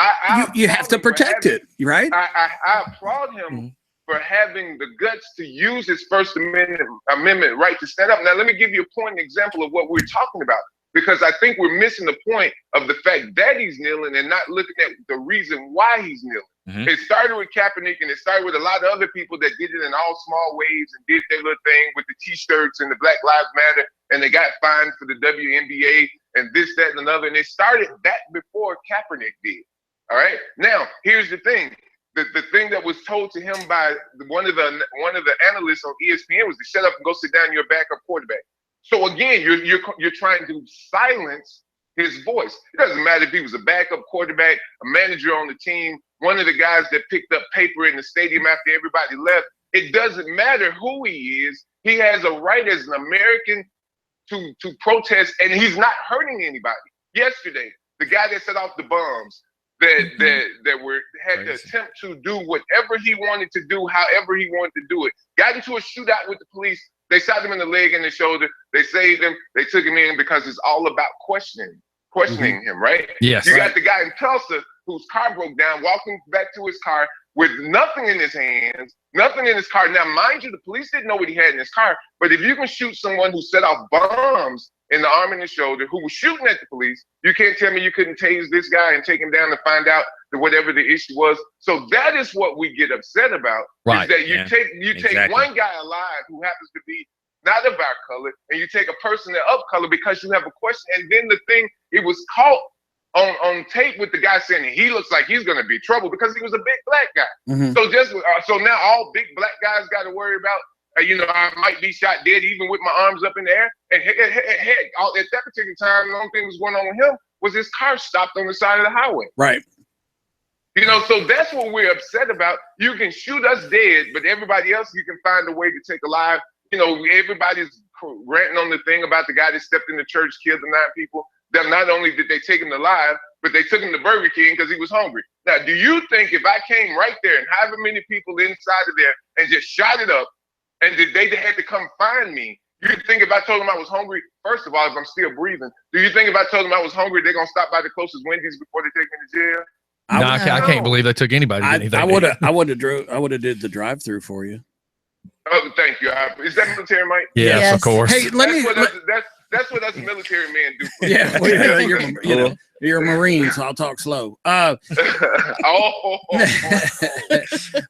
you have to protect it, right? I applaud him for having the guts to use his First Amendment right to stand up. Now, let me give you a point, example of what we're talking about, because I think we're missing the point of the fact that he's kneeling and not looking at the reason why he's kneeling. It started with Kaepernick, and it started with a lot of other people that did it in all small ways and did their little thing with the T-shirts and the Black Lives Matter, and they got fined for the WNBA and this, that, and another. And it started that before Kaepernick did. All right. Now, here's the thing. The thing that was told to him by one of the analysts on ESPN was to shut up and go sit down. You're a backup quarterback. So again, you're trying to silence his voice. It doesn't matter if he was a backup quarterback, a manager on the team, one of the guys that picked up paper in the stadium after everybody left. It doesn't matter who he is. He has a right as an American to protest, and he's not hurting anybody. Yesterday, the guy that set off the bombs that had the attempt to do whatever he wanted to do, however he wanted to do it, got into a shootout with the police. They shot him in the leg and the shoulder. They saved him. They took him in because it's all about questioning him, right? Yes. You got the guy in Tulsa whose car broke down, walking back to his car with nothing in his hands, nothing in his car. Now, mind you, the police didn't know what he had in his car, but if you can shoot someone who set off bombs in the arm and the shoulder who was shooting at the police. You can't tell me you couldn't tase this guy and take him down to find out that whatever the issue was. So that is what we get upset about. Right. Is that you take one guy alive who happens to be not of our color, and you take a person of color because you have a question. And then the thing, it was caught on tape with the guy saying he looks like he's going to be trouble because he was a big black guy. So now all big black guys got to worry about, I might be shot dead even with my arms up in the air. And at that particular time, the only thing that was going on with him was his car stopped on the side of the highway. Right. So that's what we're upset about. You can shoot us dead, but everybody else you can find a way to take alive. Everybody's ranting on the thing about the guy that stepped in the church, killed the 9 people. That not only did they take him alive, but they took him to Burger King because he was hungry. Now, do you think if I came right there and however many people inside of there and just shot it up, and they had to come find me, you think if I told them I was hungry, first of all, if I'm still breathing, do you think if I told them I was hungry, they're going to stop by the closest Wendy's before they take me to jail? I can't believe they took anybody to anything. I would have did the drive-through for you. Oh, thank you. Is that military, Mike? Yes, of course. Hey, that's what us military men do. You're a Marine, so I'll talk slow. Oh,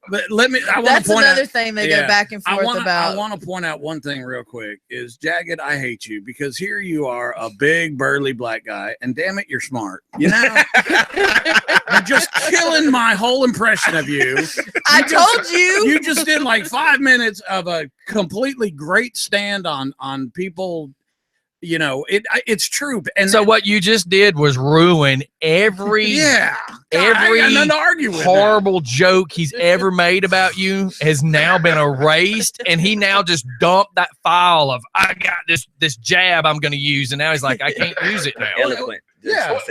but That's another thing they go back and forth about. I want to point out one thing real quick is Jagged, I hate you because here you are, a big burly black guy, and damn it, you're smart. You're just killing my whole impression of you. I told you. You just did like 5 minutes of a completely great stand on people. It's true. And so what you just did was ruin every horrible joke he's ever made about you has now been erased, and he now just dumped that file of I got this jab I'm going to use, and now he's like I can't use it now. Eloquent. I'm just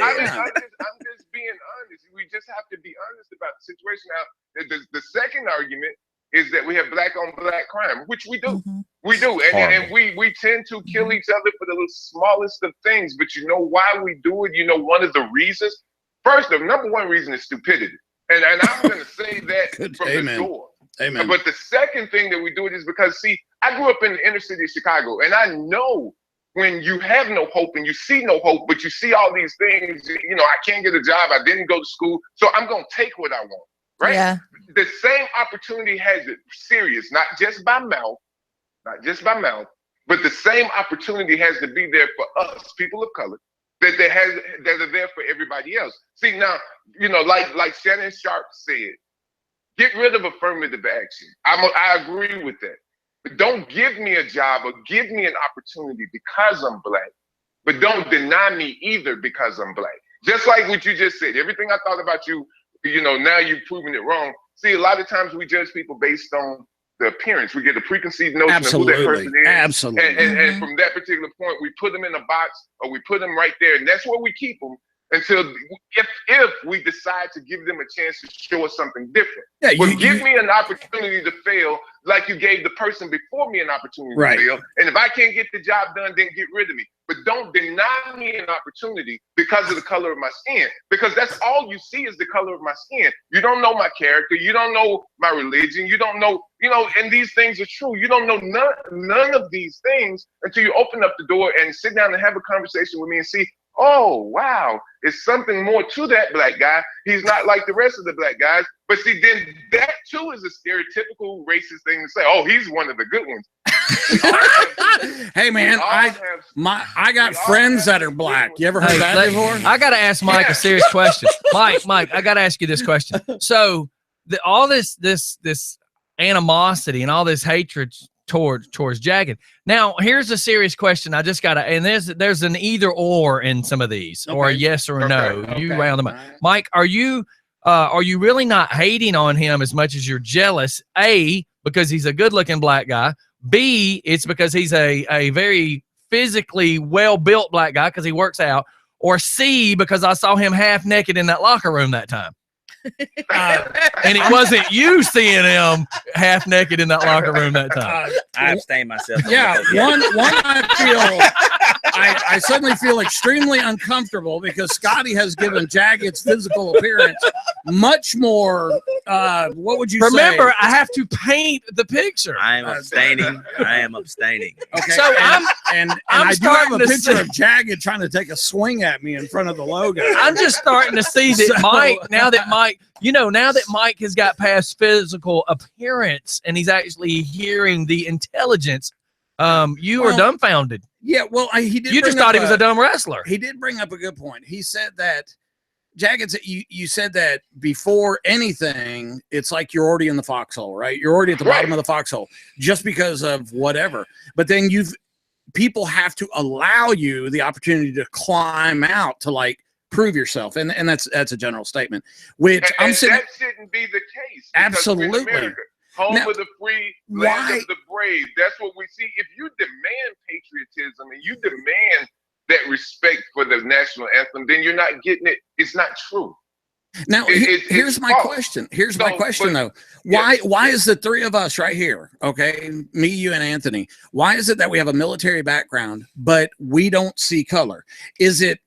being honest. We just have to be honest about the situation. Now, the second argument is that we have black on black crime, which we do. We do. And we tend to kill each other for the smallest of things. But you know why we do it? One of the reasons, first, the number one reason is stupidity. And I'm going to say that from the door. Amen. But the second thing that we do it is because, see, I grew up in the inner city of Chicago, and I know when you have no hope and you see no hope, but you see all these things, I can't get a job, I didn't go to school, so I'm going to take what I want. Right? Yeah. The same opportunity has it serious, not just by mouth, but the same opportunity has to be there for us, people of color, that are there for everybody else. See, now, like Shannon Sharp said, get rid of affirmative action. I agree with that. But don't give me a job or give me an opportunity because I'm black, but don't deny me either because I'm black. Just like what you just said, everything I thought about you, now you've proven it wrong. See, a lot of times we judge people based on the appearance. We get a preconceived notion of who that person is. Absolutely. And from that particular point, we put them in a box or we put them right there. And that's where we keep them until if we decide to give them a chance to show us something different. Yeah, give me an opportunity to fail like you gave the person before me an opportunity to fail. And if I can't get the job done, then get rid of me. But don't deny me an opportunity because of the color of my skin. Because that's all you see is the color of my skin. You don't know my character. You don't know my religion. You don't know, and these things are true. You don't know none of these things until you open up the door and sit down and have a conversation with me and see, oh, wow, it's something more to that black guy. He's not like the rest of the black guys. But see, then that too is a stereotypical racist thing to say, oh, he's one of the good ones. Hey, man, I got friends that are black. You ever heard that before? I got to ask Mike a serious question. Mike, I got to ask you this question. So all this animosity and all this hatred towards Jagged. Now, here's a serious question. I just got to, and there's an either or in some of these, or a yes or a no. You round them up. Mike, are you really not hating on him as much as you're jealous? A, because he's a good-looking black guy. B, it's because he's a very physically well-built black guy because he works out. Or C, because I saw him half naked in that locker room that time. And it wasn't you seeing him half naked in that locker room that time. I abstained myself. Yeah, one I feel I suddenly feel extremely uncomfortable because Scottie has given Jagged's physical appearance much more. What would you say? Remember, I have to paint the picture. I am abstaining. I am abstaining. Okay, So and I'm I do have a starting to picture see- of Jagged trying to take a swing at me in front of the logo. I'm just starting to see that So- Mike, now that Mike has got past physical appearance and he's actually hearing the intelligence, you are dumbfounded. Yeah, well, he did. You just thought he was a dumb wrestler. He did bring up a good point. He said that, Jagged, you said that before anything, it's like you're already in the foxhole, right? You're already at the bottom of the foxhole just because of whatever. But then people have to allow you the opportunity to climb out to like prove yourself, and that's a general statement. Which and I'm saying that shouldn't be the case. Absolutely. Home Now, of the free, land of the brave. That's what we see. If you demand patriotism and you demand that respect for the national anthem, then you're not getting it. It's not true. Now, here's my question. Here's my question, though. Why is the three of us right here, okay, me, you, and Anthony, why is it that we have a military background, but we don't see color? Is it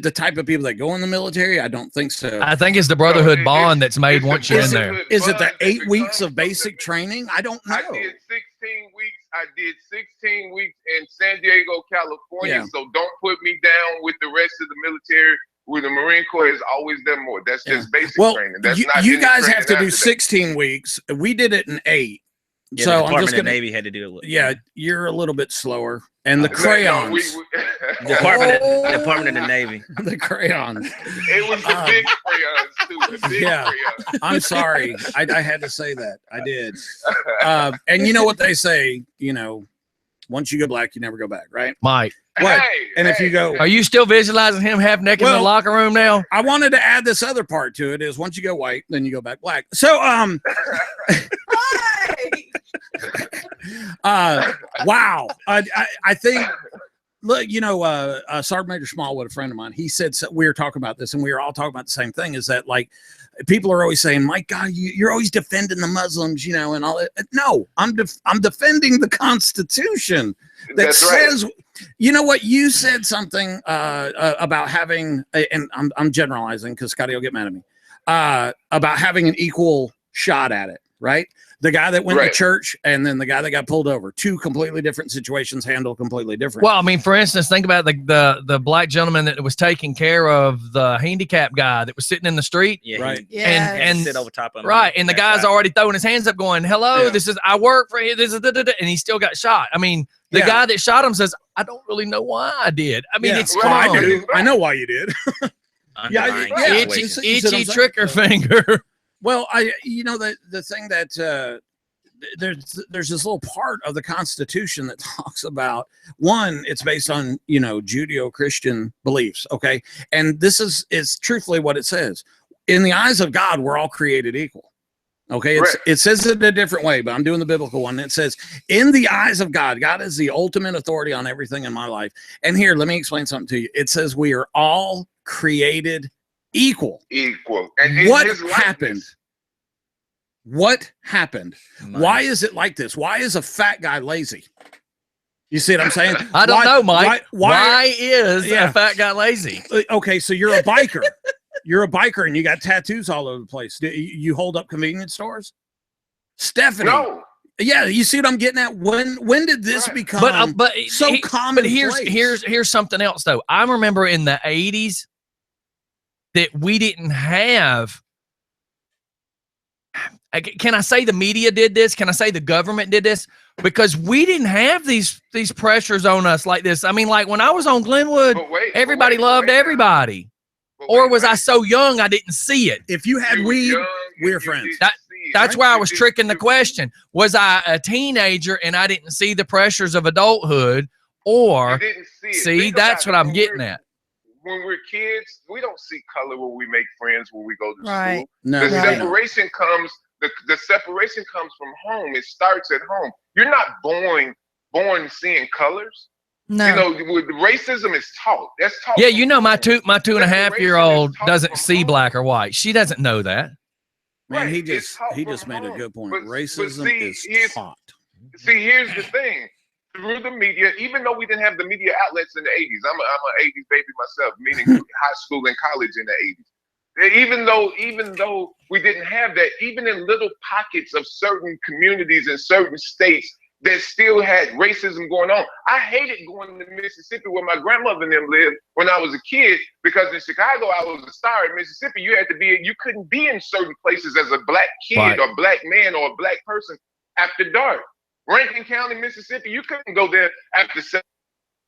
the type of people that go in the military? I don't think so. I think it's the brotherhood bond that's made once you're in there. Is it the 8 weeks of basic training? I don't know. I did 16 weeks. I did 16 weeks in San Diego, California. Yeah. So don't put me down with the rest of the military. With the Marine Corps has always done more. That's just basic training. That's not you any guys training have to do after that. 16 weeks. We did it in 8. Yeah, so the I'm Department just gonna, of Navy had to do it. Yeah, you're a little bit slower. And the crayons. Department of the Navy. The crayons. It was the big crayons too. The big crayons. I'm sorry. I had to say that. I did. And you know what they say, once you go black, you never go back, right? Mike. What? And if you go, are you still visualizing him half naked in the locker room now? I wanted to add this other part to it is once you go white, then you go back black. So, wow. I think, look, Sergeant Major Smallwood, a friend of mine, he said, so we were talking about this and we were all talking about the same thing, is that like, people are always saying, my God, you're always defending the Muslims, and all that. No, I'm defending the Constitution that says, you know what, you said something about having, and I'm generalizing because Scottie will get mad at me, about having an equal shot at it, right? The guy that went to church and then the guy that got pulled over, two completely different situations, handled completely different. Well, I mean, for instance, think about the black gentleman that was taking care of the handicapped guy that was sitting in the street. Yeah, right. And sit over top of him. Right. And the guy's already throwing his hands up going, hello, I work for you. This is, and he still got shot. I mean, the guy that shot him says, I don't really know why I did. I mean, it's I do. I know why you did. Itchy trigger finger. Well, the thing that there's this little part of the Constitution that talks about, one, it's based on Judeo-Christian beliefs, okay, and this is truthfully what it says. In the eyes of God, we're all created equal. Okay, it says it a different way, but I'm doing the biblical one. It says, in the eyes of God, God is the ultimate authority on everything in my life. And here, let me explain something to you. It says we are all created equal. Equal. And what happened? What happened? Nice. Why is it like this? Why is a fat guy lazy? You see what I'm saying? I don't know, Mike. Why is a fat guy lazy? Okay, so you're a biker. You're a biker and you got tattoos all over the place. Do you hold up convenience stores? Stephanie. No. Yeah, you see what I'm getting at? When did this become so common? But here's something else though. I remember in the 80s that we didn't have. Can I say the media did this? Can I say the government did this? Because we didn't have these pressures on us like this. I mean, like when I was on Glenwood, everybody loved everybody. Or was I so young I didn't see it? If you had weed, we're friends. That's where I was tricking the question. Was I a teenager and I didn't see the pressures of adulthood? Or see that's what I'm getting at. When we're kids, we don't see color when we make friends when we go to school. No, the separation comes. The separation comes from home. It starts at home. You're not born seeing colors. No. With racism is taught. That's taught. Yeah, my 2.5-year-old doesn't see black or white. She doesn't know that. Man, he just made a good point. Racism is taught. See, here's the thing. through the media, even though we didn't have the media outlets in the 80s. I'm an 80s baby myself, meaning high school and college in the 80s. Even though we didn't have that, even in little pockets of certain communities in certain states that still had racism going on. I hated going to Mississippi where my grandmother and them lived when I was a kid, because in Chicago I was a star. In Mississippi, you couldn't be in certain places as a black kid or black man or a black person after dark. Rankin County, Mississippi, you couldn't go there after 7.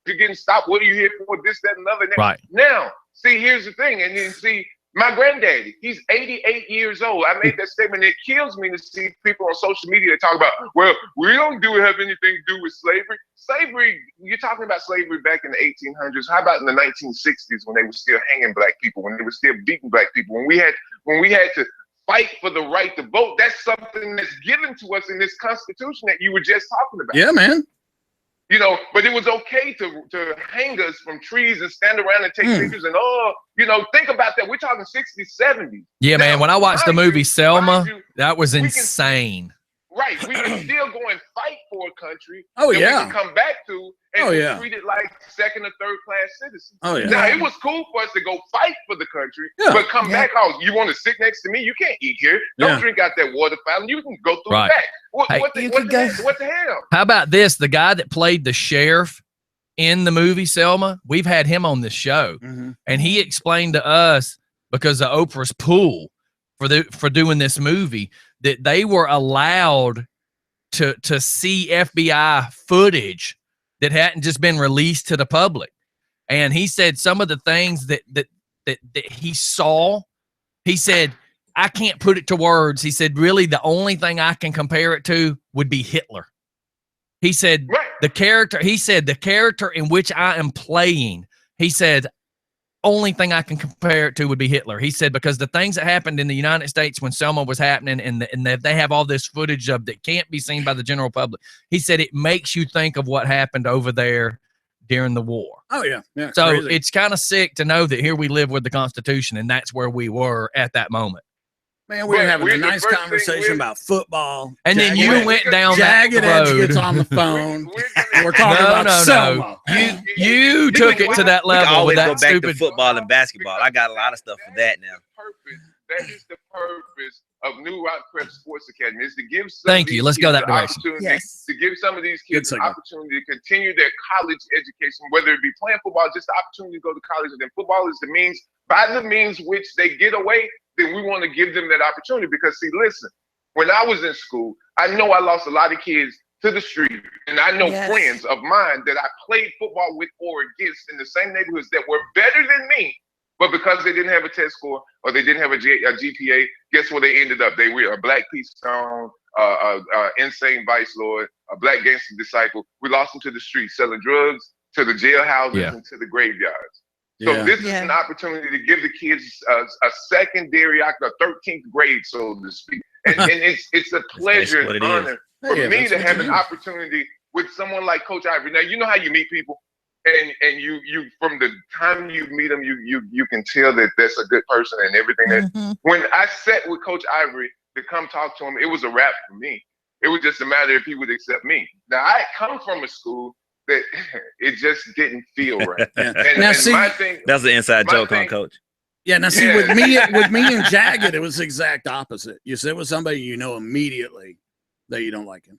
You're getting stopped. What are you here for? This, that, and other. Right. Now, see, here's the thing. And then see, my granddaddy, he's 88 years old. I made that statement. It kills me to see people on social media talk about, well, we don't have anything to do with slavery. Slavery, you're talking about slavery back in the 1800s. How about in the 1960s when they were still hanging black people, when they were still beating black people, when we had to fight for the right to vote? That's something that's given to us in this Constitution that you were just talking about. Yeah, man. You know, but it was okay to hang us from trees and stand around and take pictures and think about that. We're talking 60s, 70s. Yeah, now, man. When I watched the movie Selma, that was insane. Right. We can still go and fight for a country that we can come back to and be treated like second or third class citizens. Oh, yeah. Now, it was cool for us to go fight for the country, but come back out. You want to sit next to me? You can't eat here. Don't drink out that water fountain. You can go through the back. What the hell? How about this? The guy that played the sheriff in the movie Selma, we've had him on this show, and he explained to us, because of Oprah's pull for doing this movie, that they were allowed to see FBI footage that hadn't just been released to the public. And he said some of the things that he saw, he said, I can't put it to words. He said, really, the only thing I can compare it to would be Hitler. He said, the character in which I am playing, he said, only thing I can compare it to would be Hitler. He said, because the things that happened in the United States when Selma was happening, and they have all this footage of that can't be seen by the general public. He said, it makes you think of what happened over there during the war. Oh, yeah. So crazy. It's kind of sick to know that here we live with the Constitution, and that's where we were at that moment. Man, we're having a nice conversation about football. And then you went down Jagged that road. Edge gets on the phone. We're talking about Selma. You took it to that level with that go back stupid to football and basketball. I got a lot of stuff for that now. That is the purpose of New Rock Prep Sports Academy, is to give Thank you. Let's go that direction. To give some of these kids an opportunity to continue their college education, whether it be playing football, just the opportunity to go to college. And then football is the means, by the means which they get away, then we want to give them that opportunity. Because, see, listen, when I was in school, I know I lost a lot of kids to the street. And I know friends of mine that I played football with or against in the same neighborhoods that were better than me. But because they didn't have a test score or they didn't have a GPA, guess where they ended up? They were a Black Peace Stone, insane vice lord, a Black gangster disciple. We lost them to the streets, selling drugs, to the jailhouses, and to the graveyards. So this is an opportunity to give the kids a secondary, a 13th grade, so to speak. And it's a pleasure and honor for me to have an opportunity with someone like Coach Ivory. Now, you know how you meet people, and you from the time you meet them, you can tell that that's a good person and everything. When I sat with Coach Ivory to come talk to him, it was a wrap for me. It was just a matter if he would accept me. Now, I come from a school that it just didn't feel right. Now, see, that's an inside joke, on Coach. Yeah, now see, with me and Jagged, it was the exact opposite. You sit with somebody you know immediately that you don't like him.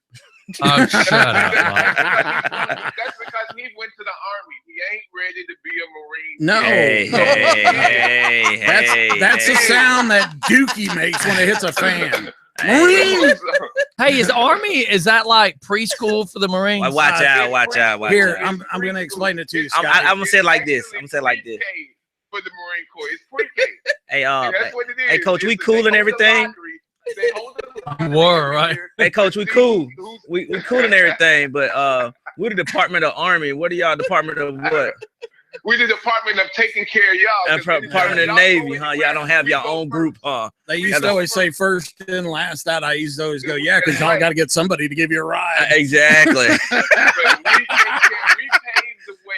Oh, shut up. That's because he went to the Army. He ain't ready to be a Marine. No. That's the sound that Dookie makes when it hits a fan. Hey, is that like preschool for the Marines? Watch out. Here, I'm going to explain it to you, Scott. I'm going to say it like this. For the Marine Corps, it's pre-K. Hey, hey, Coach, we cool and everything. Were right. Hey, Coach, we cool. We cool and everything, but we're the Department of Army. What are y'all Department of what? We the Department of taking care of y'all. Department of Navy, huh? Y'all don't have your own group, huh? They used to always say first in, last out. I used to always go, yeah, because y'all got to get somebody to give you a ride. Exactly.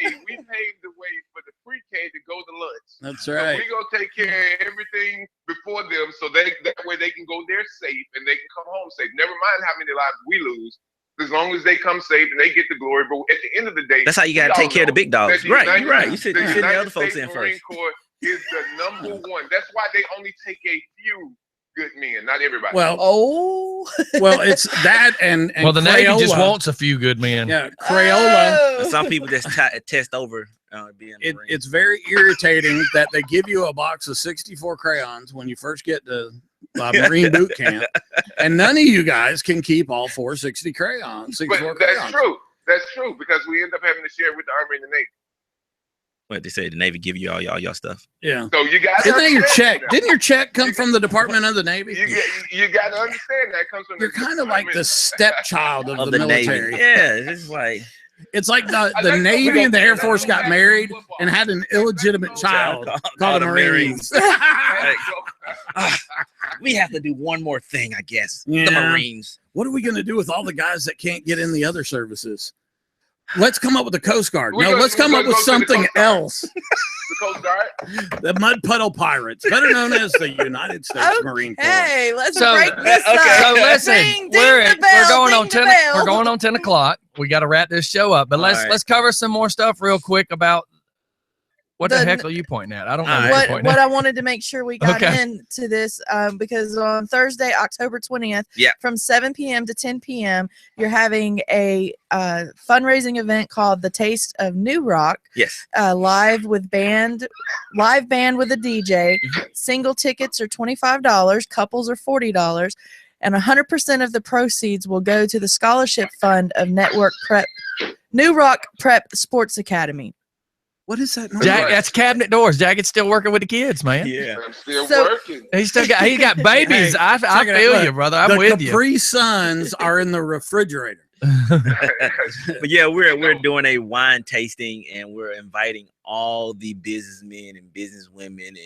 We paved the way for the pre-K to go to lunch. That's right. So we're going to take care of everything before them, so that way they can go there safe and they can come home safe. Never mind how many lives we lose. as long as they come safe and they get the glory. But at the end of the day, that's how you got to take care of the big dogs. Right, you're right. You sit the other folks in Marine first. Corps is the number one. That's why they only take a few good men, not everybody. Well, well, it's that and well, the Navy just Crayola. wants a few good men. Yeah, Crayola. Some people just test over being. It's very irritating that they give you a box of 64 crayons when you first get to Marine boot camp, and none of you guys can keep all 460 crayons. 64 But that's crayons. true. That's true because we end up having to share with the Army and the Navy. What they say, the Navy give you all y'all stuff. Yeah. So you got. Isn't that your check? Didn't your check come from the Department of the Navy? You got to understand that comes from. You're kind of like the stepchild of the military. Navy. Yeah, it's like. It's like the Navy and the Air Force got married and had an illegitimate child called the Marines. We have to do one more thing, I guess. Yeah. The Marines. What are we going to do with all the guys that can't get in the other services? Let's come up with the Coast Guard. Let's come up with something else. The Coast Guard? The Mud Puddle Pirates, better known as the United States Marine Corps. Hey, let's So, break this up. So listen, Ding, we're ding the bell, going on ding the 10. bell. We're going on 10 o'clock. We got to wrap this show up, but let's cover some more stuff real quick about what the heck are you pointing at? I don't know what I wanted to make sure we got into this because on Thursday, October 20th, from 7 p.m. to 10 p.m., you're having a fundraising event called the Taste of New Rock. Yes. Live band with a DJ. Single tickets are $25, couples are $40, and 100% of the proceeds will go to the scholarship fund of New Rock Prep Sports Academy. What is that? Jack, that's Cabinet Doors. Jack's still working with the kids, man. Yeah, I'm still working. He got babies. Hey, I feel you, brother. I'm with you. The you. Capri Suns are in the refrigerator. But yeah, we're doing a wine tasting, and we're inviting all the businessmen and businesswomen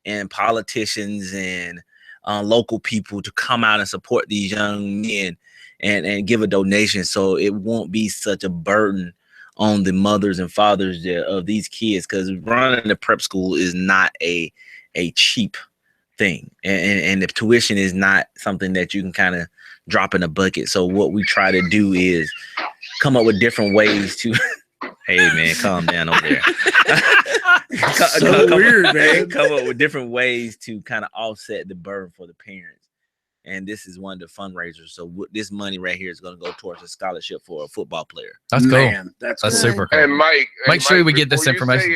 and politicians and local people to come out and support these young men and give a donation, so it won't be such a burden on the mothers and fathers of these kids, because running a prep school is not a cheap thing, and the tuition is not something that you can kind of drop in a bucket. So what we try to do is come up with different ways to hey man, calm down over there. Weird, man. Come up with different ways to kind of offset the burden for the parents. And this is one of the fundraisers. So this money right here is going to go towards a scholarship for a football player. That's cool. Man, that's super cool. And Mike, make sure we get this information.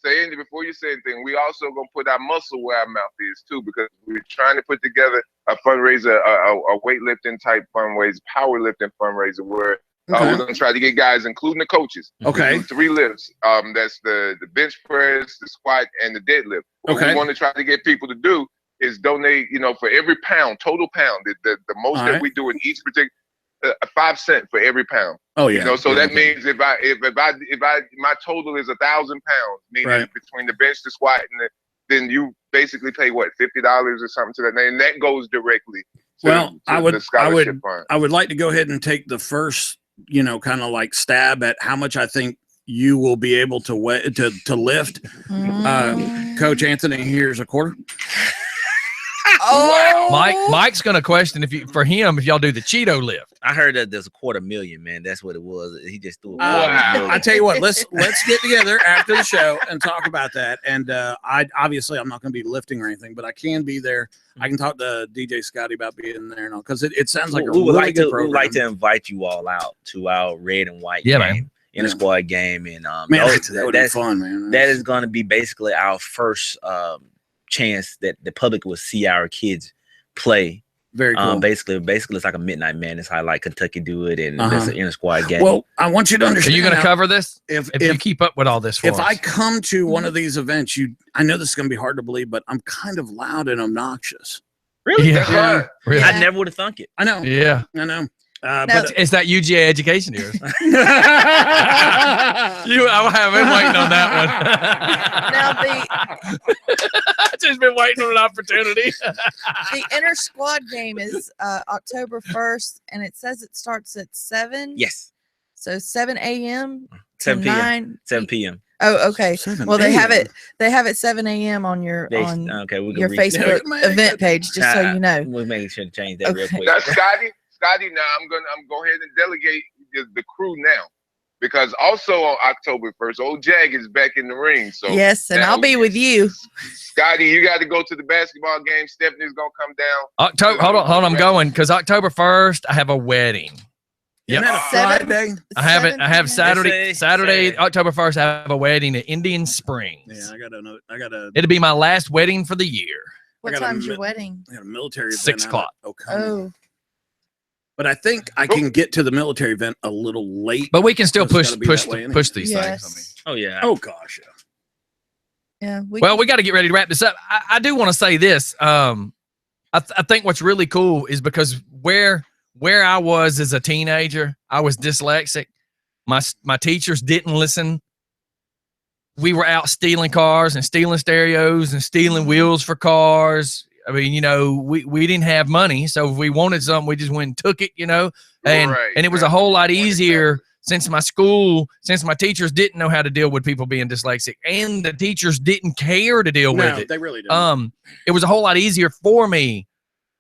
Before you say anything, we also going to put our muscle where our mouth is too, because we're trying to put together a fundraiser, a weightlifting type fundraiser, powerlifting fundraiser, where we're going to try to get guys, including the coaches. Okay. Do 3 lifts. That's the bench press, the squat, and the deadlift. What we want to try to get people to do is donate, for every pound, total pound, the most that we do in each particular, 5 cents for every pound. Oh yeah. So that means if my total is 1,000 pounds, meaning between the bench, the squat, and then you basically pay what, $50 or something to that, and that goes directly to the scholarship fund. I would like to go ahead and take the first, kind of like stab at how much I think you will be able to lift. Coach Anthony, here's a quarter. Mike's gonna question if y'all do the Cheeto lift. I heard that there's $250,000, man. That's what it was. He just threw. I tell you what, let's get together after the show and talk about that. And I'm not going to be lifting or anything, but I can be there. I can talk to DJ Scottie about being there and all, because it sounds like a really good program. We'd like to invite you all out to our red and white game, inter-squad game, and that would be fun, man. That is going to be basically our first chance that the public will see our kids play. Very cool. Basically it's like a Midnight Madness, how like Kentucky do it, and it's an inter squad game. Well, I want you to understand. Are you going to cover this? If you keep up with all this, if I come to one of these events, I know this is going to be hard to believe, but I'm kind of loud and obnoxious. Really? Yeah. Really? I never would have thunk it. I know. Yeah. I know. But it's that UGA education years. I have been waiting on that one. I've just been waiting on an opportunity. The inter squad game is October 1st, and it says it starts at 7. Yes. So 7 a.m. 7 p.m. 7 p.m. Oh, okay. Well, they have it 7 a.m. on your your Facebook event page, just so you know. We'll make sure to change that real quick. Now, Scotty, Scottie, now I'm gonna go ahead and delegate the crew now, because also on October 1st, old Jag is back in the ring. So yes, and I'll be with you. Scottie, you got to go to the basketball game. Stephanie's gonna come down. October. Hold on. I'm going because October 1st I have a wedding. Yep. Friday. I have Saturday, October 1st. I have a wedding at Indian Springs. Yeah, I gotta. It'll be my last wedding for the year. What time's your wedding? I got a military event 6 o'clock. Oh. But I think I can get to the military event a little late. But we can still push these things. Oh yeah. Oh gosh, yeah. We got to get ready to wrap this up. I do want to say this. I think what's really cool is because where I was as a teenager, I was dyslexic. My teachers didn't listen. We were out stealing cars and stealing stereos and stealing wheels for cars. I mean, we didn't have money, so if we wanted something, we just went and took it, and it was a whole lot easier since my teachers didn't know how to deal with people being dyslexic, and the teachers didn't care to deal with it. They really didn't. It was a whole lot easier for me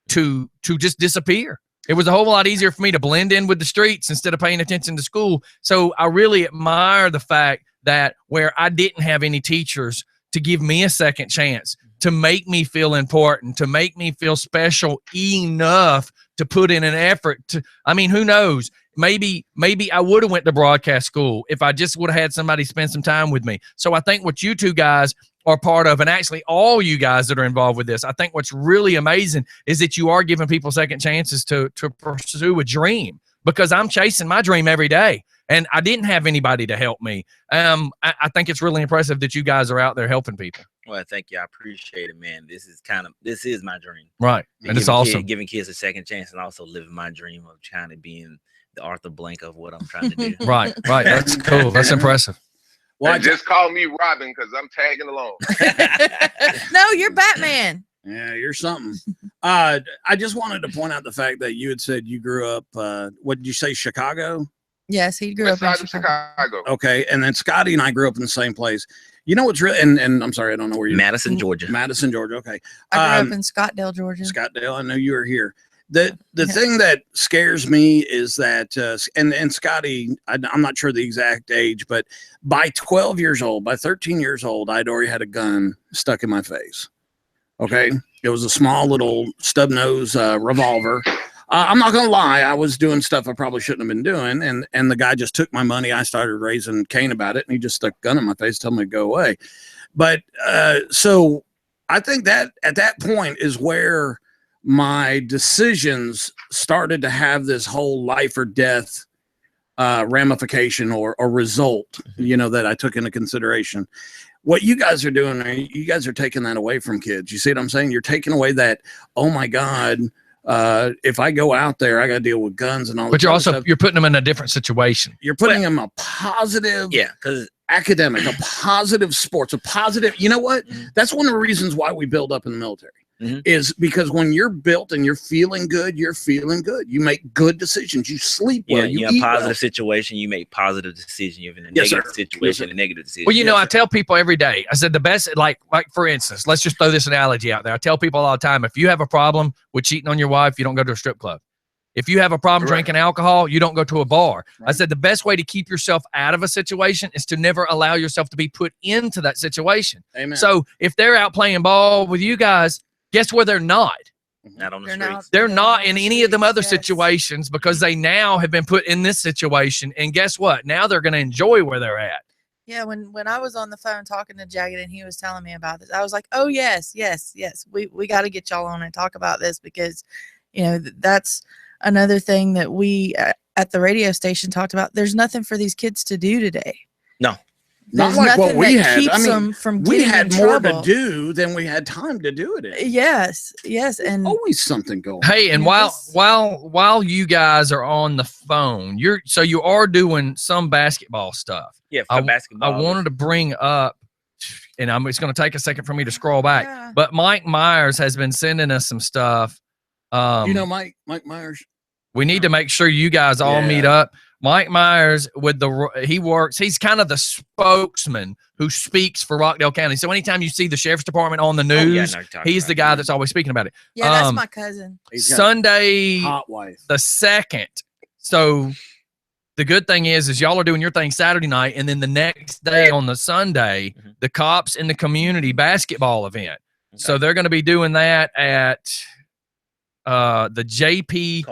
to just disappear. It was a whole lot easier for me to blend in with the streets instead of paying attention to school. So I really admire the fact that where I didn't have any teachers to give me a second chance, to make me feel important, to make me feel special enough to put in an effort to, I mean, who knows? Maybe I would have went to broadcast school if I just would have had somebody spend some time with me. So I think what you two guys are part of, and actually all you guys that are involved with this, I think what's really amazing is that you are giving people second chances to pursue a dream, because I'm chasing my dream every day. And I didn't have anybody to help me. I think it's really impressive that you guys are out there helping people. Well, thank you. I appreciate it, man. This is my dream. Right. And it's awesome. Giving kids a second chance and also living my dream of trying to be in the Arthur Blank of what I'm trying to do. Right. That's cool. That's impressive. Well, just call me Robin because I'm tagging along. No, you're Batman. Yeah, you're something. I just wanted to point out the fact that you had said you grew up, what did you say, Chicago? Yes, he grew up in Chicago. Okay, and then Scottie and I grew up in the same place. You know what's really, and I'm sorry, I don't know where you're. Madison, Georgia. Madison, Georgia. Okay. I grew up in Scottsdale, Georgia. Scottsdale. I know you were here. The thing that scares me is that, and Scottie, I'm not sure the exact age, but by 12 years old, by 13 years old, I'd already had a gun stuck in my face. Okay. It was a small little stub nose revolver. I'm not going to lie. I was doing stuff I probably shouldn't have been doing. And the guy just took my money. I started raising Cain about it, and he just stuck a gun in my face, telling me to go away. But so I think that at that point is where my decisions started to have this whole life or death ramification or result, that I took into consideration. What you guys are doing, you guys are taking that away from kids. You see what I'm saying? You're taking away that, oh my God, if I go out there, I got to deal with guns and all that. But you're also, you're putting them in a different situation. You're putting them a positive, because academic, a positive sports, a positive, you know what? That's one of the reasons why we build up in the military. Is because when you're built and you're feeling good, you make good decisions, you sleep well, you're in a positive situation, you make positive decisions. You're in a negative situation, a negative decision. Well, I tell people every day, I said the best, like for instance, let's just throw this analogy out there. I tell people all the time, if you have a problem with cheating on your wife, you don't go to a strip club. If you have a problem drinking alcohol, you don't go to a bar. I said the best way to keep yourself out of a situation is to never allow yourself to be put into that situation. Amen. So if they're out playing ball with you guys, guess where they're not? Not on the streets. They're not in any of them other situations because they now have been put in this situation. And guess what? Now they're going to enjoy where they're at. Yeah, when I was on the phone talking to Jagged and he was telling me about this, I was like, oh, yes. We got to get y'all on and talk about this because, that's another thing that we at the radio station talked about. There's nothing for these kids to do today. No. Not like what we had. I mean, from we had more trouble. to do than we had time to do it in. Yes, and always something going. Hey, and while you guys are on the phone, you are doing some basketball stuff. Yeah, for basketball. I wanted to bring up, and it's going to take a second for me to scroll back. But Mike Myers has been sending us some stuff. Mike Myers. We need to make sure you guys all meet up. Mike Myers he's kind of the spokesman who speaks for Rockdale County. So anytime you see the sheriff's department on the news, he's the guy that's always speaking about it. Yeah, that's my cousin. Sunday, hot wife. the 2nd. So the good thing is y'all are doing your thing Saturday night, and then the next day on the Sunday, the cops in the community basketball event. Okay. So they're going to be doing that at the JP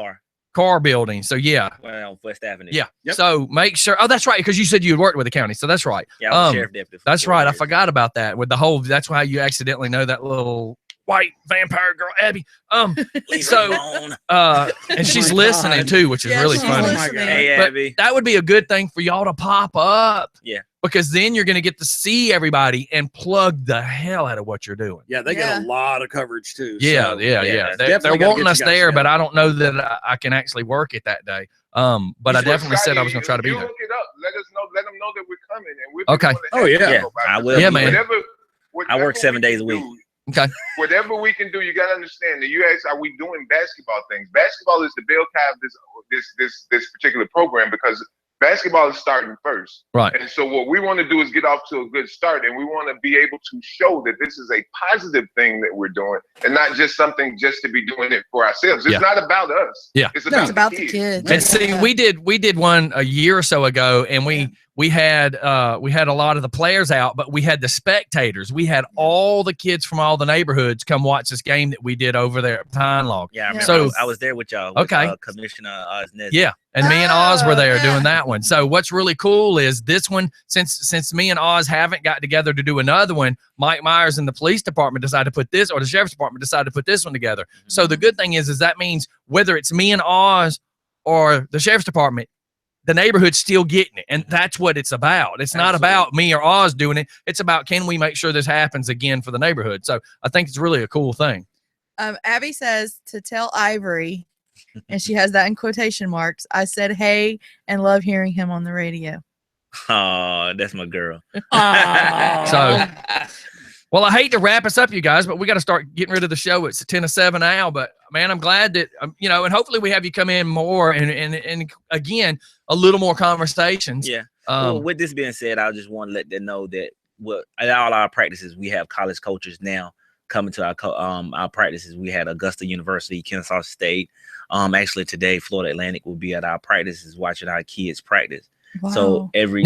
car building. So yeah. Well, West Avenue. Yeah. Yep. So make sure. Oh, that's right. Because you said you had worked with the county. So that's right. Yeah, I was sheriff deputy. That's right. I forgot about that. With the whole. That's why you accidentally know that little white vampire girl, Abby. And she's listening too, which is really funny. Hey, Abby. But that would be a good thing for y'all to pop up. Yeah. Because then you're going to get to see everybody and plug the hell out of what you're doing. Yeah, they get a lot of coverage too. Yeah, so, yeah. They're wanting us there, but I don't know that I can actually work it that day. But I definitely said I was going to try to be there. Look it up. Let us know. Let them know that we're coming, and we're okay. Oh yeah, I will. Yeah, man. I work 7 days a week. Okay. Whatever we can do, you gotta understand that you ask, are we doing basketball things? Basketball is the bell cow of this particular program because basketball is starting first. Right. And so what we want to do is get off to a good start, and we want to be able to show that this is a positive thing that we're doing and not just something just to be doing it for ourselves. It's not about us. Yeah. It's about the kids. And see, we did one a year or so ago, and we had a lot of the players out, but we had the spectators. We had all the kids from all the neighborhoods come watch this game that we did over there at Pine Log. Yeah, I remember. So I was there with y'all. With, Commissioner Osnes. Yeah, and me and Oz were there doing that one. So what's really cool is this one, since me and Oz haven't got together to do another one, Mike Myers and the police department decided to put this, or the sheriff's department decided to put this one together. Mm-hmm. So the good thing is that means whether it's me and Oz or the sheriff's department, the neighborhood's still getting it. And that's what it's about. It's not about me or Oz doing it. It's about, can we make sure this happens again for the neighborhood? So I think it's really a cool thing. Abby says to tell Ivory, and she has that in quotation marks, I said, hey, and love hearing him on the radio. Oh, that's my girl. So, well, I hate to wrap us up, you guys, but we got to start getting rid of the show. It's 10:07 now, but man, I'm glad that, and hopefully we have you come in more and again, a little more conversations. Yeah. Well, with this being said, I just want to let them know that at all our practices, we have college coaches now coming to our practices. We had Augusta University, Kennesaw State. Actually today, Florida Atlantic will be at our practices watching our kids practice. Wow. So pretty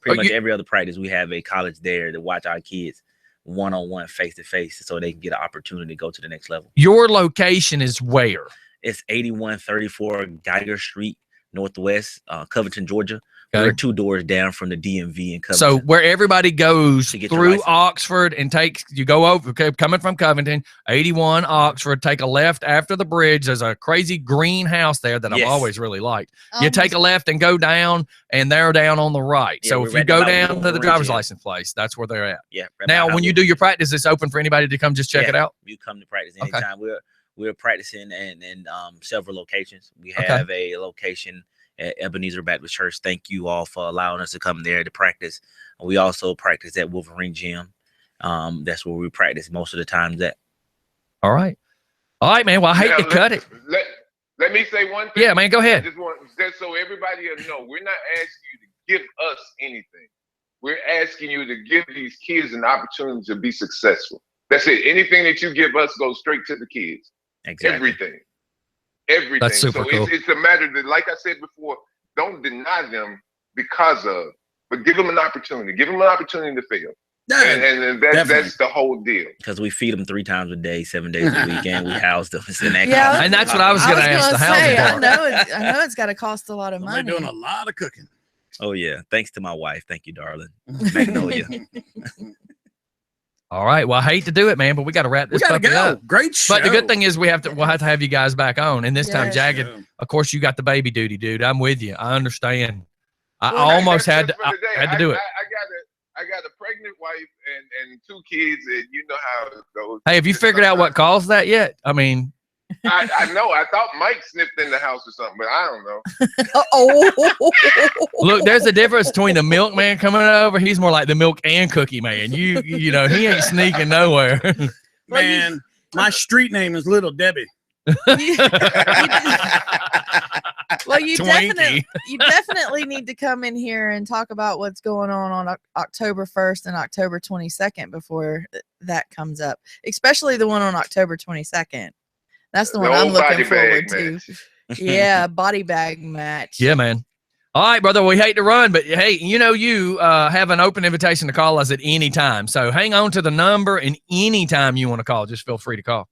much every other practice, we have a college there to watch our kids one-on-one, face-to-face, so they can get an opportunity to go to the next level. Your location is where? It's 8134 Geiger Street, Northwest, Covington, Georgia. Okay. We're 2 doors down from the DMV in Covington. So where everybody goes through Oxford and you go over, coming from Covington, 81 Oxford, take a left after the bridge. There's a crazy green house there that I've always really liked. You take a left and go down, and they're down on the right. Yeah, so if you go down to the driver's license place, that's where they're at. Yeah. Now, when you do your practice, it's open for anybody to come just check it out? You come to practice anytime. Okay. We're practicing in several locations. We have a location at Ebenezer Baptist Church. Thank you all for allowing us to come there to practice. We also practice at Wolverine Gym. That's where we practice most of the times at. All right, man. Well, I hate to cut it. Let me say one thing. Yeah, man. Go ahead. Just so everybody will know, we're not asking you to give us anything. We're asking you to give these kids an opportunity to be successful. That's it. Anything that you give us goes straight to the kids. Exactly. Everything. That's super cool. It's a matter that, like I said before, don't deny them because of, but give them an opportunity. Give them an opportunity to fail. And that's the whole deal. Because we feed them 3 times a day, 7 days a week, and we house them. And that's what I was going to ask the housing part. I know it's got to cost a lot of money. They're doing a lot of cooking. Oh, yeah. Thanks to my wife. Thank you, darling. Magnolia. All right. Well, I hate to do it, man, but we got to wrap this up. Great show. But the good thing is we'll have to have you guys back on. And this time, Jagged, of course, you got the baby duty, dude. I'm with you. I understand. I almost had to do it. I got a pregnant wife and 2 kids, and you know how it goes. Hey, have you figured out what caused that yet? I mean, I know. I thought Mike sniffed in the house or something, but I don't know. Look, there's a difference between the milkman coming over. He's more like the milk and cookie man. You know, he ain't sneaking nowhere. Man, my street name is Little Debbie. Well, you Twinkie. definitely need to come in here and talk about what's going on October 1st and October 22nd before that comes up, especially the one on October 22nd. That's the one I'm looking forward to. Yeah, body bag match. Yeah, man. All right, brother. We hate to run, but hey, you have an open invitation to call us at any time. So hang on to the number, and anytime you want to call, just feel free to call.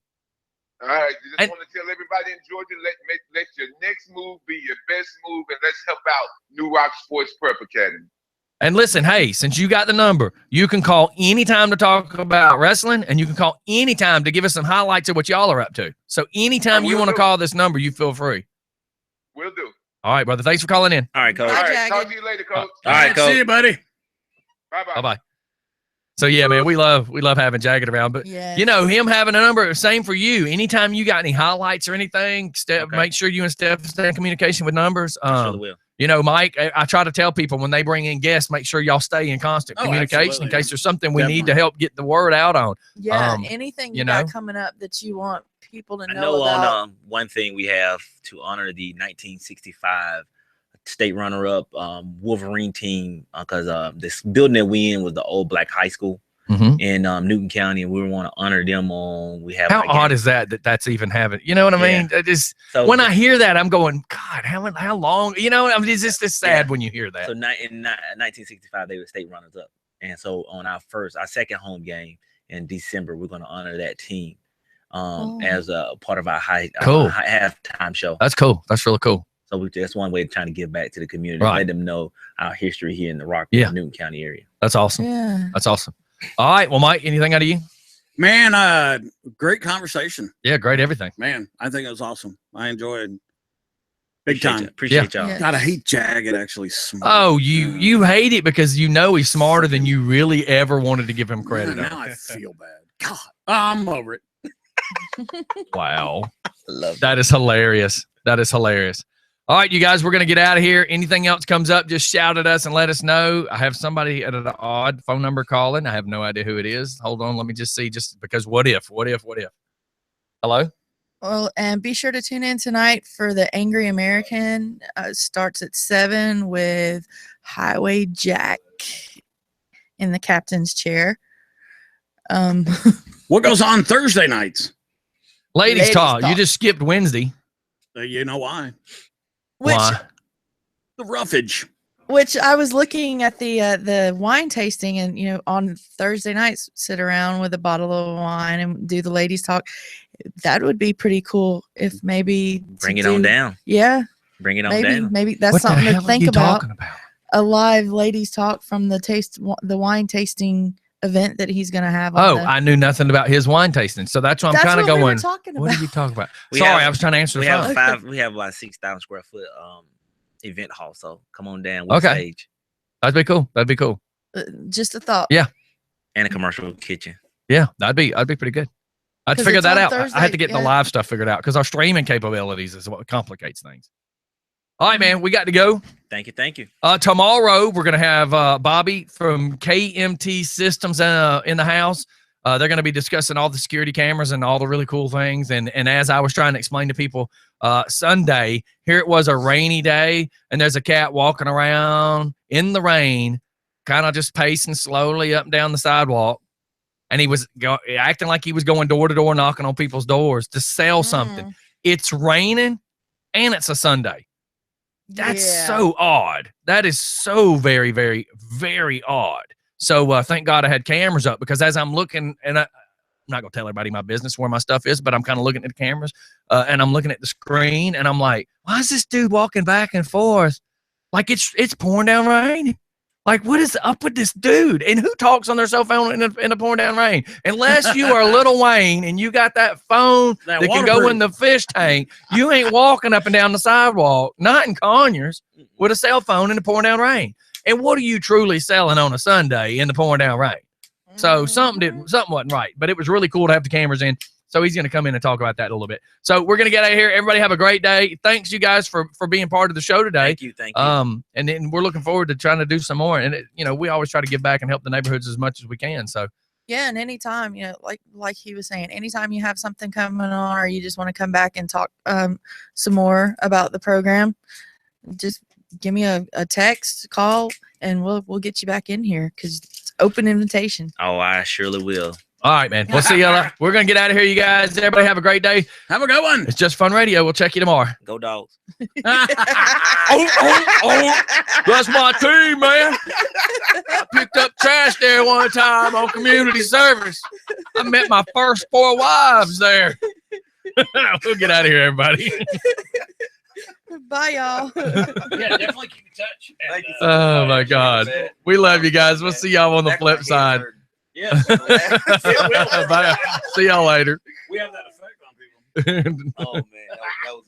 All right. Just want to tell everybody in Georgia, let your next move be your best move, and let's help out New Rock Sports Prep Academy. And listen, hey, since you got the number, you can call anytime to talk about wrestling, and you can call anytime to give us some highlights of what y'all are up to. So anytime you want to call this number, you feel free. Will do. All right, brother. Thanks for calling in. All right, Coach. All right. Talk to you later, Coach. All right, Coach. See you, buddy. Bye-bye. Bye-bye. So, yeah, man, we love having Jagged around. But, him having a number, same for you. Anytime you got any highlights or anything, make sure you and Steph stay in communication with numbers. I sure will. Mike, I try to tell people when they bring in guests, make sure y'all stay in constant communication in case there's something we need to help get the word out on. Yeah, anything you got coming up that you want people to know about. On one thing we have to honor the 1965 state runner-up Wolverine team because this building that we in was the old black high school in Newton County, and we want to honor them on. We have how odd is that's even having? You know what I mean? When I hear that, I'm going, God, how long? You know, I mean, it's just sad when you hear that. So in 1965, they were state runners-up, and so on our second home game in December, we're going to honor that team as a part of our halftime show. That's cool. That's really cool. So that's one way of trying to give back to the community, let them know our history here in the Rockville, Newton County area. That's awesome. Yeah. That's awesome. All right. Well, Mike, anything out of you? Man, great conversation. Yeah, great everything. Man, I think it was awesome. I enjoyed big time. Appreciate y'all. Yeah. God, I hate Jagged actually smart. Oh, you hate it because he's smarter than you really ever wanted to give him credit. Now I feel bad. God, I'm over it. Wow. Love that is hilarious. That is hilarious. All right, you guys, we're going to get out of here. Anything else comes up, just shout at us and let us know. I have somebody at an odd phone number calling. I have no idea who it is. Hold on. Let me just see, just because what if? Hello? Well, and be sure to tune in tonight for the Angry American. Starts at 7 with Highway Jack in the captain's chair. What goes on Thursday nights? Ladies talk. You just skipped Wednesday. You know why? Why? The roughage. Which I was looking at the wine tasting, and on Thursday nights sit around with a bottle of wine and do the ladies talk. That would be pretty cool if maybe bring it on down. Yeah, bring it on down. Maybe that's something to think about. A live ladies talk from the wine tasting event that he's going to have. I knew nothing about his wine tasting, so that's why I'm kind of going. What are you talking about? I was trying to answer the phone. We have about 6,000 square foot event hall, so come on down with stage. That'd be cool. Just a thought. Yeah, and a commercial kitchen. Yeah, I'd be pretty good. I'd figure that out. Thursday, I had to get the live stuff figured out because our streaming capabilities is what complicates things. All right, man, we got to go. Thank you. Tomorrow we're gonna have Bobby from KMT Systems in the house. They're gonna be discussing all the security cameras and all the really cool things. And as I was trying to explain to people, Sunday here it was a rainy day, and there's a cat walking around in the rain, kind of just pacing slowly up and down the sidewalk, and he was acting like he was going door to door, knocking on people's doors to sell something. It's raining, and it's a Sunday. That's so odd. That is so very, very, very odd. So thank God I had cameras up, because as I'm looking, and I'm not going to tell everybody my business where my stuff is, but I'm kind of looking at the cameras and I'm looking at the screen, and I'm like, why is this dude walking back and forth? Like it's pouring down rain. Like, what is up with this dude? And who talks on their cell phone in the pouring down rain? Unless you are Lil Wayne and you got that phone that can go in the fish tank, you ain't walking up and down the sidewalk, not in Conyers, with a cell phone in the pouring down rain. And what are you truly selling on a Sunday in the pouring down rain? So something wasn't right. But it was really cool to have the cameras in. So he's going to come in and talk about that a little bit. So we're going to get out of here. Everybody have a great day. Thanks, you guys, for being part of the show today. Thank you. And then we're looking forward to trying to do some more. And, we always try to give back and help the neighborhoods as much as we can. So Yeah, and anytime, like he was saying, anytime you have something coming on or you just want to come back and talk some more about the program, just give me a text, call, and we'll get you back in here because it's open invitation. Oh, I surely will. All right, man. We'll see y'all. We're going to get out of here, you guys. Everybody have a great day. Have a good one. It's Just Fun Radio. We'll check you tomorrow. Go Dogs. That's my team, man. I picked up trash there one time on community service. I met my first 4 wives there. We'll get out of here, everybody. Bye, y'all. Yeah, definitely keep in touch. Thank you. Oh, my God. We love you guys. We'll see y'all on the flip side. Yes. Bye. See y'all later. We have that effect on people. Oh, man. That was